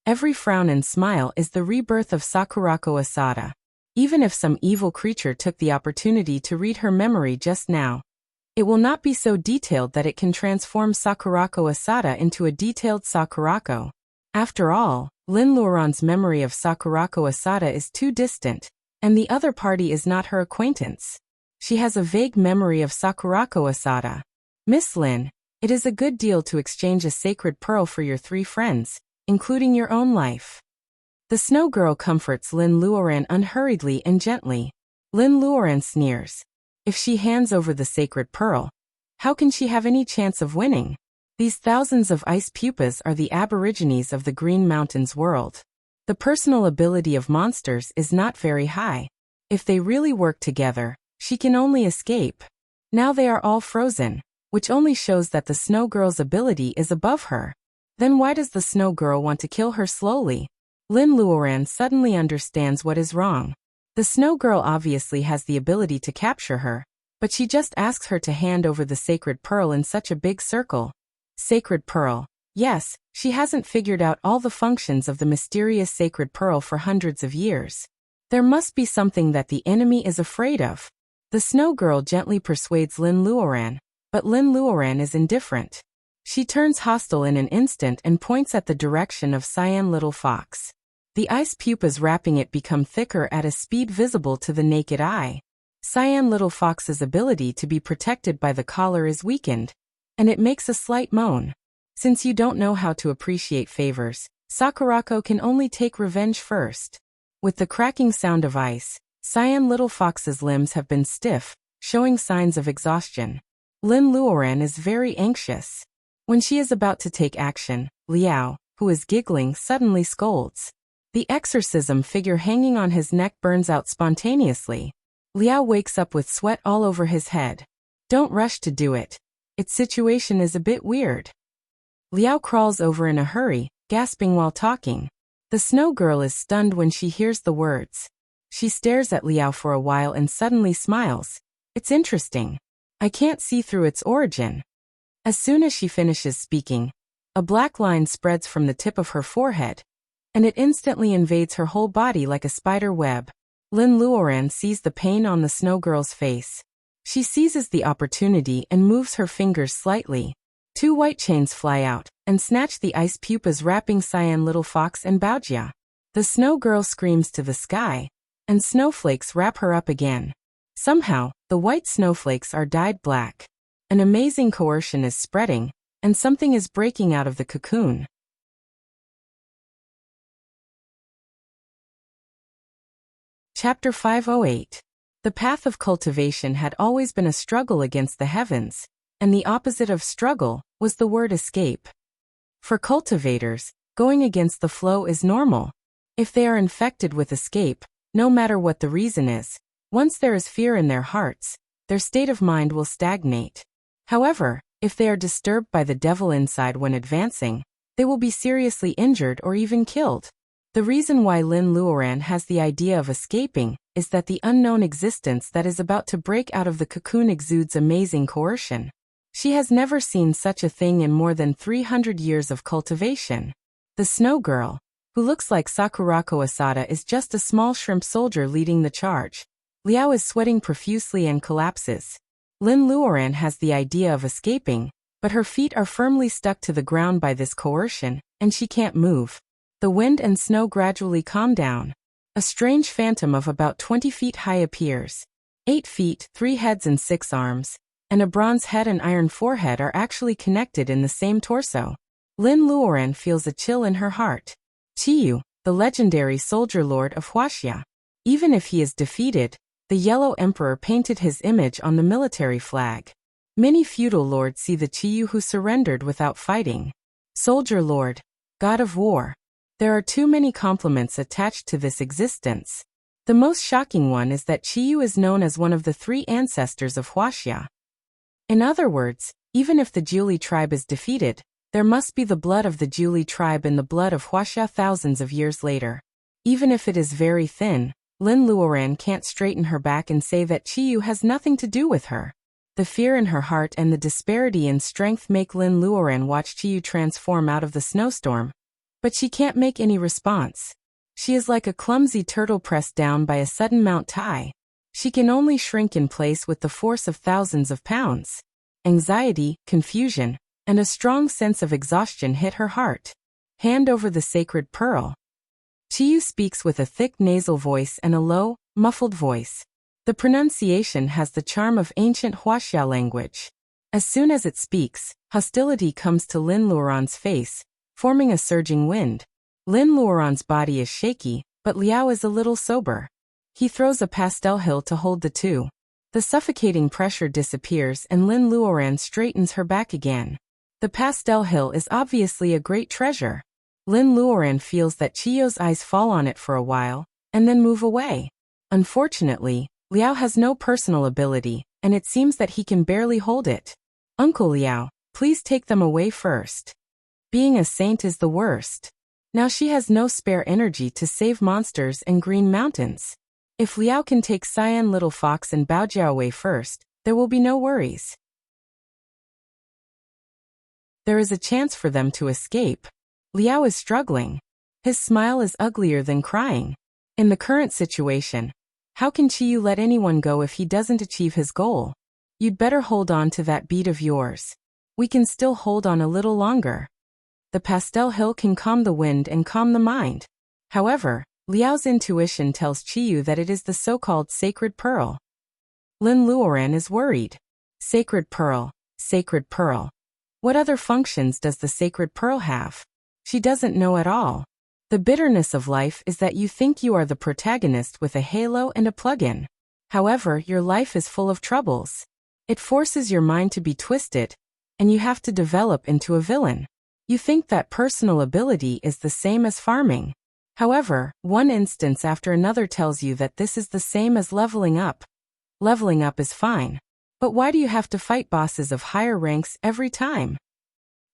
Every frown and smile is the rebirth of Sakurako Asada. Even if some evil creature took the opportunity to read her memory just now, it will not be so detailed that it can transform Sakurako Asada into a detailed Sakurako. After all, Lin Luoran's memory of Sakurako Asada is too distant, and the other party is not her acquaintance. She has a vague memory of Sakurako Asada. Miss Lin, it is a good deal to exchange a sacred pearl for your 3 friends, including your own life. The snow girl comforts Lin Luoran unhurriedly and gently. Lin Luoran sneers. If she hands over the sacred pearl, how can she have any chance of winning? These thousands of ice pupas are the aborigines of the Green Mountains world. The personal ability of monsters is not very high. If they really work together, she can only escape. Now they are all frozen, which only shows that the snow girl's ability is above her. Then why does the snow girl want to kill her slowly? Lin Luoran suddenly understands what is wrong. The snow girl obviously has the ability to capture her, but she just asks her to hand over the sacred pearl in such a big circle. Sacred pearl. Yes, she hasn't figured out all the functions of the mysterious sacred pearl for hundreds of years. There must be something that the enemy is afraid of. The snow girl gently persuades Lin Luoran, but Lin Luoran is indifferent. She turns hostile in an instant and points at the direction of Cyan Little Fox. The ice pupas wrapping it become thicker at a speed visible to the naked eye. Cyan Little Fox's ability to be protected by the collar is weakened, and it makes a slight moan. Since you don't know how to appreciate favors, Sakurako can only take revenge first. With the cracking sound of ice, Cyan Little Fox's limbs have been stiff, showing signs of exhaustion. Lin Luoran is very anxious. When she is about to take action, Liao, who is giggling, suddenly scolds. The exorcism figure hanging on his neck burns out spontaneously. Liao wakes up with sweat all over his head. Don't rush to do it. Its situation is a bit weird. Liao crawls over in a hurry, gasping while talking. The snow girl is stunned when she hears the words. She stares at Liao for a while and suddenly smiles. It's interesting. I can't see through its origin. As soon as she finishes speaking, a black line spreads from the tip of her forehead, and it instantly invades her whole body like a spider web. Lin Luoran sees the pain on the snow girl's face. She seizes the opportunity and moves her fingers slightly. 2 white chains fly out and snatch the ice pupas wrapping Cyan Little Fox and Baojia. The snow girl screams to the sky, and snowflakes wrap her up again. Somehow, the white snowflakes are dyed black. An amazing coercion is spreading, and something is breaking out of the cocoon. Chapter 508. The path of cultivation had always been a struggle against the heavens, and the opposite of struggle was the word escape. For cultivators, going against the flow is normal. If they are infected with escape, no matter what the reason is, once there is fear in their hearts, their state of mind will stagnate. However, if they are disturbed by the devil inside when advancing, they will be seriously injured or even killed. The reason why Lin Luoran has the idea of escaping is that the unknown existence that is about to break out of the cocoon exudes amazing coercion. She has never seen such a thing in more than 300 years of cultivation. The snow girl, who looks like Sakurako Asada, is just a small shrimp soldier leading the charge. Liao is sweating profusely and collapses. Lin Luoran has the idea of escaping, but her feet are firmly stuck to the ground by this coercion, and she can't move. The wind and snow gradually calm down. A strange phantom of about 20 feet high appears. 8 feet, 3 heads and 6 arms, and a bronze head and iron forehead are actually connected in the same torso. Lin Luoran feels a chill in her heart. Chiyu, the legendary soldier lord of Wuxia. Even if he is defeated, the Yellow Emperor painted his image on the military flag. Many feudal lords see the Chiyu who surrendered without fighting. Soldier lord, god of war. There are too many compliments attached to this existence. The most shocking one is that Chiyu is known as one of the 3 ancestors of Wuxia. In other words, even if the Jiuli tribe is defeated, there must be the blood of the Jiuli tribe in the blood of Wuxia thousands of years later. Even if it is very thin, Lin Luoran can't straighten her back and say that Chiyu has nothing to do with her. The fear in her heart and the disparity in strength make Lin Luoran watch Chiyu transform out of the snowstorm. But she can't make any response. She is like a clumsy turtle pressed down by a sudden Mount Tai. She can only shrink in place with the force of thousands of pounds. Anxiety, confusion, and a strong sense of exhaustion hit her heart. Hand over the sacred pearl. Chiyu speaks with a thick nasal voice and a low, muffled voice. The pronunciation has the charm of ancient Wuxia language. As soon as it speaks, hostility comes to Lin Luoran's face, forming a surging wind. Lin Luoran's body is shaky, but Liao is a little sober. He throws a pastel hill to hold the two. The suffocating pressure disappears and Lin Luoran straightens her back again. The pastel hill is obviously a great treasure. Lin Luoran feels that Chiyu's eyes fall on it for a while, and then move away. Unfortunately, Liao has no personal ability, and it seems that he can barely hold it. Uncle Liao, please take them away first. Being a saint is the worst. Now she has no spare energy to save monsters and green mountains. If Liao can take Cyan Little Fox and Baojia away first, there will be no worries. There is a chance for them to escape. Liao is struggling. His smile is uglier than crying. In the current situation, how can Qiyu let anyone go if he doesn't achieve his goal? You'd better hold on to that beat of yours. We can still hold on a little longer. The pastel hill can calm the wind and calm the mind. However, Liao's intuition tells Qiyu that it is the so-called sacred pearl. Lin Luoran is worried. Sacred pearl, sacred pearl. What other functions does the sacred pearl have? She doesn't know at all. The bitterness of life is that you think you are the protagonist with a halo and a plug-in. However, your life is full of troubles. It forces your mind to be twisted, and you have to develop into a villain. You think that personal ability is the same as farming. However, one instance after another tells you that this is the same as leveling up. Leveling up is fine. But why do you have to fight bosses of higher ranks every time?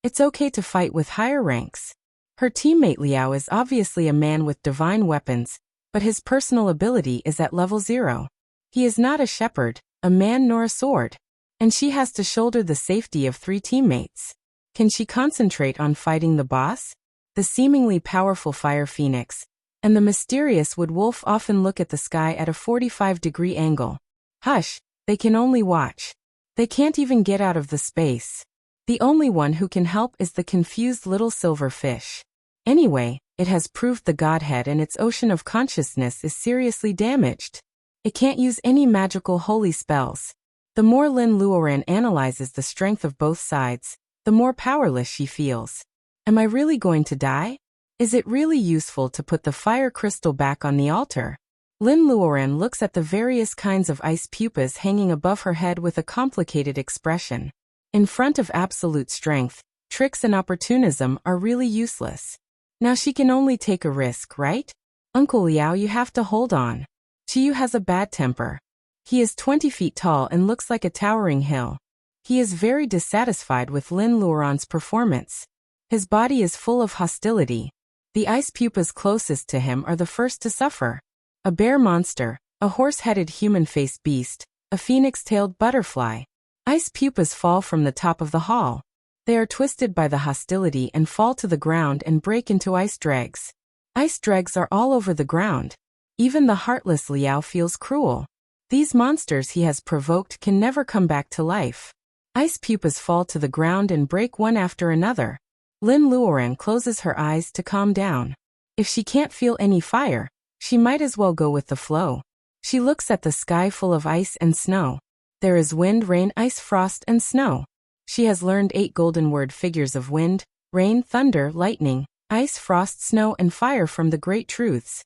It's okay to fight with higher ranks. Her teammate Liao is obviously a man with divine weapons, but his personal ability is at level 0. He is not a shepherd, a man nor a sword. And she has to shoulder the safety of 3 teammates. Can she concentrate on fighting the boss? The seemingly powerful Fire Phoenix and the mysterious Wood Wolf often look at the sky at a 45-degree angle. Hush, they can only watch. They can't even get out of the space. The only one who can help is the confused little silver fish. Anyway, it has proved the Godhead and its ocean of consciousness is seriously damaged. It can't use any magical holy spells. The more Lin Luoran analyzes the strength of both sides, the more powerless she feels. Am I really going to die? Is it really useful to put the fire crystal back on the altar? Lin Luoran looks at the various kinds of ice pupas hanging above her head with a complicated expression. In front of absolute strength, tricks and opportunism are really useless. Now she can only take a risk, right? Uncle Liao, you have to hold on. Qiyu has a bad temper. He is 20 feet tall and looks like a towering hill. He is very dissatisfied with Lin Luoran's performance. His body is full of hostility. The ice pupas closest to him are the first to suffer. A bear monster, a horse-headed human-faced beast, a phoenix-tailed butterfly. Ice pupas fall from the top of the hall. They are twisted by the hostility and fall to the ground and break into ice dregs. Ice dregs are all over the ground. Even the heartless Liao feels cruel. These monsters he has provoked can never come back to life. Ice pupas fall to the ground and break one after another. Lin Luoran closes her eyes to calm down. If she can't feel any fire, she might as well go with the flow. She looks at the sky full of ice and snow. There is wind, rain, ice, frost, and snow. She has learned 8 golden word figures of wind, rain, thunder, lightning, ice, frost, snow, and fire from the great truths.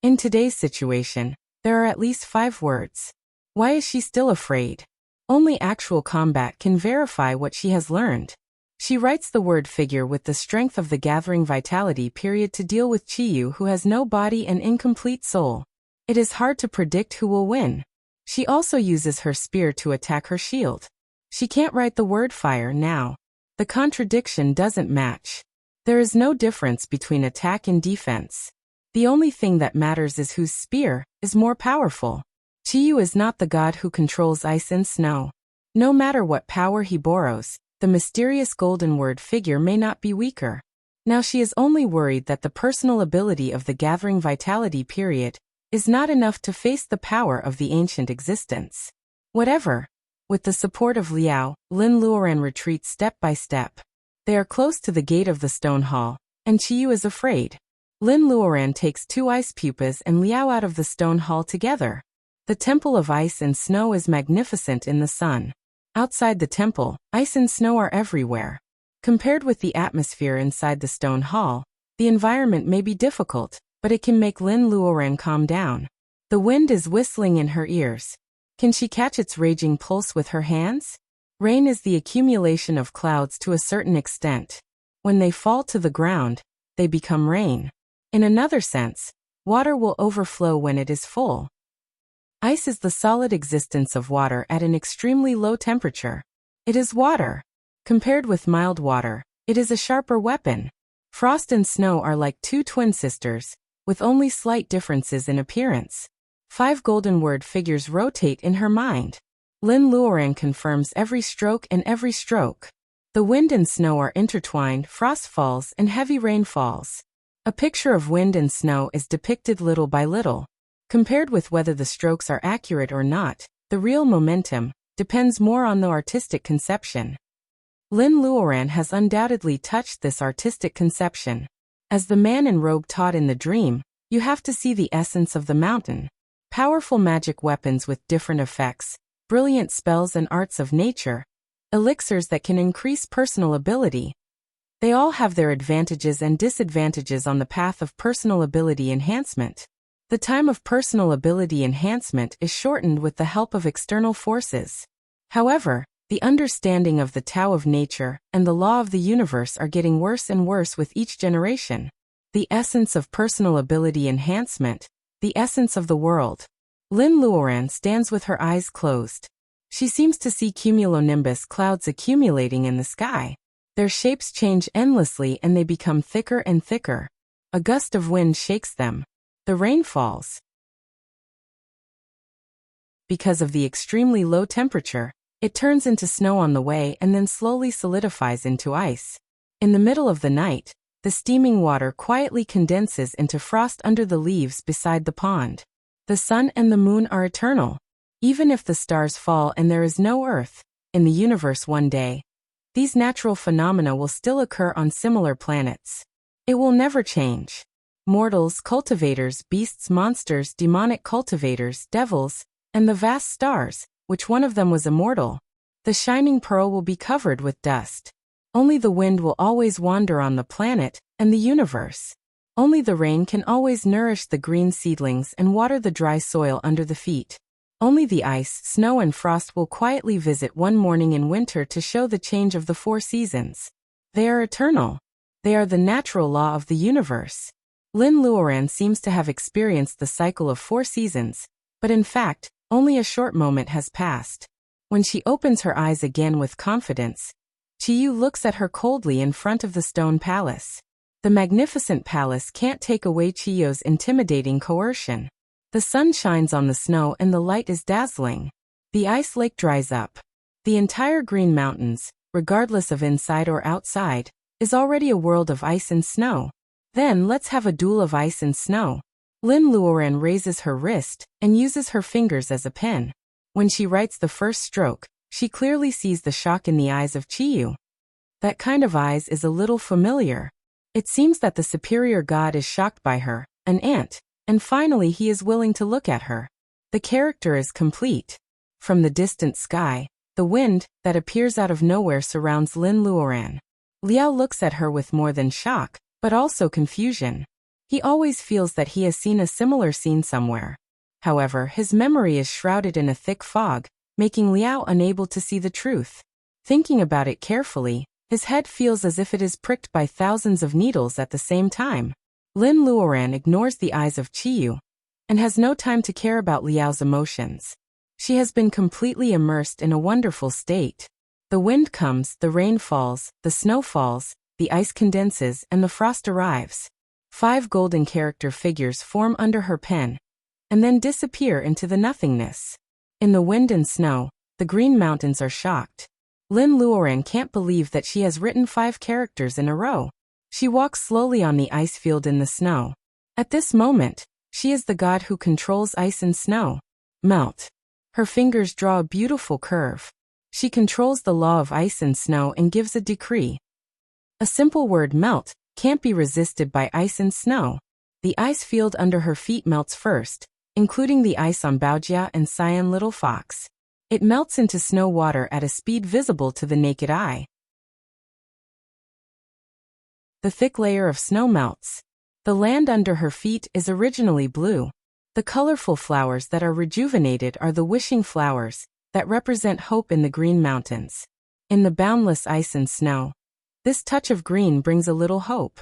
In today's situation, there are at least 5 words. Why is she still afraid? Only actual combat can verify what she has learned. She writes the word figure with the strength of the gathering vitality period to deal with Qiyu, who has no body and incomplete soul. It is hard to predict who will win. She also uses her spear to attack her shield. She can't write the word fire now. The contradiction doesn't match. There is no difference between attack and defense. The only thing that matters is whose spear is more powerful. Qiyu is not the god who controls ice and snow. No matter what power he borrows, the mysterious golden word figure may not be weaker. Now she is only worried that the personal ability of the gathering vitality period is not enough to face the power of the ancient existence. Whatever. With the support of Liao, Lin Luoran retreats step by step. They are close to the gate of the stone hall, and Qiyu is afraid. Lin Luoran takes 2 ice pupas and Liao out of the stone hall together. The temple of ice and snow is magnificent in the sun. Outside the temple, ice and snow are everywhere. Compared with the atmosphere inside the stone hall, the environment may be difficult, but it can make Lin Luoran calm down. The wind is whistling in her ears. Can she catch its raging pulse with her hands? Rain is the accumulation of clouds to a certain extent. When they fall to the ground, they become rain. In another sense, water will overflow when it is full. Ice is the solid existence of water at an extremely low temperature. It is water. Compared with mild water, it is a sharper weapon. Frost and snow are like 2 twin sisters, with only slight differences in appearance. 5 golden word figures rotate in her mind. Lin Luoran confirms every stroke and every stroke. The wind and snow are intertwined, frost falls and heavy rain falls. A picture of wind and snow is depicted little by little. Compared with whether the strokes are accurate or not, the real momentum depends more on the artistic conception. Lin Luoran has undoubtedly touched this artistic conception. As the man in robe taught in the dream, you have to see the essence of the mountain. Powerful magic weapons with different effects, brilliant spells and arts of nature, elixirs that can increase personal ability. They all have their advantages and disadvantages on the path of personal ability enhancement. The time of personal ability enhancement is shortened with the help of external forces. However, the understanding of the Tao of nature and the law of the universe are getting worse and worse with each generation. The essence of personal ability enhancement, the essence of the world. Lin Luoran stands with her eyes closed. She seems to see cumulonimbus clouds accumulating in the sky. Their shapes change endlessly and they become thicker and thicker. A gust of wind shakes them. The rain falls. Because of the extremely low temperature, it turns into snow on the way and then slowly solidifies into ice. In the middle of the night, the steaming water quietly condenses into frost under the leaves beside the pond. The sun and the moon are eternal. Even if the stars fall and there is no earth in the universe one day, these natural phenomena will still occur on similar planets. It will never change. Mortals, cultivators, beasts, monsters, demonic cultivators, devils, and the vast stars, which one of them was immortal? The shining pearl will be covered with dust. Only the wind will always wander on the planet and the universe. Only the rain can always nourish the green seedlings and water the dry soil under the feet. Only the ice, snow and frost will quietly visit one morning in winter to show the change of the 4 seasons. They are eternal. They are the natural law of the universe. Lin Luoran seems to have experienced the cycle of 4 seasons, but in fact, only a short moment has passed. When she opens her eyes again with confidence, Chiyu looks at her coldly in front of the stone palace. The magnificent palace can't take away Chiyu's intimidating coercion. The sun shines on the snow and the light is dazzling. The ice lake dries up. The entire Green Mountains, regardless of inside or outside, is already a world of ice and snow. Then let's have a duel of ice and snow. Lin Luoran raises her wrist and uses her fingers as a pen. When she writes the first stroke, she clearly sees the shock in the eyes of Chiyu. That kind of eyes is a little familiar. It seems that the superior god is shocked by her, an ant, and finally he is willing to look at her. The character is complete. From the distant sky, the wind that appears out of nowhere surrounds Lin Luoran. Liao looks at her with more than shock, but also confusion. He always feels that he has seen a similar scene somewhere. However, his memory is shrouded in a thick fog, making Liao unable to see the truth. Thinking about it carefully, his head feels as if it is pricked by thousands of needles at the same time. Lin Luoran ignores the eyes of Chiyu and has no time to care about Liao's emotions. She has been completely immersed in a wonderful state. The wind comes, the rain falls, the snow falls, the ice condenses, and the frost arrives. 5 golden character figures form under her pen and then disappear into the nothingness. In the wind and snow, the Green Mountains are shocked. Lin Luoran can't believe that she has written 5 characters in a row. She walks slowly on the ice field in the snow. At this moment, she is the god who controls ice and snow. Melt. Her fingers draw a beautiful curve. She controls the law of ice and snow and gives a decree. A simple word, melt, can't be resisted by ice and snow. The ice field under her feet melts first, including the ice on Baojia and Cyan Little Fox. It melts into snow water at a speed visible to the naked eye. The thick layer of snow melts. The land under her feet is originally blue. The colorful flowers that are rejuvenated are the wishing flowers that represent hope in the Green Mountains. In the boundless ice and snow, this touch of green brings a little hope.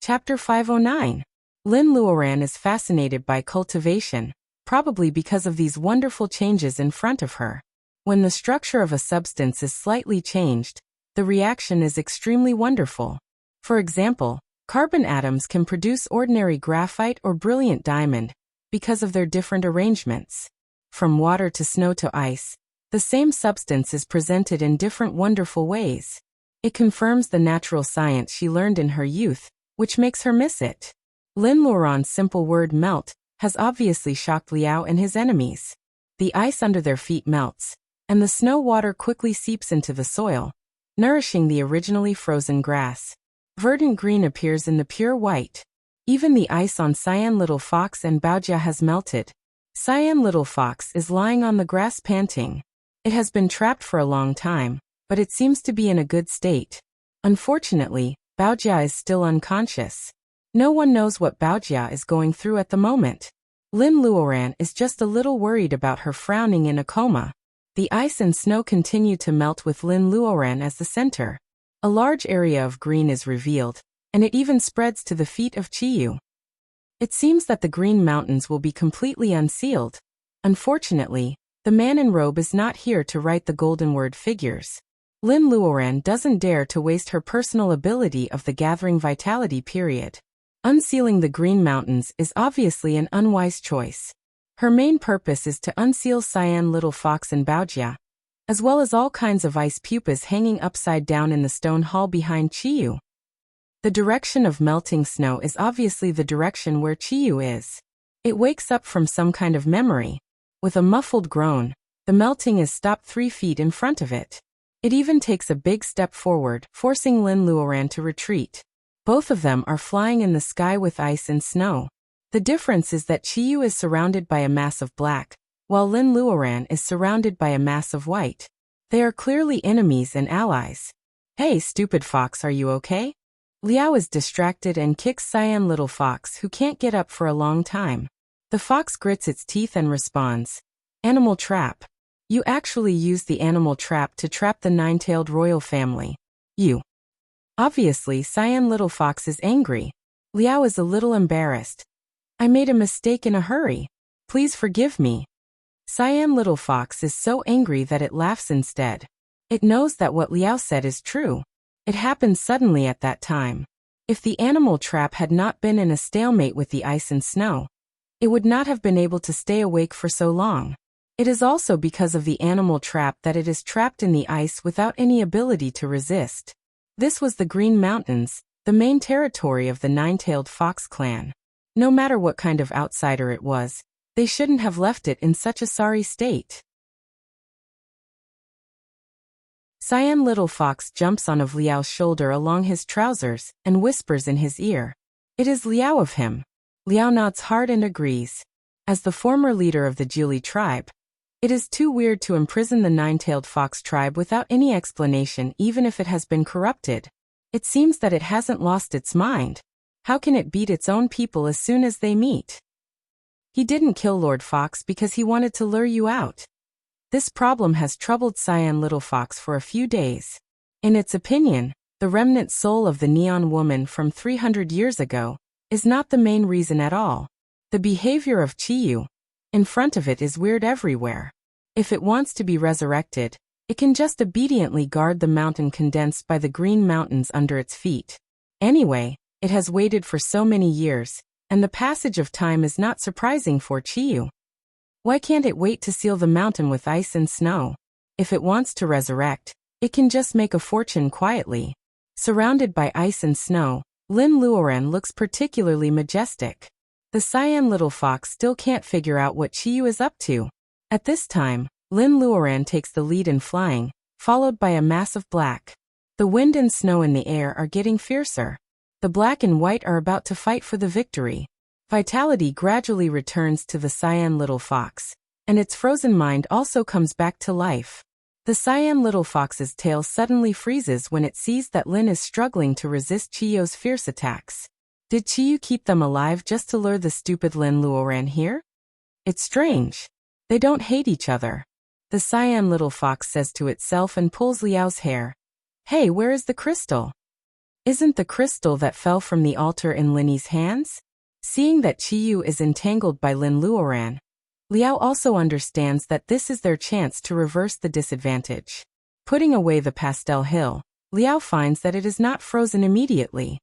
Chapter 509. Lin Luoran is fascinated by cultivation, probably because of these wonderful changes in front of her. When the structure of a substance is slightly changed, the reaction is extremely wonderful. For example, carbon atoms can produce ordinary graphite or brilliant diamond because of their different arrangements. From water to snow to ice, The same substance is presented in different wonderful ways. It confirms the natural science she learned in her youth, which makes her miss it. Lin Luoran's simple word melt has obviously shocked Liao and his enemies. The ice under their feet melts, and the snow water quickly seeps into the soil, nourishing the originally frozen grass. Verdant green appears in the pure white. Even the ice on Cyan Little Fox and Baojia has melted. Cyan Little Fox is lying on the grass panting. It has been trapped for a long time, but it seems to be in a good state. Unfortunately, Baojia is still unconscious. No one knows what Baojia is going through at the moment. Lin Luoran is just a little worried about her frowning in a coma. The ice and snow continue to melt with Lin Luoran as the center. A large area of green is revealed, and it even spreads to the feet of Qiyu. It seems that the Green Mountains will be completely unsealed. Unfortunately, the man in robe is not here to write the golden word figures. Lin Luoran doesn't dare to waste her personal ability of the Gathering Vitality period. Unsealing the Green Mountains is obviously an unwise choice. Her main purpose is to unseal Cyan Little Fox and Baojia, as well as all kinds of ice pupas hanging upside down in the stone hall behind Qiyu. The direction of melting snow is obviously the direction where Qiyu is. It wakes up from some kind of memory. With a muffled groan, the melting is stopped 3 feet in front of it. It even takes a big step forward, forcing Lin Luoran to retreat. Both of them are flying in the sky with ice and snow. The difference is that Qiyu is surrounded by a mass of black, while Lin Luoran is surrounded by a mass of white. They are clearly enemies and allies. Hey, stupid fox, are you okay? Liao is distracted and kicks Cyan Little Fox, who can't get up for a long time. The fox grits its teeth and responds, "Animal trap. You actually used the animal trap to trap the 9-tailed royal family. You." Obviously, Cyan Little Fox is angry. Liao is a little embarrassed. "I made a mistake in a hurry. Please forgive me." Cyan Little Fox is so angry that it laughs instead. It knows that what Liao said is true. It happened suddenly at that time. If the animal trap had not been in a stalemate with the ice and snow, it would not have been able to stay awake for so long. It is also because of the animal trap that it is trapped in the ice without any ability to resist. This was the Green Mountains, the main territory of the 9-tailed fox clan. No matter what kind of outsider it was, they shouldn't have left it in such a sorry state. Cyan Little Fox jumps on of Liao's shoulder along his trousers and whispers in his ear, "It is Liao of him." Liao nods hard and agrees. As the former leader of the Jiuli tribe, it is too weird to imprison the 9-tailed fox tribe without any explanation, even if it has been corrupted. It seems that it hasn't lost its mind. How can it beat its own people as soon as they meet? He didn't kill Lord Fox because he wanted to lure you out. This problem has troubled Cyan Little Fox for a few days. In its opinion, the remnant soul of the Neon Woman from 300 years ago is not the main reason at all. The behavior of Qiyu in front of it is weird everywhere. If it wants to be resurrected, it can just obediently guard the mountain condensed by the Green Mountains under its feet. Anyway, it has waited for so many years, and the passage of time is not surprising for Qiyu. Why can't it wait to seal the mountain with ice and snow? If it wants to resurrect, it can just make a fortune quietly. Surrounded by ice and snow, Lin Luoran looks particularly majestic. The Cyan Little Fox still can't figure out what Qiyu is up to. At this time, Lin Luoran takes the lead in flying, followed by a mass of black. The wind and snow in the air are getting fiercer. The black and white are about to fight for the victory. Vitality gradually returns to the Cyan Little Fox, and its frozen mind also comes back to life. The Cyan Little Fox's tail suddenly freezes when it sees that Lin is struggling to resist Chiyu's fierce attacks. Did Qiyu keep them alive just to lure the stupid Lin Luoran here? It's strange. They don't hate each other. The Cyan Little Fox says to itself and pulls Liao's hair. "Hey, where is the crystal? Isn't the crystal that fell from the altar in Linny's hands?" Seeing that Qiyu is entangled by Lin Luoran, Liao also understands that this is their chance to reverse the disadvantage. Putting away the pastel hill, Liao finds that it is not frozen immediately.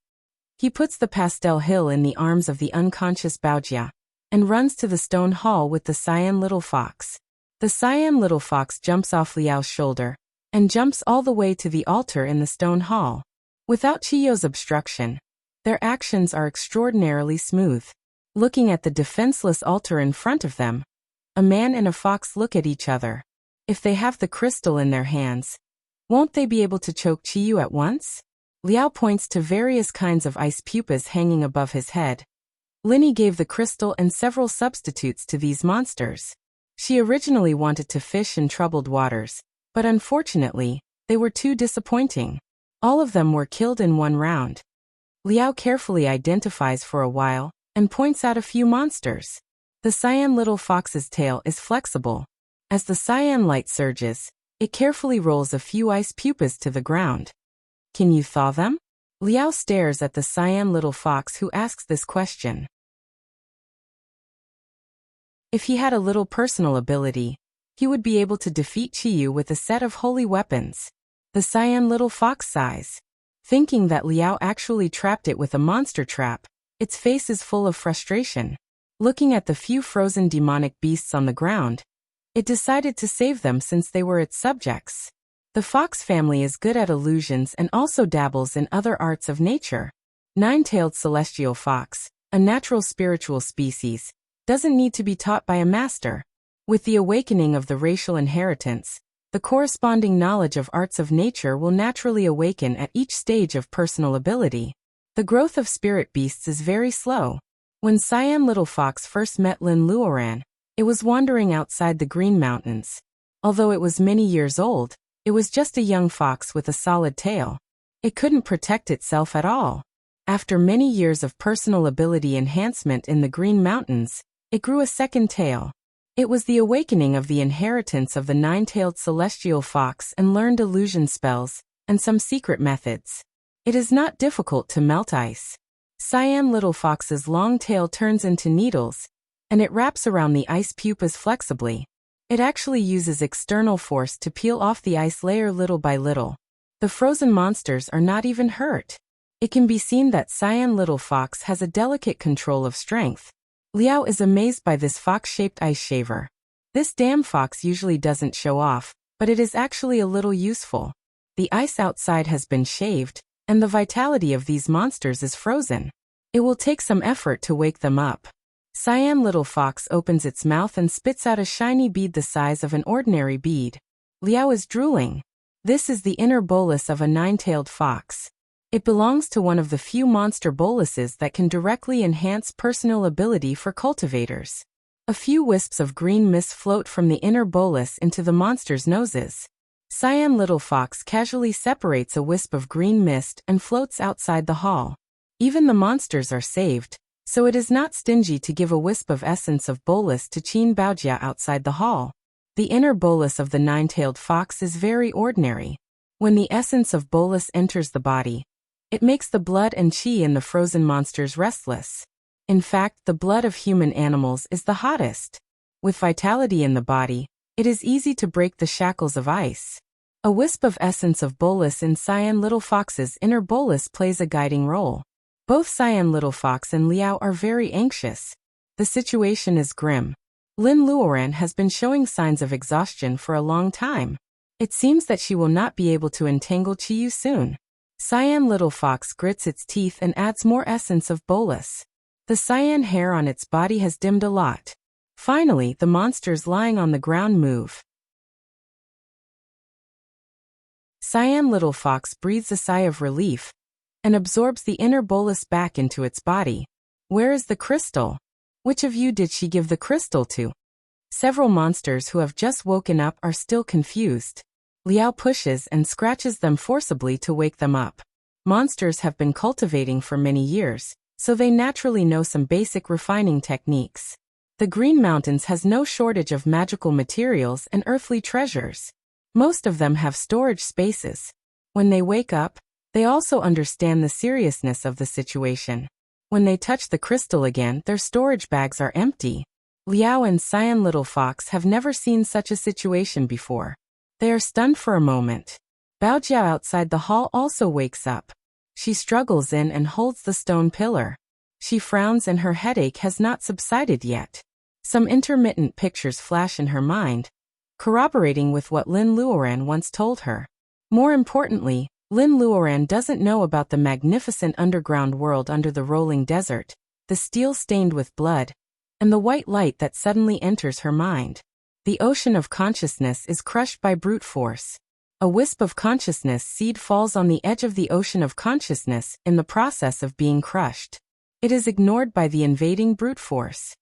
He puts the pastel hill in the arms of the unconscious Baojia and runs to the stone hall with the Cyan Little Fox. The The cyan little fox jumps off Liao's shoulder and jumps all the way to the altar in the stone hall. Without Chiyo's obstruction, their actions are extraordinarily smooth. Looking at the defenseless altar in front of them, a man and a fox look at each other. If they have the crystal in their hands, won't they be able to choke Chiyu at once? Liao points to various kinds of ice pupas hanging above his head. Linny gave the crystal and several substitutes to these monsters. She originally wanted to fish in troubled waters, but unfortunately, they were too disappointing. All of them were killed in one round. Liao carefully identifies for a while and points out a few monsters. The cyan little fox's tail is flexible. As the cyan light surges, it carefully rolls a few ice pupas to the ground. Can you thaw them? Liao stares at the cyan little fox who asks this question. If he had a little personal ability, he would be able to defeat Chiyu with a set of holy weapons. The cyan little fox sighs. Thinking that Liao actually trapped it with a monster trap, its face is full of frustration. Looking at the few frozen demonic beasts on the ground, it decided to save them since they were its subjects. The fox family is good at illusions and also dabbles in other arts of nature. Nine-tailed celestial fox, a natural spiritual species, doesn't need to be taught by a master. With the awakening of the racial inheritance, the corresponding knowledge of arts of nature will naturally awaken at each stage of personal ability. The growth of spirit beasts is very slow. When Cyan Little Fox first met Lin Luoran, it was wandering outside the Green Mountains. Although it was many years old, it was just a young fox with a solid tail. It couldn't protect itself at all. After many years of personal ability enhancement in the Green Mountains, it grew a second tail. It was the awakening of the inheritance of the nine-tailed celestial fox and learned illusion spells and some secret methods. It is not difficult to melt ice. Cyan Little Fox's long tail turns into needles, and it wraps around the ice pupas flexibly. It actually uses external force to peel off the ice layer little by little. The frozen monsters are not even hurt. It can be seen that Cyan Little Fox has a delicate control of strength. Liao is amazed by this fox-shaped ice shaver. This damn fox usually doesn't show off, but it is actually a little useful. The ice outside has been shaved, and the vitality of these monsters is frozen. It will take some effort to wake them up. Cyan Little Fox opens its mouth and spits out a shiny bead the size of an ordinary bead. Liao is drooling. This is the inner bolus of a nine-tailed fox. It belongs to one of the few monster boluses that can directly enhance personal ability for cultivators. A few wisps of green mist float from the inner bolus into the monster's noses. Cyan Little Fox casually separates a wisp of green mist and floats outside the hall. Even the monsters are saved, so it is not stingy to give a wisp of essence of bolus to Qin Baojia outside the hall. The inner bolus of the nine-tailed fox is very ordinary. When the essence of bolus enters the body, it makes the blood and qi in the frozen monsters restless. In fact, the blood of human animals is the hottest. With vitality in the body, it is easy to break the shackles of ice. A wisp of essence of bolus in Cyan Little Fox's inner bolus plays a guiding role. Both Cyan Little Fox and Liao are very anxious. The situation is grim. Lin Luoran has been showing signs of exhaustion for a long time. It seems that she will not be able to entangle Chiyu soon. Cyan Little Fox grits its teeth and adds more essence of bolus. The cyan hair on its body has dimmed a lot. Finally, the monsters lying on the ground move. Cyan Little Fox breathes a sigh of relief and absorbs the inner bolus back into its body. Where is the crystal? Which of you did she give the crystal to? Several monsters who have just woken up are still confused. Liao pushes and scratches them forcibly to wake them up. Monsters have been cultivating for many years, so they naturally know some basic refining techniques. The Green Mountains has no shortage of magical materials and earthly treasures. Most of them have storage spaces. When they wake up, they also understand the seriousness of the situation. When they touch the crystal again, their storage bags are empty. Liao and Cyan Little Fox have never seen such a situation before. They are stunned for a moment. Baojiao outside the hall also wakes up. She struggles in and holds the stone pillar. She frowns and her headache has not subsided yet. Some intermittent pictures flash in her mind. corroborating with what Lin Luoran once told her. More importantly, Lin Luoran doesn't know about the magnificent underground world under the rolling desert, the steel stained with blood, and the white light that suddenly enters her mind. The ocean of consciousness is crushed by brute force. A wisp of consciousness seed falls on the edge of the ocean of consciousness in the process of being crushed. It is ignored by the invading brute force.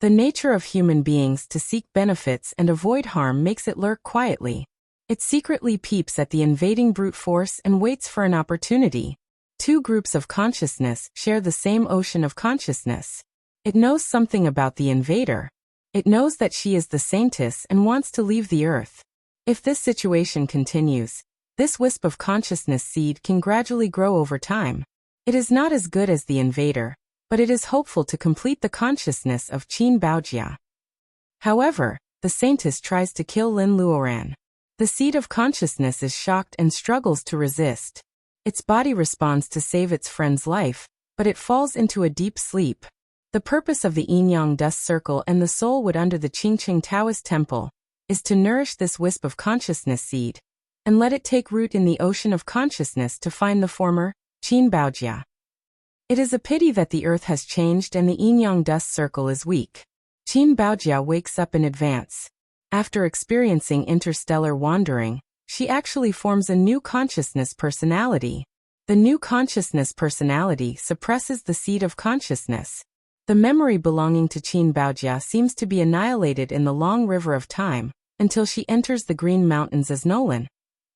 The nature of human beings to seek benefits and avoid harm makes it lurk quietly. It secretly peeps at the invading brute force and waits for an opportunity. Two groups of consciousness share the same ocean of consciousness. It knows something about the invader. It knows that she is the saintess and wants to leave the earth. If this situation continues, this wisp of consciousness seed can gradually grow over time. It is not as good as the invader, but it is hopeful to complete the consciousness of Qin Baojia. However, the saintess tries to kill Lin Luoran. The seed of consciousness is shocked and struggles to resist. Its body responds to save its friend's life, but it falls into a deep sleep. The purpose of the yin-yang dust circle and the soul wood under the Qingqing Taoist temple is to nourish this wisp of consciousness seed and let it take root in the ocean of consciousness to find the former Qin Baojia. It is a pity that the earth has changed and the yin-yang dust circle is weak. Qin Baojia wakes up in advance. After experiencing interstellar wandering, she actually forms a new consciousness personality. The new consciousness personality suppresses the seed of consciousness. The memory belonging to Qin Baojia seems to be annihilated in the long river of time, until she enters the Green Mountains as Nolan.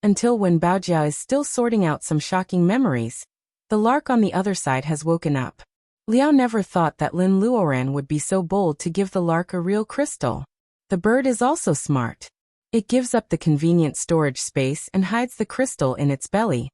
Until when Baojia is still sorting out some shocking memories, the lark on the other side has woken up. Liao never thought that Lin Luoran would be so bold to give the lark a real crystal. The bird is also smart. It gives up the convenient storage space and hides the crystal in its belly.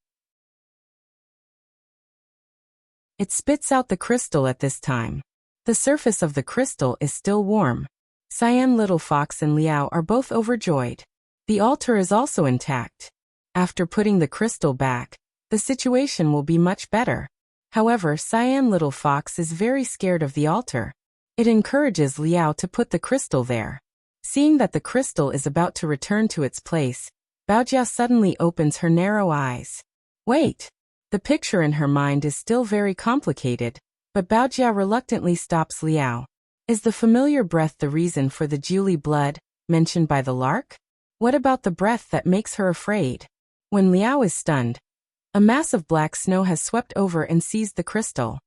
It spits out the crystal at this time. The surface of the crystal is still warm. Cyan Little Fox and Liao are both overjoyed. The altar is also intact. After putting the crystal back, the situation will be much better. However, Cyan Little Fox is very scared of the altar. It encourages Liao to put the crystal there. Seeing that the crystal is about to return to its place, Baojia suddenly opens her narrow eyes. Wait! The picture in her mind is still very complicated, but Baojia reluctantly stops Liao. Is the familiar breath the reason for the Julie blood, mentioned by the lark? What about the breath that makes her afraid? When Liao is stunned, a mass of black snow has swept over and seized the crystal.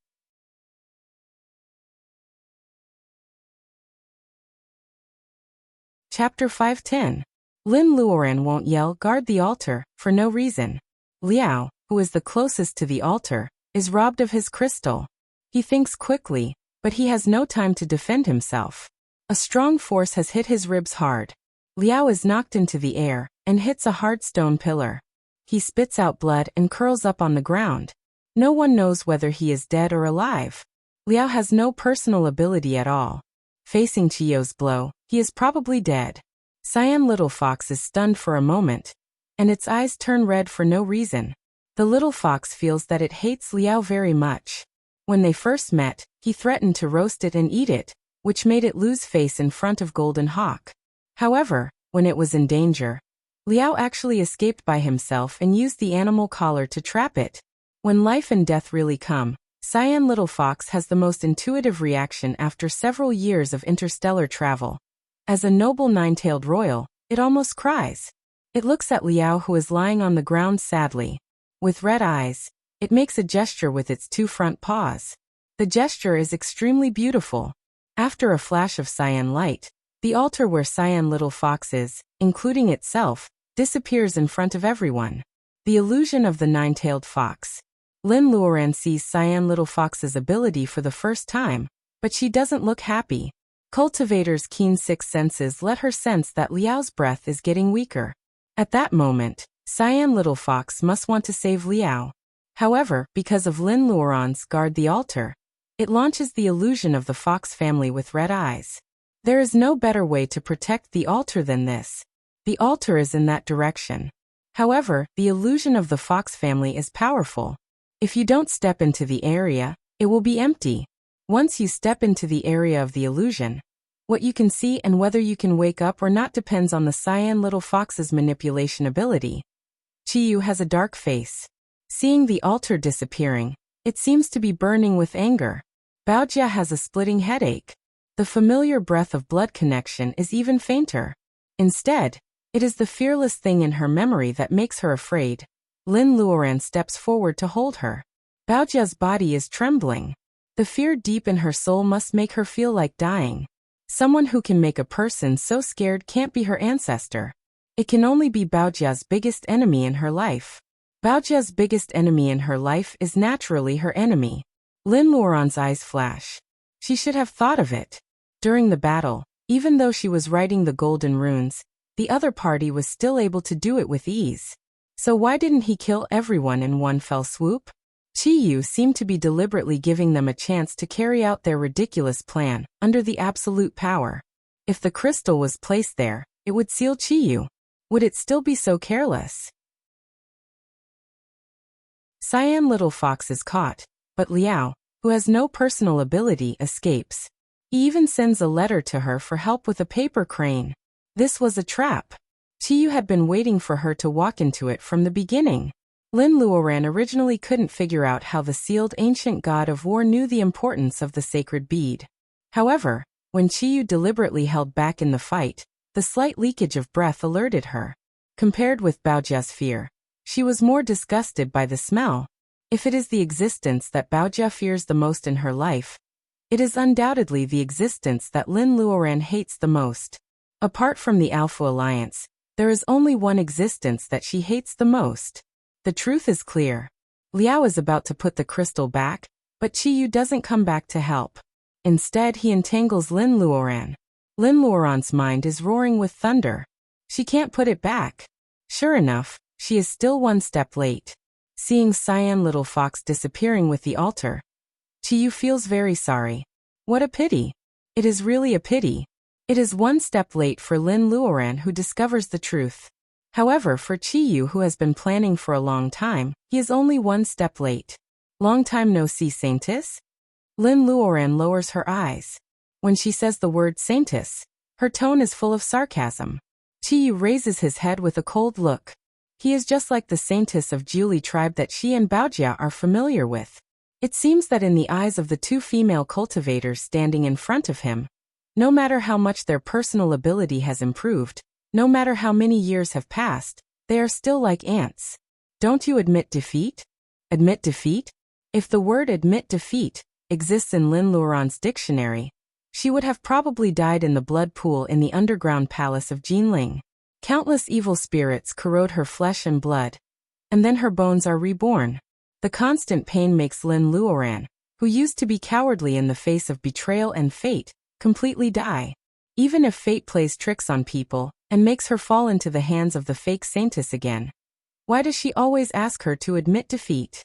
Chapter 510. Lin Luoran won't yell "Guard the altar" for no reason. Liao, who is the closest to the altar, is robbed of his crystal. He thinks quickly, but he has no time to defend himself. A strong force has hit his ribs hard. Liao is knocked into the air and hits a hard stone pillar. He spits out blood and curls up on the ground. No one knows whether he is dead or alive. Liao has no personal ability at all. Facing Chiyo's blow, he is probably dead. Cyan Little Fox is stunned for a moment, and its eyes turn red for no reason. The little fox feels that it hates Liao very much. When they first met, he threatened to roast it and eat it, which made it lose face in front of Golden Hawk. However, when it was in danger, Liao actually escaped by himself and used the animal collar to trap it. When life and death really come, Cyan Little Fox has the most intuitive reaction after several years of interstellar travel. As a noble nine-tailed royal, it almost cries. It looks at Liao, who is lying on the ground sadly. With red eyes, it makes a gesture with its two front paws. The gesture is extremely beautiful. After a flash of cyan light, the altar where Cyan Little Fox is, including itself, disappears in front of everyone. The illusion of the nine-tailed fox. Lin Luoran sees Cyan Little Fox's ability for the first time, but she doesn't look happy. Cultivator's keen sixth senses let her sense that Liao's breath is getting weaker. At that moment, Cyan Little Fox must want to save Liao. However, because of Lin Luoran's guard the altar, it launches the illusion of the fox family with red eyes. There is no better way to protect the altar than this. The altar is in that direction. However, the illusion of the fox family is powerful. If you don't step into the area, it will be empty. Once you step into the area of the illusion, What you can see and whether you can wake up or not depends on the cyan little fox's manipulation ability. Chiyu has a dark face. Seeing the altar disappearing, it seems to be burning with anger. Baojia has a splitting headache. The familiar breath of blood connection is even fainter. Instead, it is the fearless thing in her memory that makes her afraid. Lin Luoran steps forward to hold her. Baojia's body is trembling. The fear deep in her soul must make her feel like dying. Someone who can make a person so scared can't be her ancestor. It can only be Baojia's biggest enemy in her life. Baojia's biggest enemy in her life is naturally her enemy. Lin Luoran's eyes flash. She should have thought of it. During the battle, even though she was writing the golden runes, the other party was still able to do it with ease. So why didn't he kill everyone in one fell swoop? Chiyu seemed to be deliberately giving them a chance to carry out their ridiculous plan, under the absolute power. If the crystal was placed there, it would seal Chiyu. Would it still be so careless? Cyan Little Fox is caught, but Liao, who has no personal ability, escapes. He even sends a letter to her for help with a paper crane. This was a trap. Chiyu had been waiting for her to walk into it from the beginning. Lin Luoran originally couldn't figure out how the sealed ancient god of war knew the importance of the sacred bead. However, when Chiyu deliberately held back in the fight, the slight leakage of breath alerted her. Compared with Baojia's fear, she was more disgusted by the smell. If it is the existence that Baojia fears the most in her life, it is undoubtedly the existence that Lin Luoran hates the most. Apart from the Alpha Alliance, there is only one existence that she hates the most. The truth is clear. Liao is about to put the crystal back, but Chiyu doesn't come back to help. Instead, he entangles Lin Luoran. Lin Luoran's mind is roaring with thunder. She can't put it back. Sure enough, she is still one step late. Seeing Cyan Little Fox disappearing with the altar, Chiyu feels very sorry. What a pity. It is really a pity. It is one step late for Lin Luoran, who discovers the truth. However, for Chiyu, who has been planning for a long time, he is only one step late. Long time no see, Saintess? Lin Luoran lowers her eyes. When she says the word Saintess, her tone is full of sarcasm. Chiyu raises his head with a cold look. He is just like the Saintess of Jiuli tribe that she and Baojia are familiar with. It seems that in the eyes of the two female cultivators standing in front of him, no matter how much their personal ability has improved, no matter how many years have passed, they are still like ants. Don't you admit defeat? Admit defeat? If the word admit defeat exists in Lin Luoran's dictionary, she would have probably died in the blood pool in the underground palace of Jinling. Countless evil spirits corrode her flesh and blood, and then her bones are reborn. The constant pain makes Lin Luoran, who used to be cowardly in the face of betrayal and fate, completely die. Even if fate plays tricks on people and makes her fall into the hands of the fake Saintess again, why does she always ask her to admit defeat?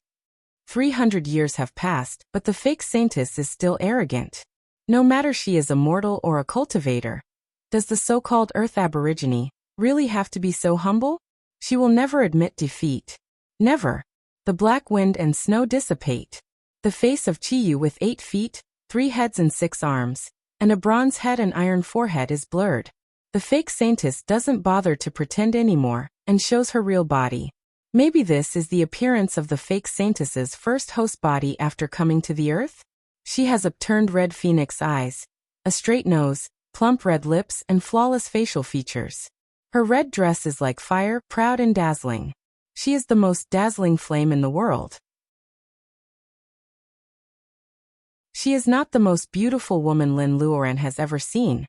300 years have passed, but the fake Saintess is still arrogant. No matter she is a mortal or a cultivator, does the so-called Earth Aborigine really have to be so humble? She will never admit defeat. Never. The black wind and snow dissipate. The face of Chiyu with 8 feet, 3 heads and 6 arms, and a bronze head and iron forehead is blurred. The fake Saintess doesn't bother to pretend anymore, and shows her real body. Maybe this is the appearance of the fake Saintess's first host body after coming to the earth? She has upturned red phoenix eyes, a straight nose, plump red lips and flawless facial features. Her red dress is like fire, proud and dazzling. She is the most dazzling flame in the world. She is not the most beautiful woman Lin Luoran has ever seen,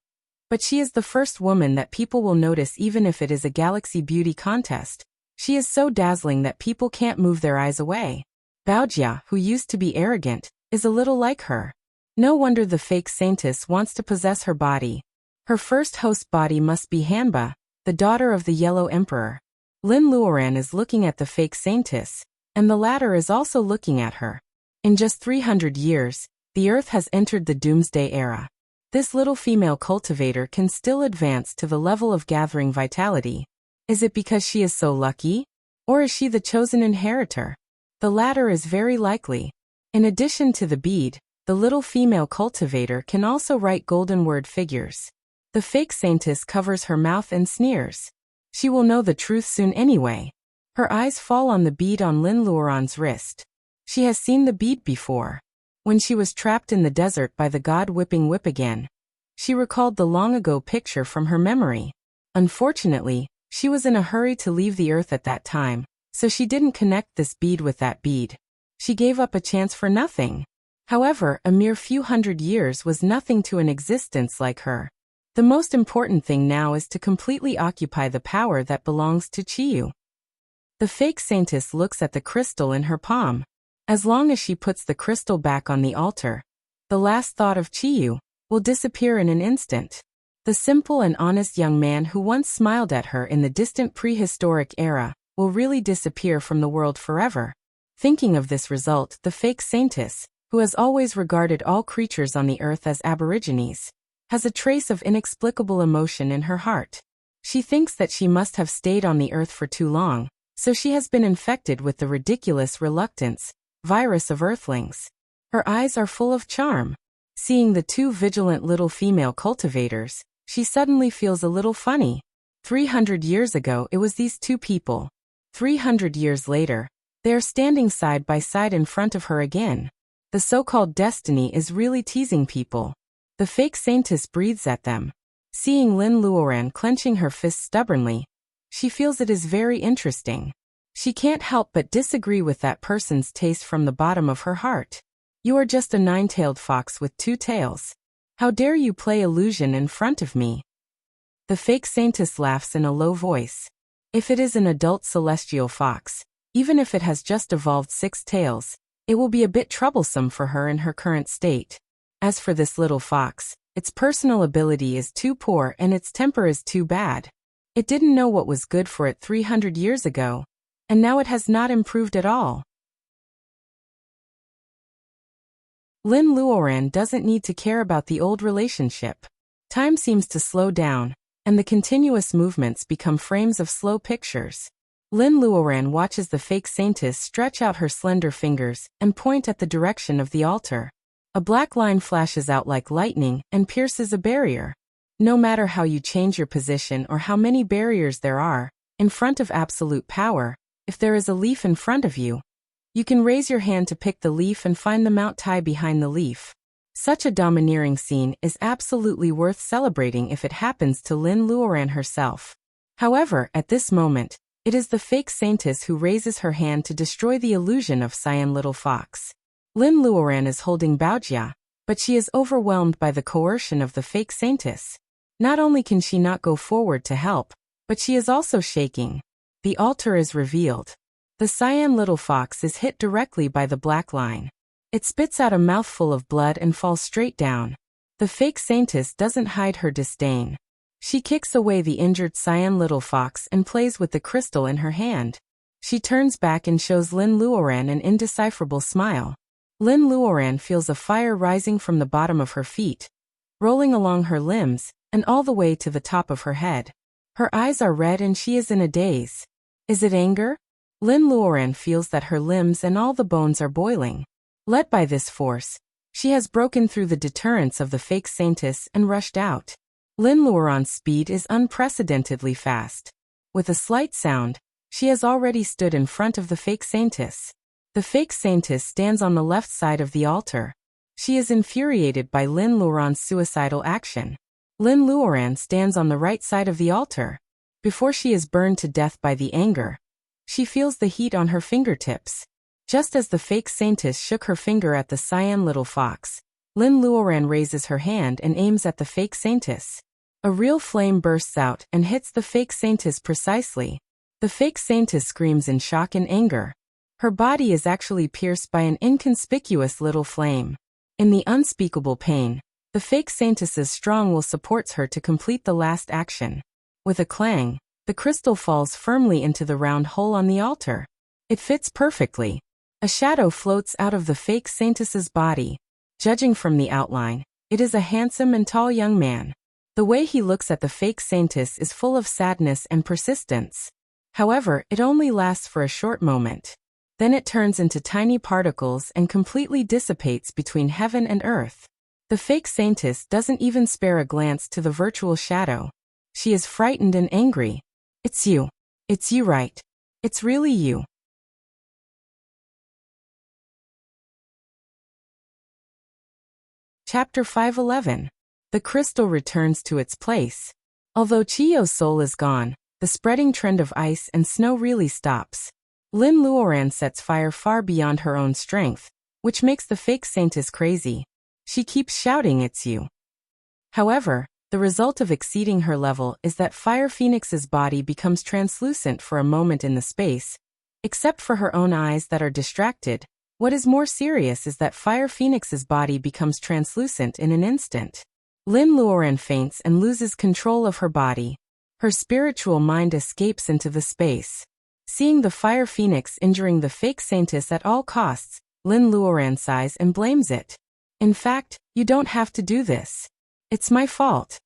but she is the first woman that people will notice even if it is a galaxy beauty contest. She is so dazzling that people can't move their eyes away. Baojia, who used to be arrogant, is a little like her. No wonder the fake Saintess wants to possess her body. Her first host body must be Hanba, the daughter of the Yellow Emperor. Lin Luoran is looking at the fake Saintess, and the latter is also looking at her. In just 300 years, the Earth has entered the Doomsday Era. This little female cultivator can still advance to the level of gathering vitality. Is it because she is so lucky? Or is she the chosen inheritor? The latter is very likely. In addition to the bead, The little female cultivator can also write golden word figures. The fake saintess covers her mouth and sneers. She will know the truth soon anyway. Her eyes fall on the bead on Lin Luoran's wrist. She has seen the bead before. When she was trapped in the desert by the god Whipping Whip again. She recalled the long-ago picture from her memory. Unfortunately, she was in a hurry to leave the earth at that time, so she didn't connect this bead with that bead. She gave up a chance for nothing. However, a mere few hundred years was nothing to an existence like her. The most important thing now is to completely occupy the power that belongs to Chiyu. The fake saintess looks at the crystal in her palm. As long as she puts the crystal back on the altar, the last thought of Chiyu will disappear in an instant. The simple and honest young man who once smiled at her in the distant prehistoric era will really disappear from the world forever. Thinking of this result, the fake saintess, who has always regarded all creatures on the earth as aborigines, has a trace of inexplicable emotion in her heart. She thinks that she must have stayed on the earth for too long, so she has been infected with the ridiculous reluctance virus of earthlings. Her eyes are full of charm. Seeing the two vigilant little female cultivators, she suddenly feels a little funny. 300 years ago it was these two people. 300 years later, they are standing side by side in front of her again. The so-called destiny is really teasing people. The fake saintess breathes at them. Seeing Lin Luoran clenching her fists stubbornly, she feels it is very interesting. She can't help but disagree with that person's taste from the bottom of her heart. You are just a nine-tailed fox with two tails. How dare you play illusion in front of me? The fake saintess laughs in a low voice. If it is an adult celestial fox, even if it has just evolved 6 tails, it will be a bit troublesome for her in her current state. As for this little fox, its personal ability is too poor and its temper is too bad. It didn't know what was good for it 300 years ago, and now it has not improved at all. Lin Luoran doesn't need to care about the old relationship. Time seems to slow down, and the continuous movements become frames of slow pictures. Lin Luoran watches the fake saintess stretch out her slender fingers and point at the direction of the altar. A black line flashes out like lightning and pierces a barrier. No matter how you change your position or how many barriers there are, in front of absolute power, if there is a leaf in front of you, you can raise your hand to pick the leaf and find the Mount Tai behind the leaf. Such a domineering scene is absolutely worth celebrating if it happens to Lin Luoran herself. However, at this moment, it is the fake saintess who raises her hand to destroy the illusion of Cyan Little Fox. Lin Luoran is holding Baojia, but she is overwhelmed by the coercion of the fake saintess. Not only can she not go forward to help, but she is also shaking. The altar is revealed. The Cyan Little Fox is hit directly by the black line. It spits out a mouthful of blood and falls straight down. The fake saintess doesn't hide her disdain. She kicks away the injured Cyan Little Fox and plays with the crystal in her hand. She turns back and shows Lin Luoran an indecipherable smile. Lin Luoran feels a fire rising from the bottom of her feet, rolling along her limbs, and all the way to the top of her head. Her eyes are red and she is in a daze. Is it anger? Lin Luoran feels that her limbs and all the bones are boiling. Led by this force, she has broken through the deterrence of the fake saintess and rushed out. Lin Luoran's speed is unprecedentedly fast. With a slight sound, she has already stood in front of the fake saintess. The fake saintess stands on the left side of the altar. She is infuriated by Lin Luoran's suicidal action. Lin Luoran stands on the right side of the altar. Before she is burned to death by the anger, she feels the heat on her fingertips. Just as the fake saintess shook her finger at the Cyan Little Fox, Lin Luoran raises her hand and aims at the fake saintess. A real flame bursts out and hits the fake saintess precisely. The fake saintess screams in shock and anger. Her body is actually pierced by an inconspicuous little flame. In the unspeakable pain, the fake saintess's strong will supports her to complete the last action. With a clang, the crystal falls firmly into the round hole on the altar. It fits perfectly. A shadow floats out of the fake saintess's body. Judging from the outline, it is a handsome and tall young man. The way he looks at the fake saintess is full of sadness and persistence. However, it only lasts for a short moment. Then it turns into tiny particles and completely dissipates between heaven and earth. The fake saintess doesn't even spare a glance to the virtual shadow. She is frightened and angry. It's you. It's you, right? It's really you. Chapter 511. The crystal returns to its place. Although Chiyo's soul is gone, the spreading trend of ice and snow really stops. Lin Luoran sets fire far beyond her own strength, which makes the fake saintess crazy. She keeps shouting, "It's you." However, the result of exceeding her level is that Fire Phoenix's body becomes translucent for a moment in the space, except for her own eyes that are distracted. What is more serious is that Fire Phoenix's body becomes translucent in an instant. Lin Luoran faints and loses control of her body. Her spiritual mind escapes into the space. Seeing the Fire Phoenix injuring the fake saintess at all costs, Lin Luoran sighs and blames it. "In fact, you don't have to do this. It's my fault."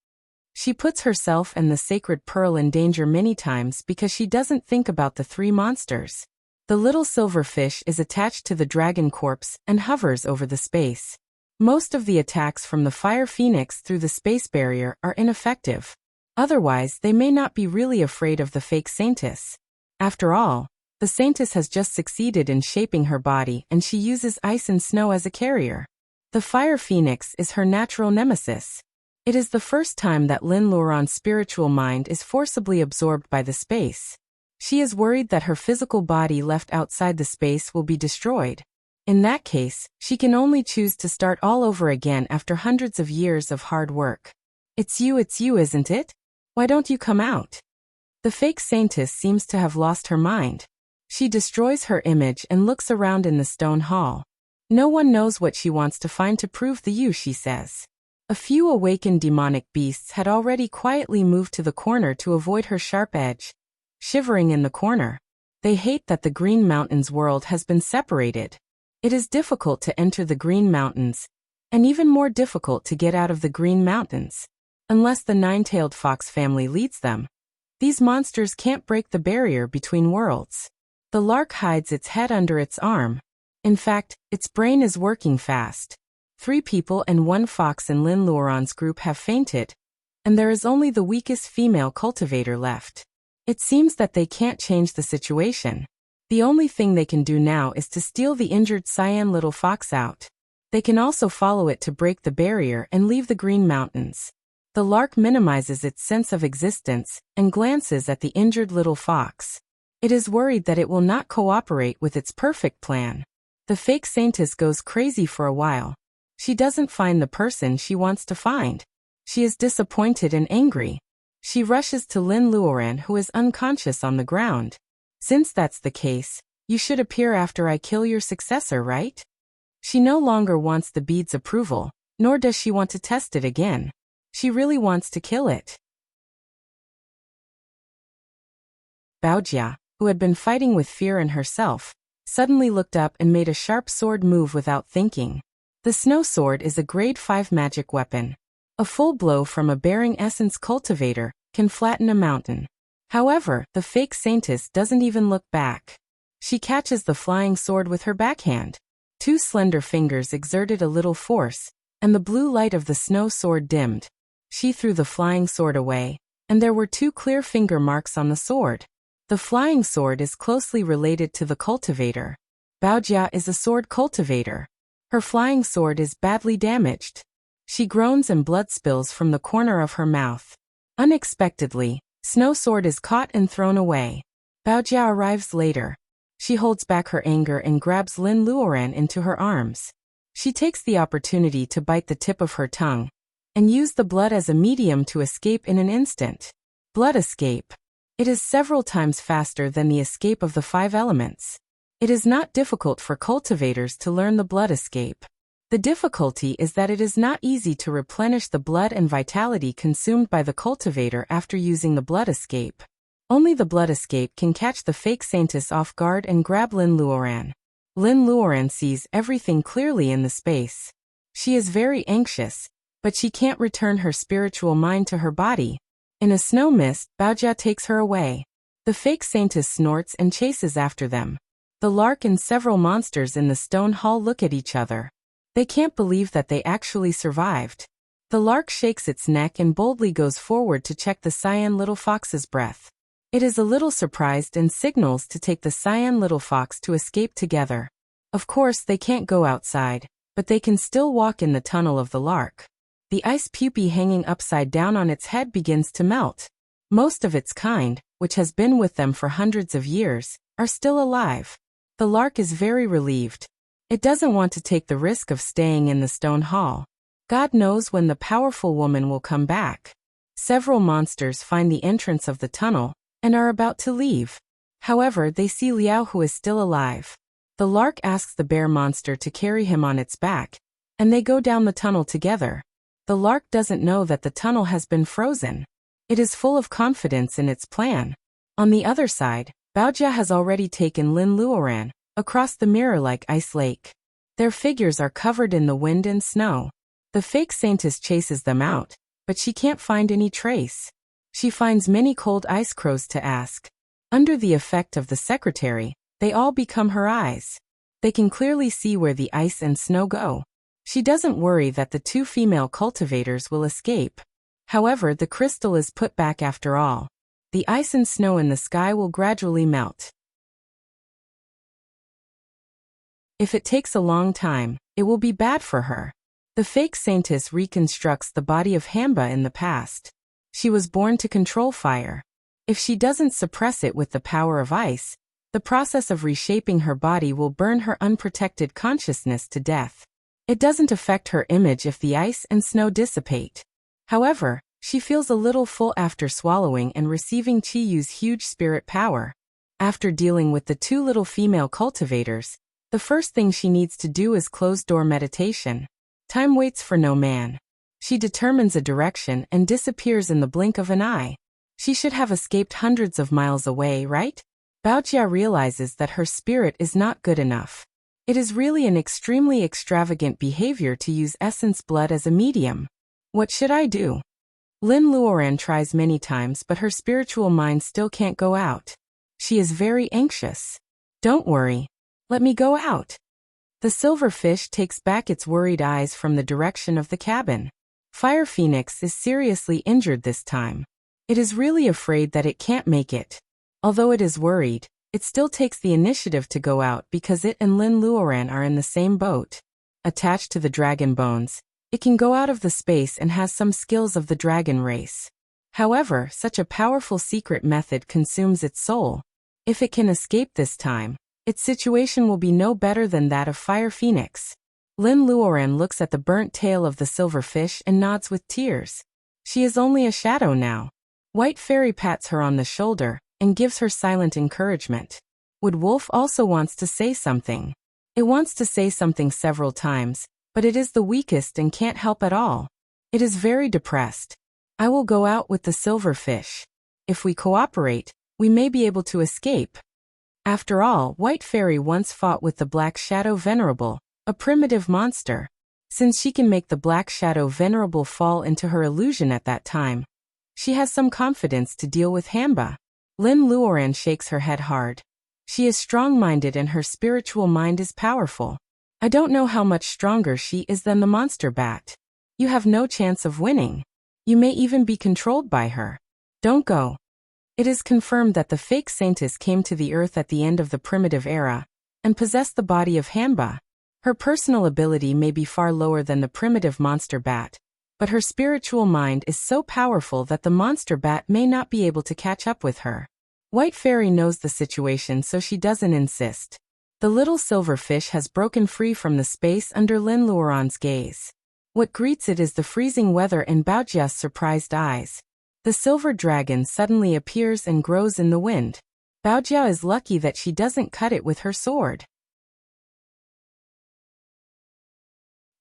She puts herself and the sacred pearl in danger many times because she doesn't think about the three monsters. The little silver fish is attached to the dragon corpse and hovers over the space. Most of the attacks from the Fire Phoenix through the space barrier are ineffective. Otherwise, they may not be really afraid of the fake saintess. After all, the saintess has just succeeded in shaping her body and she uses ice and snow as a carrier. The Fire Phoenix is her natural nemesis. It is the first time that Lin Luoran's spiritual mind is forcibly absorbed by the space. She is worried that her physical body left outside the space will be destroyed. In that case, she can only choose to start all over again after hundreds of years of hard work. It's you, isn't it? Why don't you come out?" The fake saintess seems to have lost her mind. She destroys her image and looks around in the stone hall. No one knows what she wants to find to prove the you, she says. A few awakened demonic beasts had already quietly moved to the corner to avoid her sharp edge. Shivering in the corner. They hate that the Green Mountains world has been separated. It is difficult to enter the Green Mountains, and even more difficult to get out of the Green Mountains. Unless the nine-tailed fox family leads them. These monsters can't break the barrier between worlds. The lark hides its head under its arm. In fact, its brain is working fast. 3 people and 1 fox in Lin Luoran's group have fainted, and there is only the weakest female cultivator left. It seems that they can't change the situation. The only thing they can do now is to steal the injured cyan little fox out. They can also follow it to break the barrier and leave the Green Mountains. The lark minimizes its sense of existence and glances at the injured little fox. It is worried that it will not cooperate with its perfect plan. The fake saintess goes crazy for a while. She doesn't find the person she wants to find. She is disappointed and angry. She rushes to Lin Luoran, who is unconscious on the ground. "Since that's the case, you should appear after I kill your successor, right?" She no longer wants the bead's approval, nor does she want to test it again. She really wants to kill it. Baojia, who had been fighting with fear in herself, suddenly looked up and made a sharp sword move without thinking. The snow sword is a grade 5 magic weapon. A full blow from a bearing essence cultivator can flatten a mountain. However, the fake saintess doesn't even look back. She catches the flying sword with her backhand. 2 slender fingers exerted a little force, and the blue light of the snow sword dimmed. She threw the flying sword away, and there were 2 clear finger marks on the sword. The flying sword is closely related to the cultivator. Baojia is a sword cultivator. Her flying sword is badly damaged. She groans and blood spills from the corner of her mouth. Unexpectedly, Snow Sword is caught and thrown away. Baojia arrives later. She holds back her anger and grabs Lin Luoran into her arms. She takes the opportunity to bite the tip of her tongue and use the blood as a medium to escape in an instant. Blood escape. It is several times faster than the escape of the 5 elements. It is not difficult for cultivators to learn the blood escape. The difficulty is that it is not easy to replenish the blood and vitality consumed by the cultivator after using the blood escape. Only the blood escape can catch the fake saintess off guard and grab Lin Luoran. Lin Luoran sees everything clearly in the space. She is very anxious, but she can't return her spiritual mind to her body. In a snow mist, Baojia takes her away. The fake saintess snorts and chases after them. The lark and several monsters in the stone hall look at each other. They can't believe that they actually survived. The lark shakes its neck and boldly goes forward to check the cyan little fox's breath. It is a little surprised and signals to take the cyan little fox to escape together. Of course they can't go outside, but they can still walk in the tunnel of the lark. The ice pupae hanging upside down on its head begins to melt. Most of its kind, which has been with them for hundreds of years, are still alive. The lark is very relieved. It doesn't want to take the risk of staying in the stone hall. God knows when the powerful woman will come back. Several monsters find the entrance of the tunnel and are about to leave. However, they see Liao, who is still alive. The lark asks the bear monster to carry him on its back, and they go down the tunnel together. The lark doesn't know that the tunnel has been frozen. It is full of confidence in its plan. On the other side, Baojia has already taken Lin Luoran across the mirror-like ice lake. Their figures are covered in the wind and snow. The fake saintess chases them out, but she can't find any trace. She finds many cold ice crows to ask. Under the effect of the secretary, they all become her eyes. They can clearly see where the ice and snow go. She doesn't worry that the two female cultivators will escape. However, the crystal is put back after all. The ice and snow in the sky will gradually melt. If it takes a long time, it will be bad for her. The fake saintess reconstructs the body of Hamba in the past. She was born to control fire. If she doesn't suppress it with the power of ice, the process of reshaping her body will burn her unprotected consciousness to death. It doesn't affect her image if the ice and snow dissipate. However, she feels a little full after swallowing and receiving Chiyu's huge spirit power. After dealing with the two little female cultivators, the first thing she needs to do is closed-door meditation. Time waits for no man. She determines a direction and disappears in the blink of an eye. She should have escaped hundreds of miles away, right? Baojia realizes that her spirit is not good enough. It is really an extremely extravagant behavior to use essence blood as a medium. What should I do? Lin Luoran tries many times, but her spiritual mind still can't go out. She is very anxious. Don't worry. Let me go out. The silver fish takes back its worried eyes from the direction of the cabin. Fire Phoenix is seriously injured this time. It is really afraid that it can't make it. Although it is worried, it still takes the initiative to go out because it and Lin Luoran are in the same boat. Attached to the dragon bones, it can go out of the space and has some skills of the dragon race. However, such a powerful secret method consumes its soul. If it can escape this time, its situation will be no better than that of Fire Phoenix. Lin Luoran looks at the burnt tail of the silver fish and nods with tears. She is only a shadow now. White Fairy pats her on the shoulder and gives her silent encouragement. Wood Wolf also wants to say something. It wants to say something several times, but it is the weakest and can't help at all. It is very depressed. I will go out with the silver fish. If we cooperate, we may be able to escape. After all, White Fairy once fought with the Black Shadow Venerable, a primitive monster. Since she can make the Black Shadow Venerable fall into her illusion at that time, she has some confidence to deal with Hamba. Lin Luoran shakes her head hard. She is strong-minded and her spiritual mind is powerful. I don't know how much stronger she is than the monster bat. You have no chance of winning. You may even be controlled by her. Don't go. It is confirmed that the fake saintess came to the earth at the end of the primitive era and possessed the body of Hamba. Her personal ability may be far lower than the primitive monster bat, but her spiritual mind is so powerful that the monster bat may not be able to catch up with her. White Fairy knows the situation, so she doesn't insist. The little silver fish has broken free from the space under Lin Luoran's gaze. What greets it is the freezing weather and Baojia's surprised eyes. The silver dragon suddenly appears and grows in the wind. Baojia is lucky that she doesn't cut it with her sword.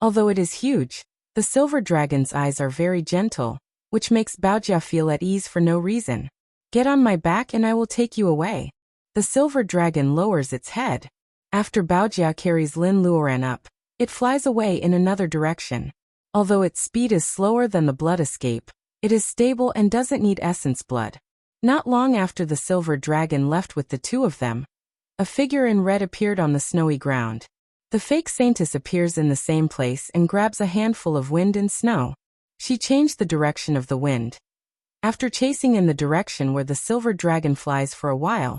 Although it is huge, the silver dragon's eyes are very gentle, which makes Baojia feel at ease for no reason. Get on my back and I will take you away. The silver dragon lowers its head. After Baojia carries Lin Luoran up, it flies away in another direction. Although its speed is slower than the blood escape, it is stable and doesn't need essence blood. Not long after the silver dragon left with the two of them, A figure in red appeared on the snowy ground. The fake saintess appears in the same place and grabs a handful of wind and snow. She changed the direction of the wind. After chasing in the direction where the silver dragon flies for a while,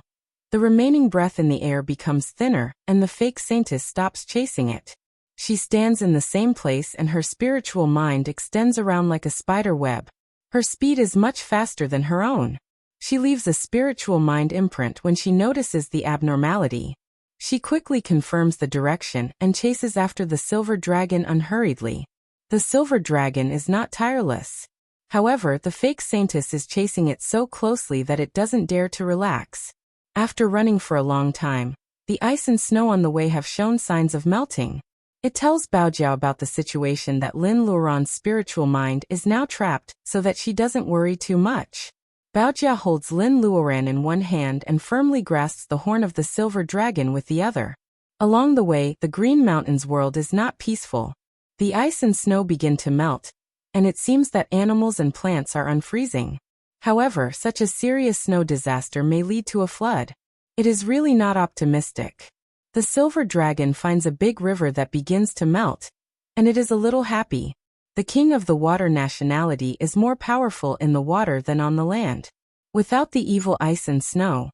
the remaining breath in the air becomes thinner and the fake saintess stops chasing it. She stands in the same place and her spiritual mind extends around like a spider web. Her speed is much faster than her own. She leaves a spiritual mind imprint when she notices the abnormality. She quickly confirms the direction and chases after the silver dragon unhurriedly. The silver dragon is not tireless. However, the fake saintess is chasing it so closely that it doesn't dare to relax. After running for a long time, the ice and snow on the way have shown signs of melting. It tells Baojiao about the situation that Lin Luoran's spiritual mind is now trapped so that she doesn't worry too much. Baojiao holds Lin Luoran in one hand and firmly grasps the horn of the silver dragon with the other. Along the way, the Green Mountains world is not peaceful. The ice and snow begin to melt, and it seems that animals and plants are unfreezing. However, such a serious snow disaster may lead to a flood. It is really not optimistic. The silver dragon finds a big river that begins to melt, and it is a little happy. The king of the water nationality is more powerful in the water than on the land. Without the evil ice and snow,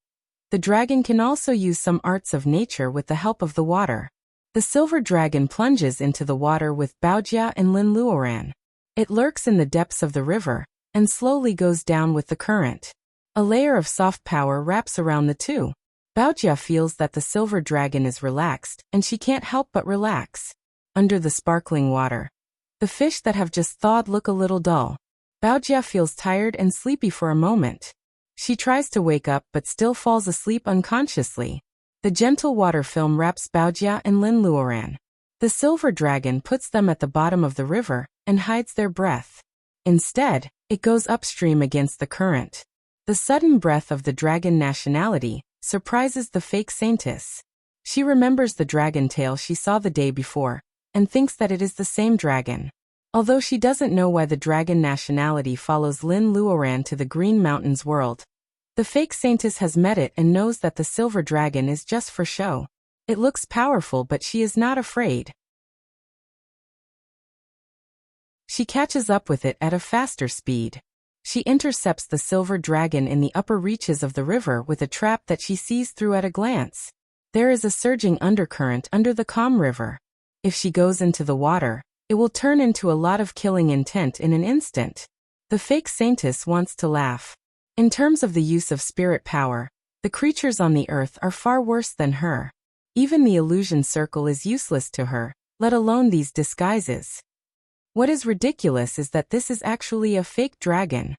the dragon can also use some arts of nature with the help of the water. The silver dragon plunges into the water with Baojia and Lin Luoran. It lurks in the depths of the river, and slowly goes down with the current. A layer of soft power wraps around the two. Baojia feels that the silver dragon is relaxed, and she can't help but relax. Under the sparkling water, the fish that have just thawed look a little dull. Baojia feels tired and sleepy for a moment. She tries to wake up but still falls asleep unconsciously. The gentle water film wraps Baojia and Lin Luoran. The silver dragon puts them at the bottom of the river and hides their breath. Instead, it goes upstream against the current. The sudden breath of the dragon nationality surprises the fake saintess. She remembers the dragon tail she saw the day before, and thinks that it is the same dragon. Although she doesn't know why the dragon nationality follows Lin Luoran to the Green Mountains world, the fake saintess has met it and knows that the silver dragon is just for show. It looks powerful but she is not afraid. She catches up with it at a faster speed. She intercepts the silver dragon in the upper reaches of the river with a trap that she sees through at a glance. There is a surging undercurrent under the calm river. If she goes into the water, it will turn into a lot of killing intent in an instant. The fake saintess wants to laugh. In terms of the use of spirit power, the creatures on the earth are far worse than her. Even the illusion circle is useless to her, let alone these disguises. What is ridiculous is that this is actually a fake dragon.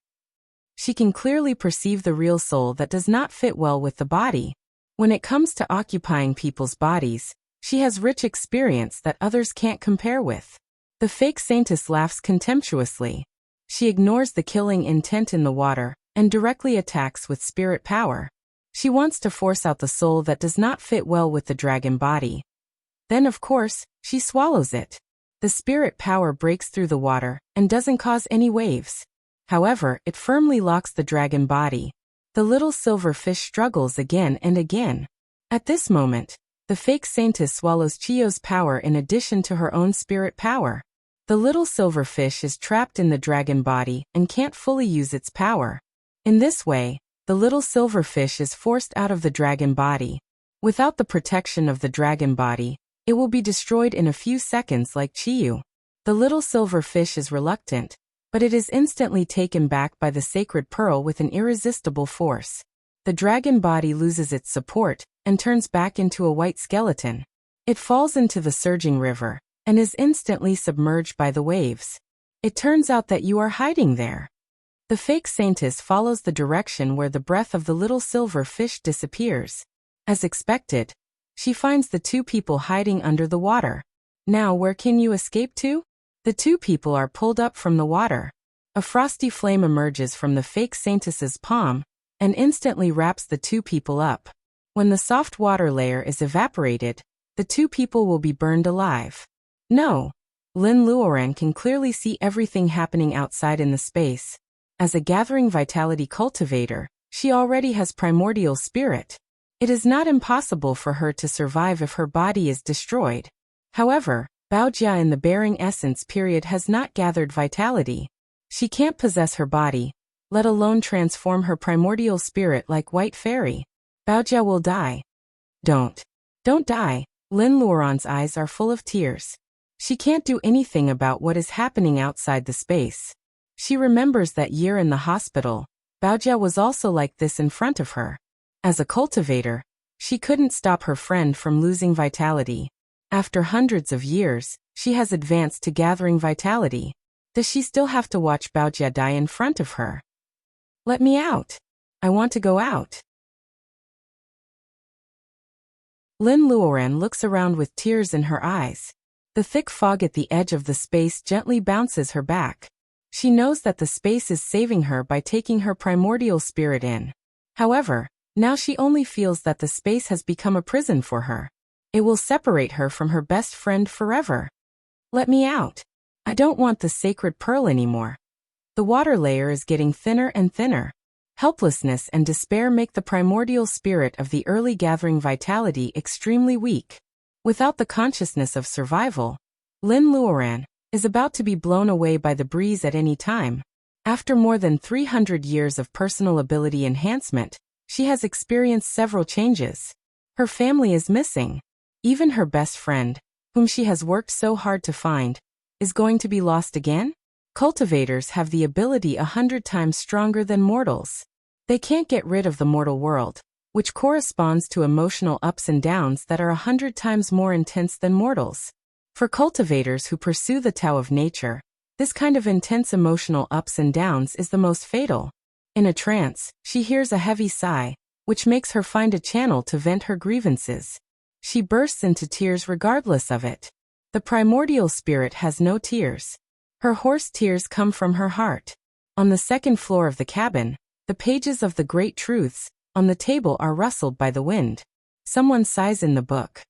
She can clearly perceive the real soul that does not fit well with the body. When it comes to occupying people's bodies, she has rich experience that others can't compare with. The fake saintess laughs contemptuously. She ignores the killing intent in the water and directly attacks with spirit power. She wants to force out the soul that does not fit well with the dragon body. Then, of course, she swallows it. The spirit power breaks through the water and doesn't cause any waves. However, it firmly locks the dragon body. The little silver fish struggles again and again. At this moment, the fake saintess swallows Chiyo's power in addition to her own spirit power. The little silver fish is trapped in the dragon body and can't fully use its power. In this way, the little silver fish is forced out of the dragon body. Without the protection of the dragon body, it will be destroyed in a few seconds like Chiyu. The little silver fish is reluctant, but it is instantly taken back by the sacred pearl with an irresistible force. The dragon body loses its support and turns back into a white skeleton. It falls into the surging river and is instantly submerged by the waves. It turns out that you are hiding there. The fake saintess follows the direction where the breath of the little silver fish disappears. As expected, she finds the two people hiding under the water. Now where can you escape to? The two people are pulled up from the water. A frosty flame emerges from the fake saintess's palm and instantly wraps the two people up. When the soft water layer is evaporated, the two people will be burned alive. No. Lin Luoran can clearly see everything happening outside in the space. As a gathering vitality cultivator, she already has primordial spirit. It is not impossible for her to survive if her body is destroyed. However, Baojia in the bearing essence period has not gathered vitality. She can't possess her body, let alone transform her primordial spirit like White Fairy. Baojia will die. Don't die. Lin Luoran's eyes are full of tears. She can't do anything about what is happening outside the space. She remembers that year in the hospital. Baojia was also like this in front of her. As a cultivator, she couldn't stop her friend from losing vitality. After hundreds of years, she has advanced to gathering vitality. Does she still have to watch Baojia die in front of her? Let me out. I want to go out. Lin Luoran looks around with tears in her eyes. The thick fog at the edge of the space gently bounces her back. She knows that the space is saving her by taking her primordial spirit in. However, now she only feels that the space has become a prison for her. It will separate her from her best friend forever. Let me out. I don't want the sacred pearl anymore. The water layer is getting thinner and thinner. Helplessness and despair make the primordial spirit of the early gathering vitality extremely weak. Without the consciousness of survival, Lin Luoran is about to be blown away by the breeze at any time. After more than 300 years of personal ability enhancement, she has experienced several changes. Her family is missing. Even her best friend, whom she has worked so hard to find, is going to be lost again? Cultivators have the ability 100 times stronger than mortals. They can't get rid of the mortal world, which corresponds to emotional ups and downs that are 100 times more intense than mortals. For cultivators who pursue the Tao of nature, this kind of intense emotional ups and downs is the most fatal. In a trance, she hears a heavy sigh, which makes her find a channel to vent her grievances. She bursts into tears regardless of it. The primordial spirit has no tears. Her hoarse tears come from her heart. On the second floor of the cabin, the pages of the Great Truths on the table are rustled by the wind. Someone sighs in the book.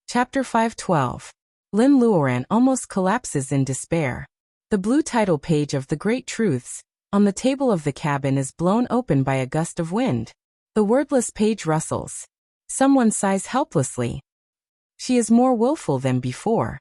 Chapter 512. Lin Luoran almost collapses in despair. The blue title page of the Great Truths on the table of the cabin is blown open by a gust of wind. The wordless page rustles. Someone sighs helplessly. She is more willful than before.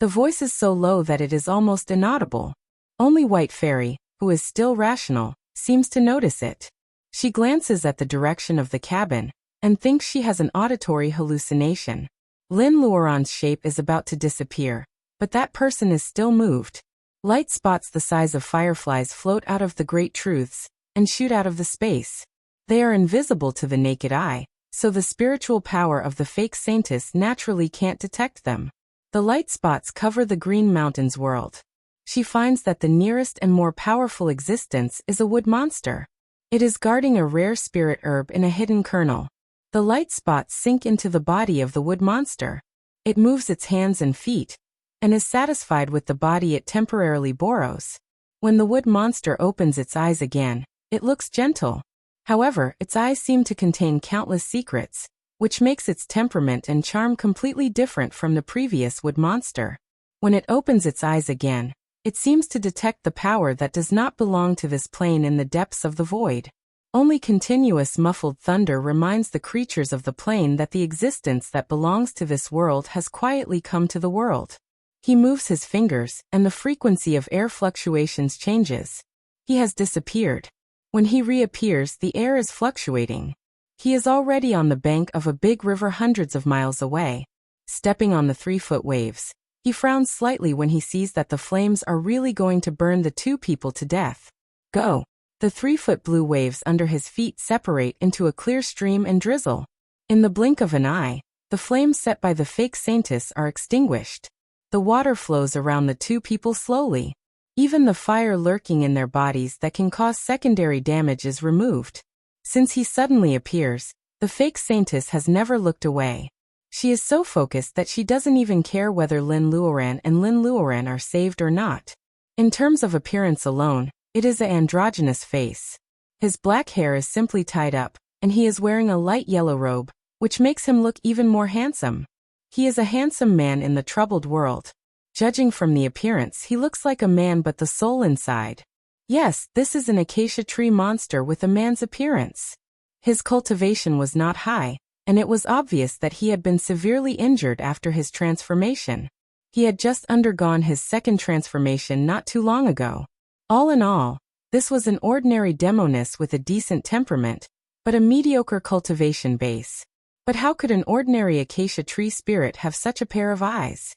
The voice is so low that it is almost inaudible. Only White Fairy, who is still rational, seems to notice it. She glances at the direction of the cabin and thinks she has an auditory hallucination. Lin Luoran's shape is about to disappear, but that person is still moved. Light spots the size of fireflies float out of the Great Truths and shoot out of the space. They are invisible to the naked eye, so the spiritual power of the fake saintess naturally can't detect them. The light spots cover the Green Mountains world. She finds that the nearest and more powerful existence is a wood monster. It is guarding a rare spirit herb in a hidden kernel. The light spots sink into the body of the wood monster. It moves its hands and feet, and is satisfied with the body it temporarily borrows. When the wood monster opens its eyes again, it looks gentle. However, its eyes seem to contain countless secrets, which makes its temperament and charm completely different from the previous wood monster. When it opens its eyes again, it seems to detect the power that does not belong to this plane in the depths of the void. Only continuous muffled thunder reminds the creatures of the plane that the existence that belongs to this world has quietly come to the world. He moves his fingers, and the frequency of air fluctuations changes. He has disappeared. When he reappears, the air is fluctuating. He is already on the bank of a big river hundreds of miles away. Stepping on the 3-foot waves, he frowns slightly when he sees that the flames are really going to burn the two people to death. Go! The 3-foot blue waves under his feet separate into a clear stream and drizzle. In the blink of an eye, the flames set by the fake saintess are extinguished. The water flows around the two people slowly. Even the fire lurking in their bodies that can cause secondary damage is removed. Since he suddenly appears, the fake saintess has never looked away. She is so focused that she doesn't even care whether Lin Luoran and Lin Luoran are saved or not. In terms of appearance alone, it is an androgynous face. His black hair is simply tied up, and he is wearing a light yellow robe, which makes him look even more handsome. He is a handsome man in the troubled world. Judging from the appearance, he looks like a man but the soul inside. Yes, this is an acacia tree monster with a man's appearance. His cultivation was not high, and it was obvious that he had been severely injured after his transformation. He had just undergone his second transformation not too long ago. All in all, this was an ordinary demoness with a decent temperament, but a mediocre cultivation base. But how could an ordinary acacia tree spirit have such a pair of eyes?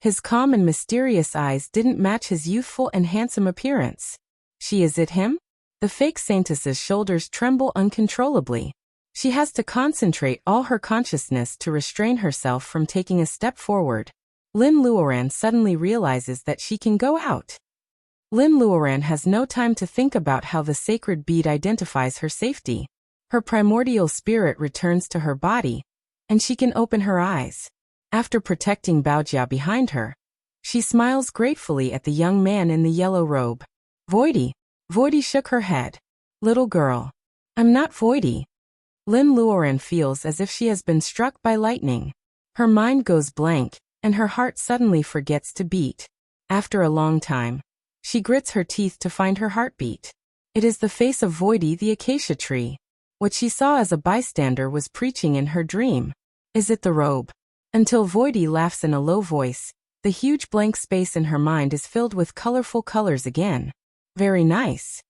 His calm and mysterious eyes didn't match his youthful and handsome appearance. Is it him? The fake saintess's shoulders tremble uncontrollably. She has to concentrate all her consciousness to restrain herself from taking a step forward. Lin Luoran suddenly realizes that she can go out. Lin Luoran has no time to think about how the sacred bead identifies her safety. Her primordial spirit returns to her body, and she can open her eyes. After protecting Baojia behind her, she smiles gratefully at the young man in the yellow robe. Voidy. Voidy shook her head. Little girl. I'm not Voidy. Lin Luoran feels as if she has been struck by lightning. Her mind goes blank, and her heart suddenly forgets to beat. After a long time, she grits her teeth to find her heartbeat. It is the face of Voidy the acacia tree. What she saw as a bystander was preaching in her dream. Is it the robe? Until Voidy laughs in a low voice, the huge blank space in her mind is filled with colorful colors again. Very nice.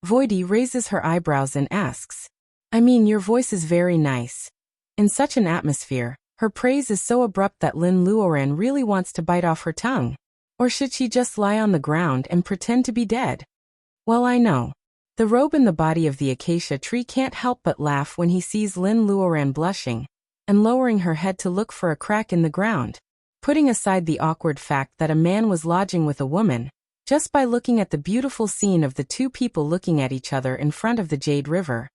Voidy raises her eyebrows and asks, I mean, your voice is very nice. In such an atmosphere, her praise is so abrupt that Lin Luoran really wants to bite off her tongue. Or should she just lie on the ground and pretend to be dead? Well, I know. The robe in the body of the acacia tree can't help but laugh when he sees Lin Luoran blushing and lowering her head to look for a crack in the ground. Putting aside the awkward fact that a man was lodging with a woman, just by looking at the beautiful scene of the two people looking at each other in front of the Jade River,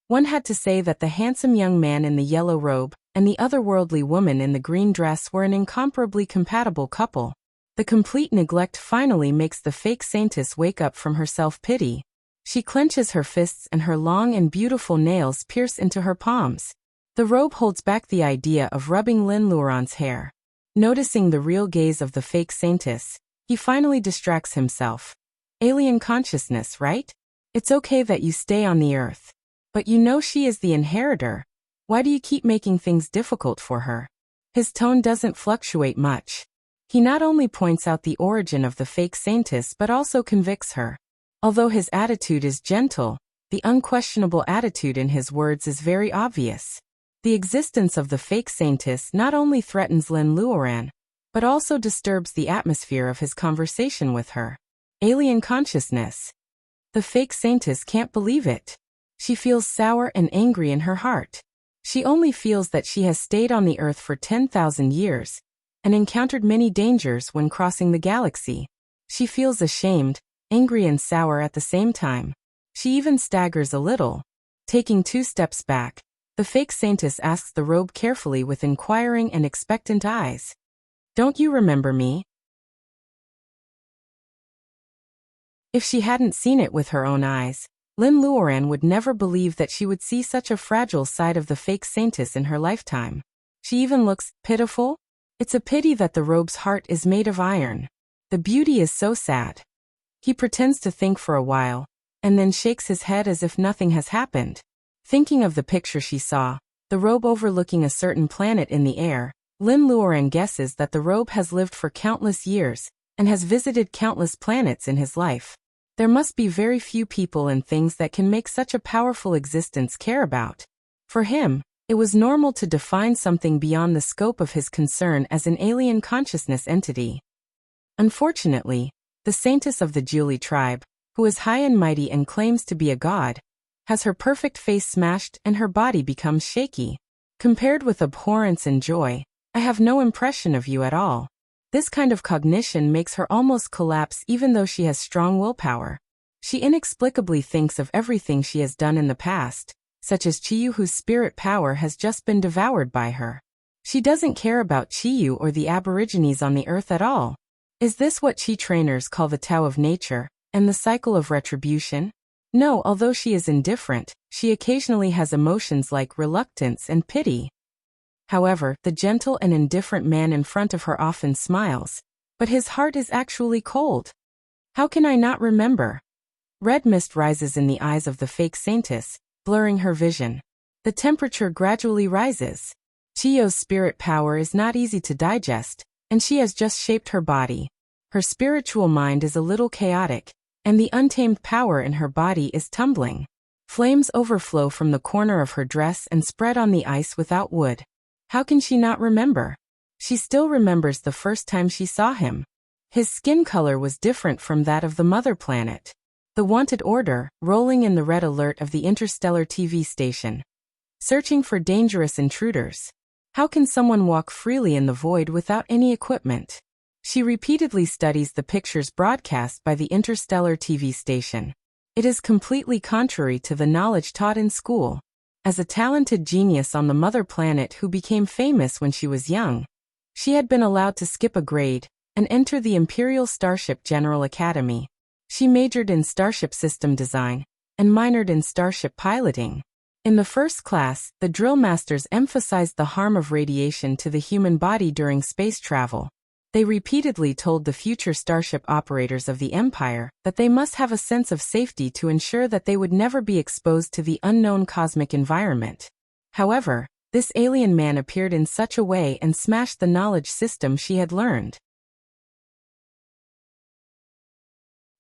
one had to say that the handsome young man in the yellow robe and the otherworldly woman in the green dress were an incomparably compatible couple. The complete neglect finally makes the fake saintess wake up from her self-pity. She clenches her fists and her long and beautiful nails pierce into her palms. The robe holds back the idea of rubbing Lin Luoran's hair. Noticing the real gaze of the fake saintess, he finally distracts himself. Alien consciousness, right? It's okay that you stay on the earth. But you know she is the inheritor. Why do you keep making things difficult for her? His tone doesn't fluctuate much. He not only points out the origin of the fake saintess but also convicts her. Although his attitude is gentle, the unquestionable attitude in his words is very obvious. The existence of the fake saintess not only threatens Lin Luoran, but also disturbs the atmosphere of his conversation with her. Alien consciousness. The fake saintess can't believe it. She feels sour and angry in her heart. She only feels that she has stayed on the earth for 10,000 years, and encountered many dangers when crossing the galaxy. She feels ashamed, angry and sour at the same time. She even staggers a little. Taking 2 steps back, the fake saintess asks the robe carefully with inquiring and expectant eyes. Don't you remember me? If she hadn't seen it with her own eyes, Lin Luoran would never believe that she would see such a fragile side of the fake saintess in her lifetime. She even looks pitiful. It's a pity that the robe's heart is made of iron. The beauty is so sad. He pretends to think for a while, and then shakes his head as if nothing has happened. Thinking of the picture she saw, the robe overlooking a certain planet in the air, Lin Luoran guesses that the robe has lived for countless years, and has visited countless planets in his life. There must be very few people and things that can make such a powerful existence care about. For him, it was normal to define something beyond the scope of his concern as an alien consciousness entity. Unfortunately, the saintess of the Julie tribe, who is high and mighty and claims to be a god, has her perfect face smashed and her body becomes shaky. Compared with abhorrence and joy, I have no impression of you at all. This kind of cognition makes her almost collapse even though she has strong willpower. She inexplicably thinks of everything she has done in the past, such as Chiyu whose spirit power has just been devoured by her. She doesn't care about Chiyu or the aborigines on the earth at all. Is this what Chi trainers call the Tao of nature, and the cycle of retribution? No, although she is indifferent, she occasionally has emotions like reluctance and pity. However, the gentle and indifferent man in front of her often smiles, but his heart is actually cold. How can I not remember? Red mist rises in the eyes of the fake saintess, blurring her vision. The temperature gradually rises. Chiyo's spirit power is not easy to digest, and she has just shaped her body. Her spiritual mind is a little chaotic, and the untamed power in her body is tumbling. Flames overflow from the corner of her dress and spread on the ice without wood. How can she not remember? She still remembers the first time she saw him. His skin color was different from that of the mother planet. The wanted order, rolling in the red alert of the interstellar TV station. Searching for dangerous intruders. How can someone walk freely in the void without any equipment? She repeatedly studies the pictures broadcast by the interstellar TV station. It is completely contrary to the knowledge taught in school. As a talented genius on the mother planet who became famous when she was young, she had been allowed to skip a grade and enter the Imperial Starship General Academy. She majored in starship system design and minored in starship piloting. In the first class, the drill masters emphasized the harm of radiation to the human body during space travel. They repeatedly told the future starship operators of the Empire that they must have a sense of safety to ensure that they would never be exposed to the unknown cosmic environment. However, this alien man appeared in such a way and smashed the knowledge system she had learned.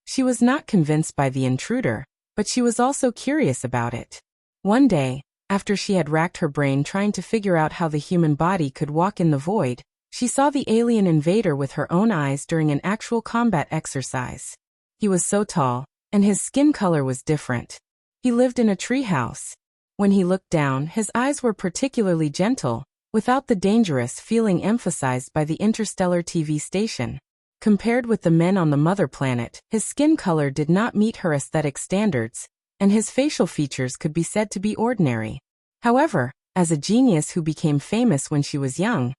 She was not convinced by the intruder, but she was also curious about it. One day, after she had racked her brain trying to figure out how the human body could walk in the void, she saw the alien invader with her own eyes during an actual combat exercise. He was so tall, and his skin color was different. He lived in a treehouse. When he looked down, his eyes were particularly gentle, without the dangerous feeling emphasized by the interstellar TV station. Compared with the men on the mother planet, his skin color did not meet her aesthetic standards, and his facial features could be said to be ordinary. However, as a genius who became famous when she was young,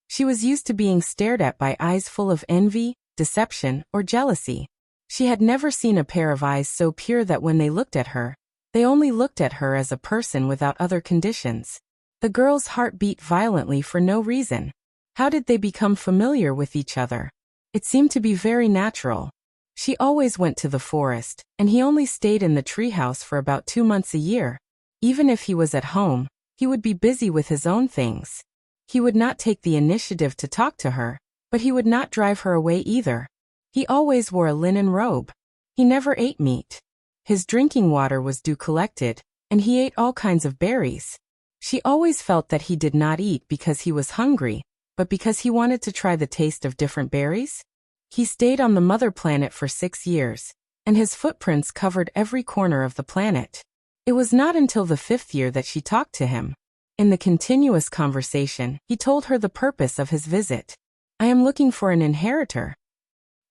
she was used to being stared at by eyes full of envy, deception, or jealousy. She had never seen a pair of eyes so pure that when they looked at her, they only looked at her as a person without other conditions. The girl's heart beat violently for no reason. How did they become familiar with each other? It seemed to be very natural. She always went to the forest, and he only stayed in the treehouse for about 2 months a year. Even if he was at home, he would be busy with his own things. He would not take the initiative to talk to her, but he would not drive her away either. He always wore a linen robe. He never ate meat. His drinking water was dew collected, and he ate all kinds of berries. She always felt that he did not eat because he was hungry, but because he wanted to try the taste of different berries. He stayed on the mother planet for 6 years, and his footprints covered every corner of the planet. It was not until the 5th year that she talked to him. In the continuous conversation, he told her the purpose of his visit. "I am looking for an inheritor."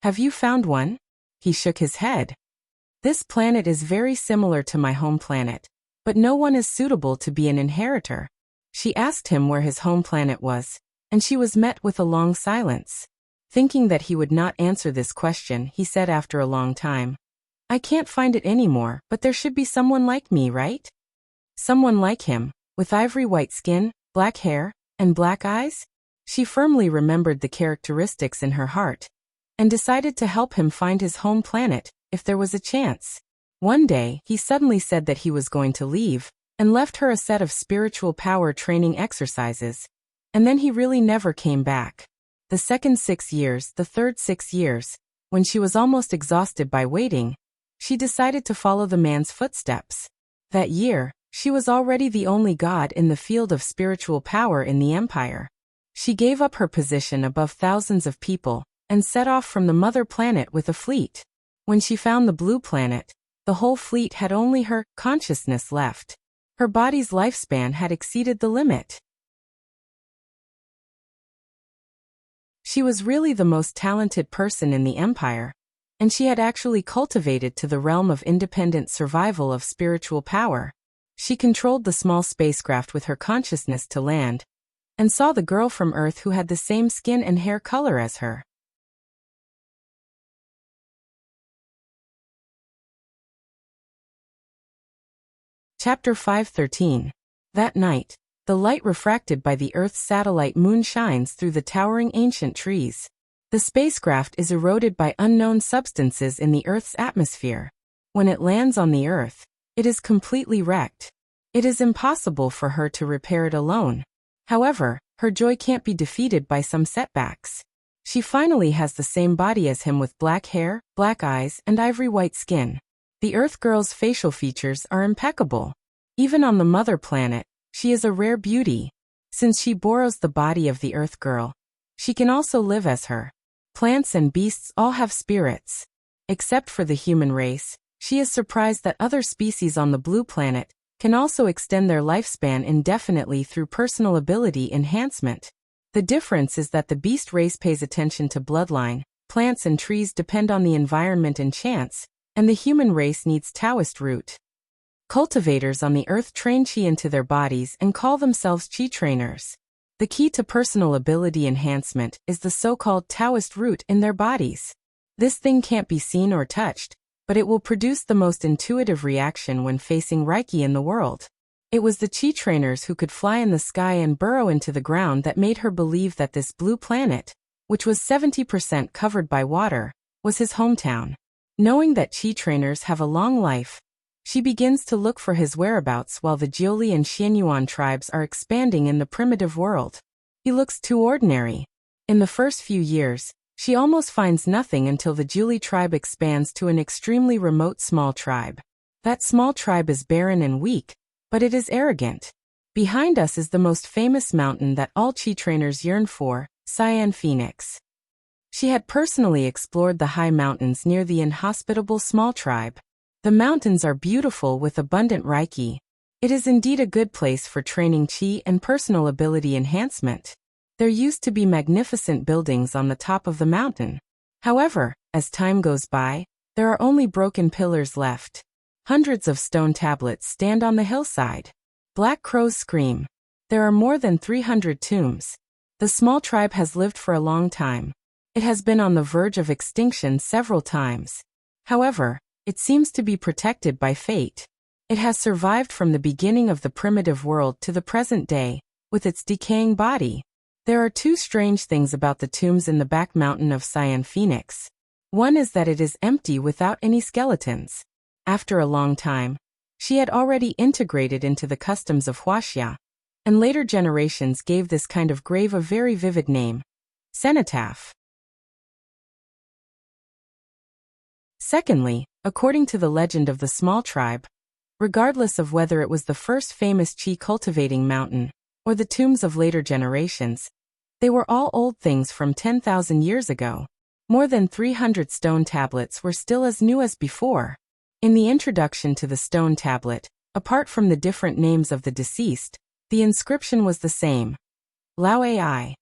"Have you found one?" He shook his head. "This planet is very similar to my home planet, but no one is suitable to be an inheritor." She asked him where his home planet was, and she was met with a long silence. Thinking that he would not answer this question, he said after a long time, "I can't find it anymore, but there should be someone like me, right?" Someone like him, with ivory white skin, black hair, and black eyes? She firmly remembered the characteristics in her heart, and decided to help him find his home planet, if there was a chance. One day, he suddenly said that he was going to leave, and left her a set of spiritual power training exercises, and then he really never came back. The second 6 years, the third 6 years, when she was almost exhausted by waiting, she decided to follow the man's footsteps. That year, she was already the only god in the field of spiritual power in the Empire. She gave up her position above thousands of people, and set off from the mother planet with a fleet. When she found the blue planet, the whole fleet had only her consciousness left. Her body's lifespan had exceeded the limit. She was really the most talented person in the Empire, and she had actually cultivated to the realm of independent survival of spiritual power. She controlled the small spacecraft with her consciousness to land, and saw the girl from Earth who had the same skin and hair color as her. Chapter 513. That night, The light refracted by the Earth's satellite moon shines through the towering ancient trees. The spacecraft is eroded by unknown substances in the Earth's atmosphere. When it lands on the Earth, it is completely wrecked. It is impossible for her to repair it alone. However, her joy can't be defeated by some setbacks. She finally has the same body as him with black hair, black eyes, and ivory white skin. The Earth girl's facial features are impeccable. Even on the mother planet, she is a rare beauty. Since she borrows the body of the Earth girl, she can also live as her. Plants and beasts all have spirits. Except for the human race, she is surprised that other species on the blue planet can also extend their lifespan indefinitely through personal ability enhancement. The difference is that the beast race pays attention to bloodline, plants and trees depend on the environment and chance, and the human race needs Taoist root. Cultivators on the Earth train Qi into their bodies and call themselves Qi trainers. The key to personal ability enhancement is the so-called Taoist root in their bodies. This thing can't be seen or touched, but it will produce the most intuitive reaction when facing Reiki in the world. It was the Qi trainers who could fly in the sky and burrow into the ground that made her believe that this blue planet, which was 70% covered by water, was his hometown. Knowing that Qi trainers have a long life, she begins to look for his whereabouts while the Jiuli and Xianyuan tribes are expanding in the primitive world. He looks too ordinary. In the first few years, she almost finds nothing until the Jiuli tribe expands to an extremely remote small tribe. That small tribe is barren and weak, but it is arrogant. Behind us is the most famous mountain that all Qi trainers yearn for, Cyan Phoenix. She had personally explored the high mountains near the inhospitable small tribe. The mountains are beautiful with abundant Reiki. It is indeed a good place for training Qi and personal ability enhancement. There used to be magnificent buildings on the top of the mountain. However, as time goes by, there are only broken pillars left. Hundreds of stone tablets stand on the hillside. Black crows scream. There are more than 300 tombs. The small tribe has lived for a long time. It has been on the verge of extinction several times. However, it seems to be protected by fate. It has survived from the beginning of the primitive world to the present day, with its decaying body. There are two strange things about the tombs in the back mountain of Cyan Phoenix. One is that it is empty without any skeletons. After a long time, she had already integrated into the customs of Wuxia, and later generations gave this kind of grave a very vivid name, cenotaph. Secondly, according to the legend of the small tribe, regardless of whether it was the first famous Qi cultivating mountain or the tombs of later generations, they were all old things from 10,000 years ago. More than 300 stone tablets were still as new as before. In the introduction to the stone tablet, apart from the different names of the deceased, the inscription was the same. Lao Ai.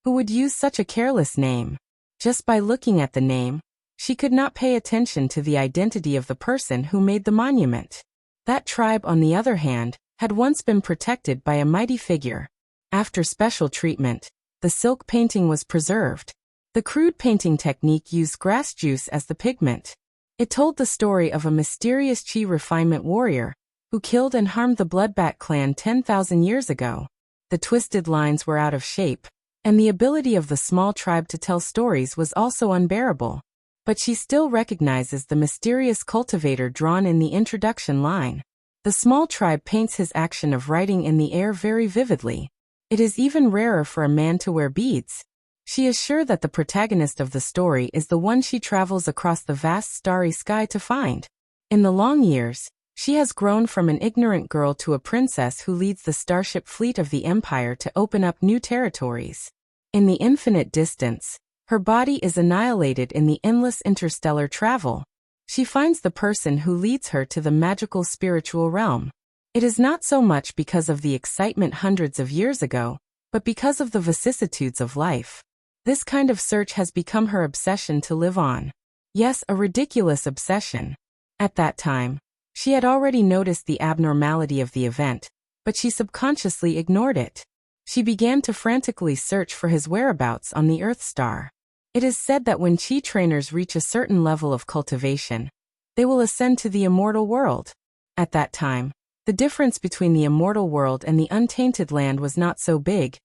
Who would use such a careless name? Just by looking at the name, she could not pay attention to the identity of the person who made the monument. That tribe, on the other hand, had once been protected by a mighty figure. After special treatment, the silk painting was preserved. The crude painting technique used grass juice as the pigment. It told the story of a mysterious Qi refinement warrior who killed and harmed the Bloodbat clan 10,000 years ago. The twisted lines were out of shape, and the ability of the small tribe to tell stories was also unbearable. But she still recognizes the mysterious cultivator drawn in the introduction line. The small tribe paints his action of writing in the air very vividly. It is even rarer for a man to wear beads. She is sure that the protagonist of the story is the one she travels across the vast starry sky to find. In the long years, she has grown from an ignorant girl to a princess who leads the starship fleet of the Empire to open up new territories. In the infinite distance, her body is annihilated in the endless interstellar travel. She finds the person who leads her to the magical spiritual realm. It is not so much because of the excitement hundreds of years ago, but because of the vicissitudes of life. This kind of search has become her obsession to live on. Yes, a ridiculous obsession. At that time, she had already noticed the abnormality of the event, but she subconsciously ignored it. She began to frantically search for his whereabouts on the Earth star. It is said that when Qi trainers reach a certain level of cultivation, they will ascend to the immortal world. At that time, the The difference between the immortal world and the untainted land was not so big,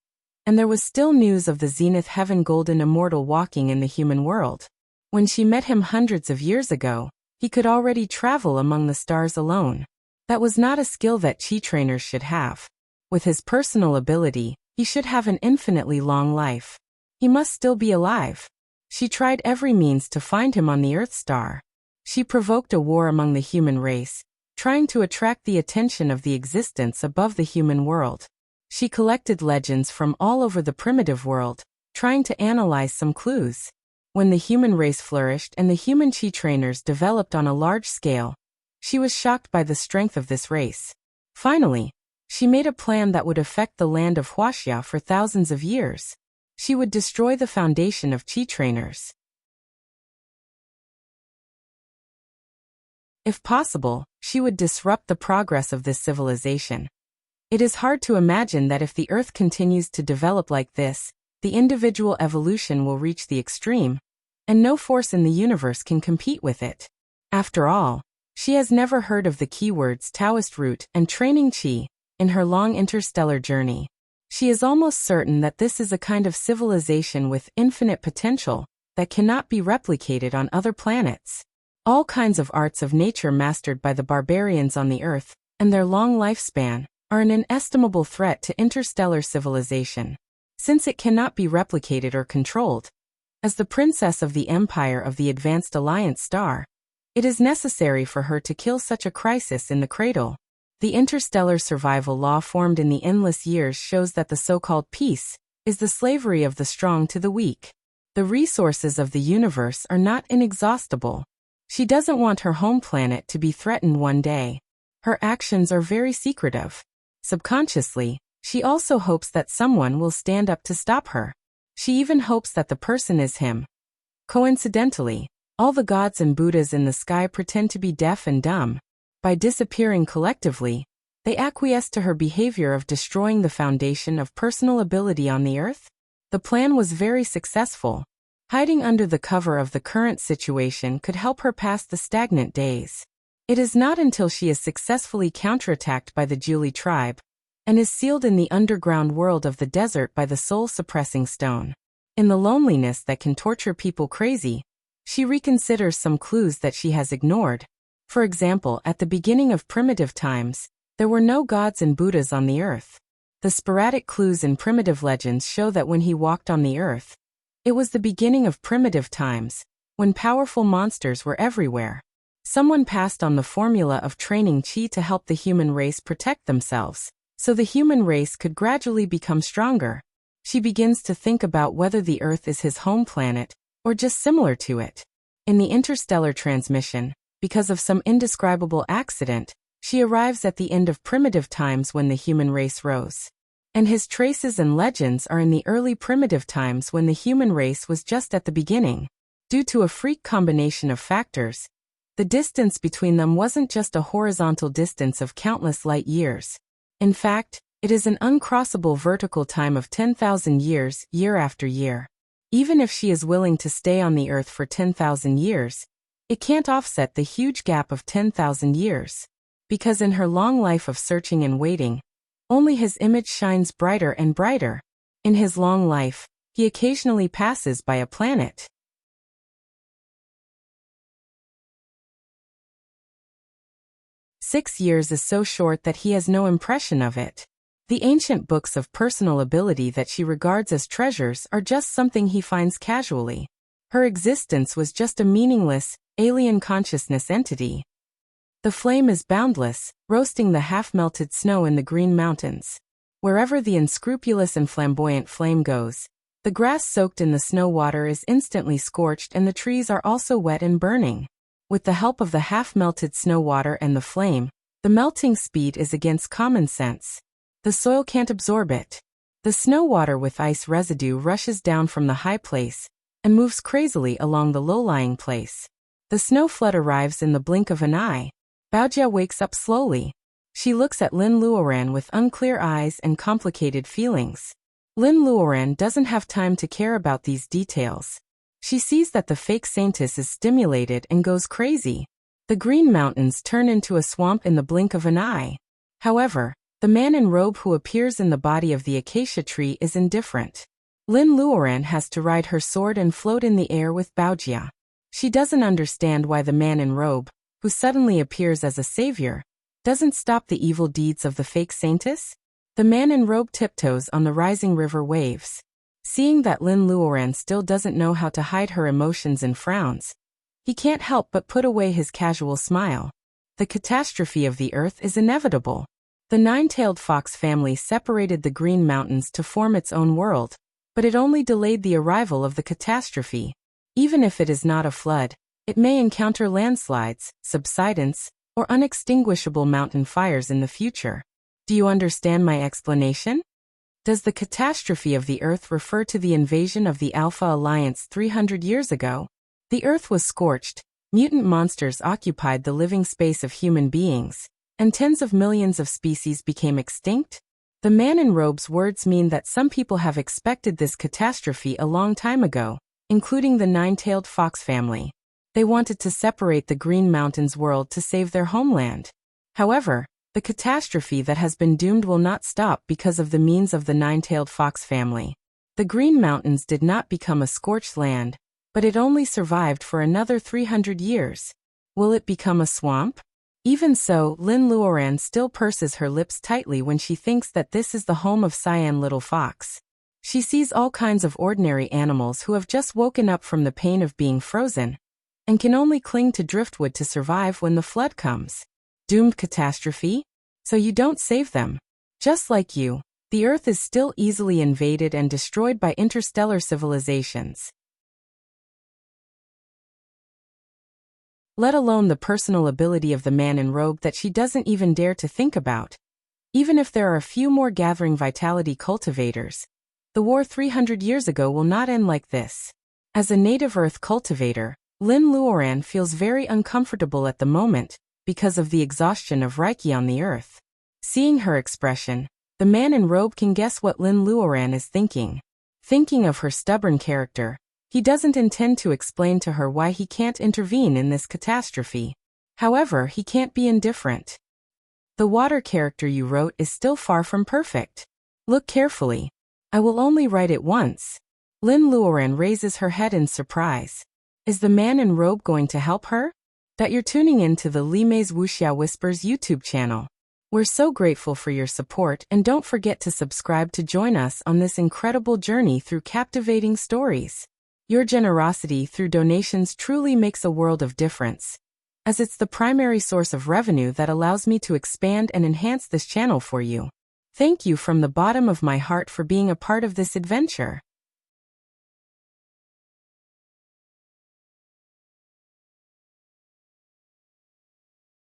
and there was still news of the zenith heaven golden immortal walking in the human world. When she met him hundreds of years ago, he could already travel among the stars alone. That was not a skill that chi trainers should have. With his personal ability, he should have an infinitely long life. He must still be alive. She tried every means to find him on the Earth star. She provoked a war among the human race, trying to attract the attention of the existence above the human world. She collected legends from all over the primitive world, trying to analyze some clues. When the human race flourished and the human chi trainers developed on a large scale, she was shocked by the strength of this race. Finally, she made a plan that would affect the land of Wuxia for thousands of years. She would destroy the foundation of chi trainers. If possible, she would disrupt the progress of this civilization. It is hard to imagine that if the Earth continues to develop like this, the individual evolution will reach the extreme, and no force in the universe can compete with it. After all, she has never heard of the keywords Taoist root and training chi in her long interstellar journey. She is almost certain that this is a kind of civilization with infinite potential that cannot be replicated on other planets. All kinds of arts of nature mastered by the barbarians on the Earth, and their long lifespan, are an inestimable threat to interstellar civilization. Since it cannot be replicated or controlled, as the princess of the Empire of the Advanced Alliance star, it is necessary for her to kill such a crisis in the cradle. The interstellar survival law formed in the endless years shows that the so-called peace is the slavery of the strong to the weak. The resources of the universe are not inexhaustible. She doesn't want her home planet to be threatened one day. Her actions are very secretive. Subconsciously, she also hopes that someone will stand up to stop her. She even hopes that the person is him. Coincidentally, all the gods and Buddhas in the sky pretend to be deaf and dumb. By disappearing collectively, they acquiesce to her behavior of destroying the foundation of personal ability on the Earth. The plan was very successful. Hiding under the cover of the current situation could help her pass the stagnant days. It is not until she is successfully counterattacked by the Julie tribe, and is sealed in the underground world of the desert by the soul-suppressing stone. In the loneliness that can torture people crazy, she reconsiders some clues that she has ignored. For example, at the beginning of primitive times, there were no gods and Buddhas on the Earth. The sporadic clues in primitive legends show that when he walked on the Earth, it was the beginning of primitive times, when powerful monsters were everywhere. Someone passed on the formula of training chi to help the human race protect themselves, so the human race could gradually become stronger. She begins to think about whether the Earth is his home planet, or just similar to it. In the interstellar transmission, because of some indescribable accident, she arrives at the end of primitive times when the human race rose. And his traces and legends are in the early primitive times when the human race was just at the beginning. Due to a freak combination of factors, the distance between them wasn't just a horizontal distance of countless light years. In fact, it is an uncrossable vertical time of 10,000 years, year after year. Even if she is willing to stay on the Earth for 10,000 years, it can't offset the huge gap of 10,000 years. Because in her long life of searching and waiting, only his image shines brighter and brighter. In his long life, he occasionally passes by a planet. "6 years is so short that he has no impression of it. The ancient books of personal ability that she regards as treasures are just something he finds casually. Her existence was just a meaningless, alien consciousness entity. The flame is boundless, roasting the half-melted snow in the Green Mountains. Wherever the unscrupulous and flamboyant flame goes, the grass soaked in the snow water is instantly scorched and the trees are also wet and burning. With the help of the half-melted snow water and the flame, the melting speed is against common sense. The soil can't absorb it. The snow water with ice residue rushes down from the high place and moves crazily along the low-lying place. The snow flood arrives in the blink of an eye. Baojia wakes up slowly. She looks at Lin Luoran with unclear eyes and complicated feelings. Lin Luoran doesn't have time to care about these details. She sees that the fake saintess is stimulated and goes crazy. The Green Mountains turn into a swamp in the blink of an eye. However, the man in robe who appears in the body of the acacia tree is indifferent. Lin Luoran has to ride her sword and float in the air with Baojia. She doesn't understand why the man in robe, who suddenly appears as a savior, doesn't stop the evil deeds of the fake saintess. The man in robe tiptoes on the rising river waves. Seeing that Lin Luoran still doesn't know how to hide her emotions and frowns, he can't help but put away his casual smile. The catastrophe of the earth is inevitable. The nine-tailed fox family separated the Green Mountains to form its own world, but it only delayed the arrival of the catastrophe. Even if it is not a flood, it may encounter landslides, subsidence, or unextinguishable mountain fires in the future. Do you understand my explanation? Does the catastrophe of the Earth refer to the invasion of the Alpha Alliance 300 years ago? The Earth was scorched, mutant monsters occupied the living space of human beings, and tens of millions of species became extinct? The man in robe's words mean that some people have expected this catastrophe a long time ago, including the nine-tailed fox family. They wanted to separate the Green Mountains world to save their homeland. However, the catastrophe that has been doomed will not stop because of the means of the nine-tailed fox family. The Green Mountains did not become a scorched land, but it only survived for another 300 years. Will it become a swamp? Even so, Lin Luoran still purses her lips tightly when she thinks that this is the home of Cyan Little Fox. She sees all kinds of ordinary animals who have just woken up from the pain of being frozen, and can only cling to driftwood to survive when the flood comes. Doomed catastrophe? So you don't save them. Just like you, the Earth is still easily invaded and destroyed by interstellar civilizations. Let alone the personal ability of the man in robe that she doesn't even dare to think about. Even if there are a few more gathering vitality cultivators, the war 300 years ago will not end like this. As a native Earth cultivator, Lin Luoran feels very uncomfortable at the moment because of the exhaustion of Reiki on the Earth. Seeing her expression, the man in robe can guess what Lin Luoran is thinking. Thinking of her stubborn character, he doesn't intend to explain to her why he can't intervene in this catastrophe. However, he can't be indifferent. The water character you wrote is still far from perfect. Look carefully. I will only write it once. Lin Luoran raises her head in surprise. Is the man in robe going to help her? That you're tuning in to the Limei's Wuxia Whispers YouTube channel. We're so grateful for your support, and don't forget to subscribe to join us on this incredible journey through captivating stories. Your generosity through donations truly makes a world of difference, as it's the primary source of revenue that allows me to expand and enhance this channel for you. Thank you from the bottom of my heart for being a part of this adventure.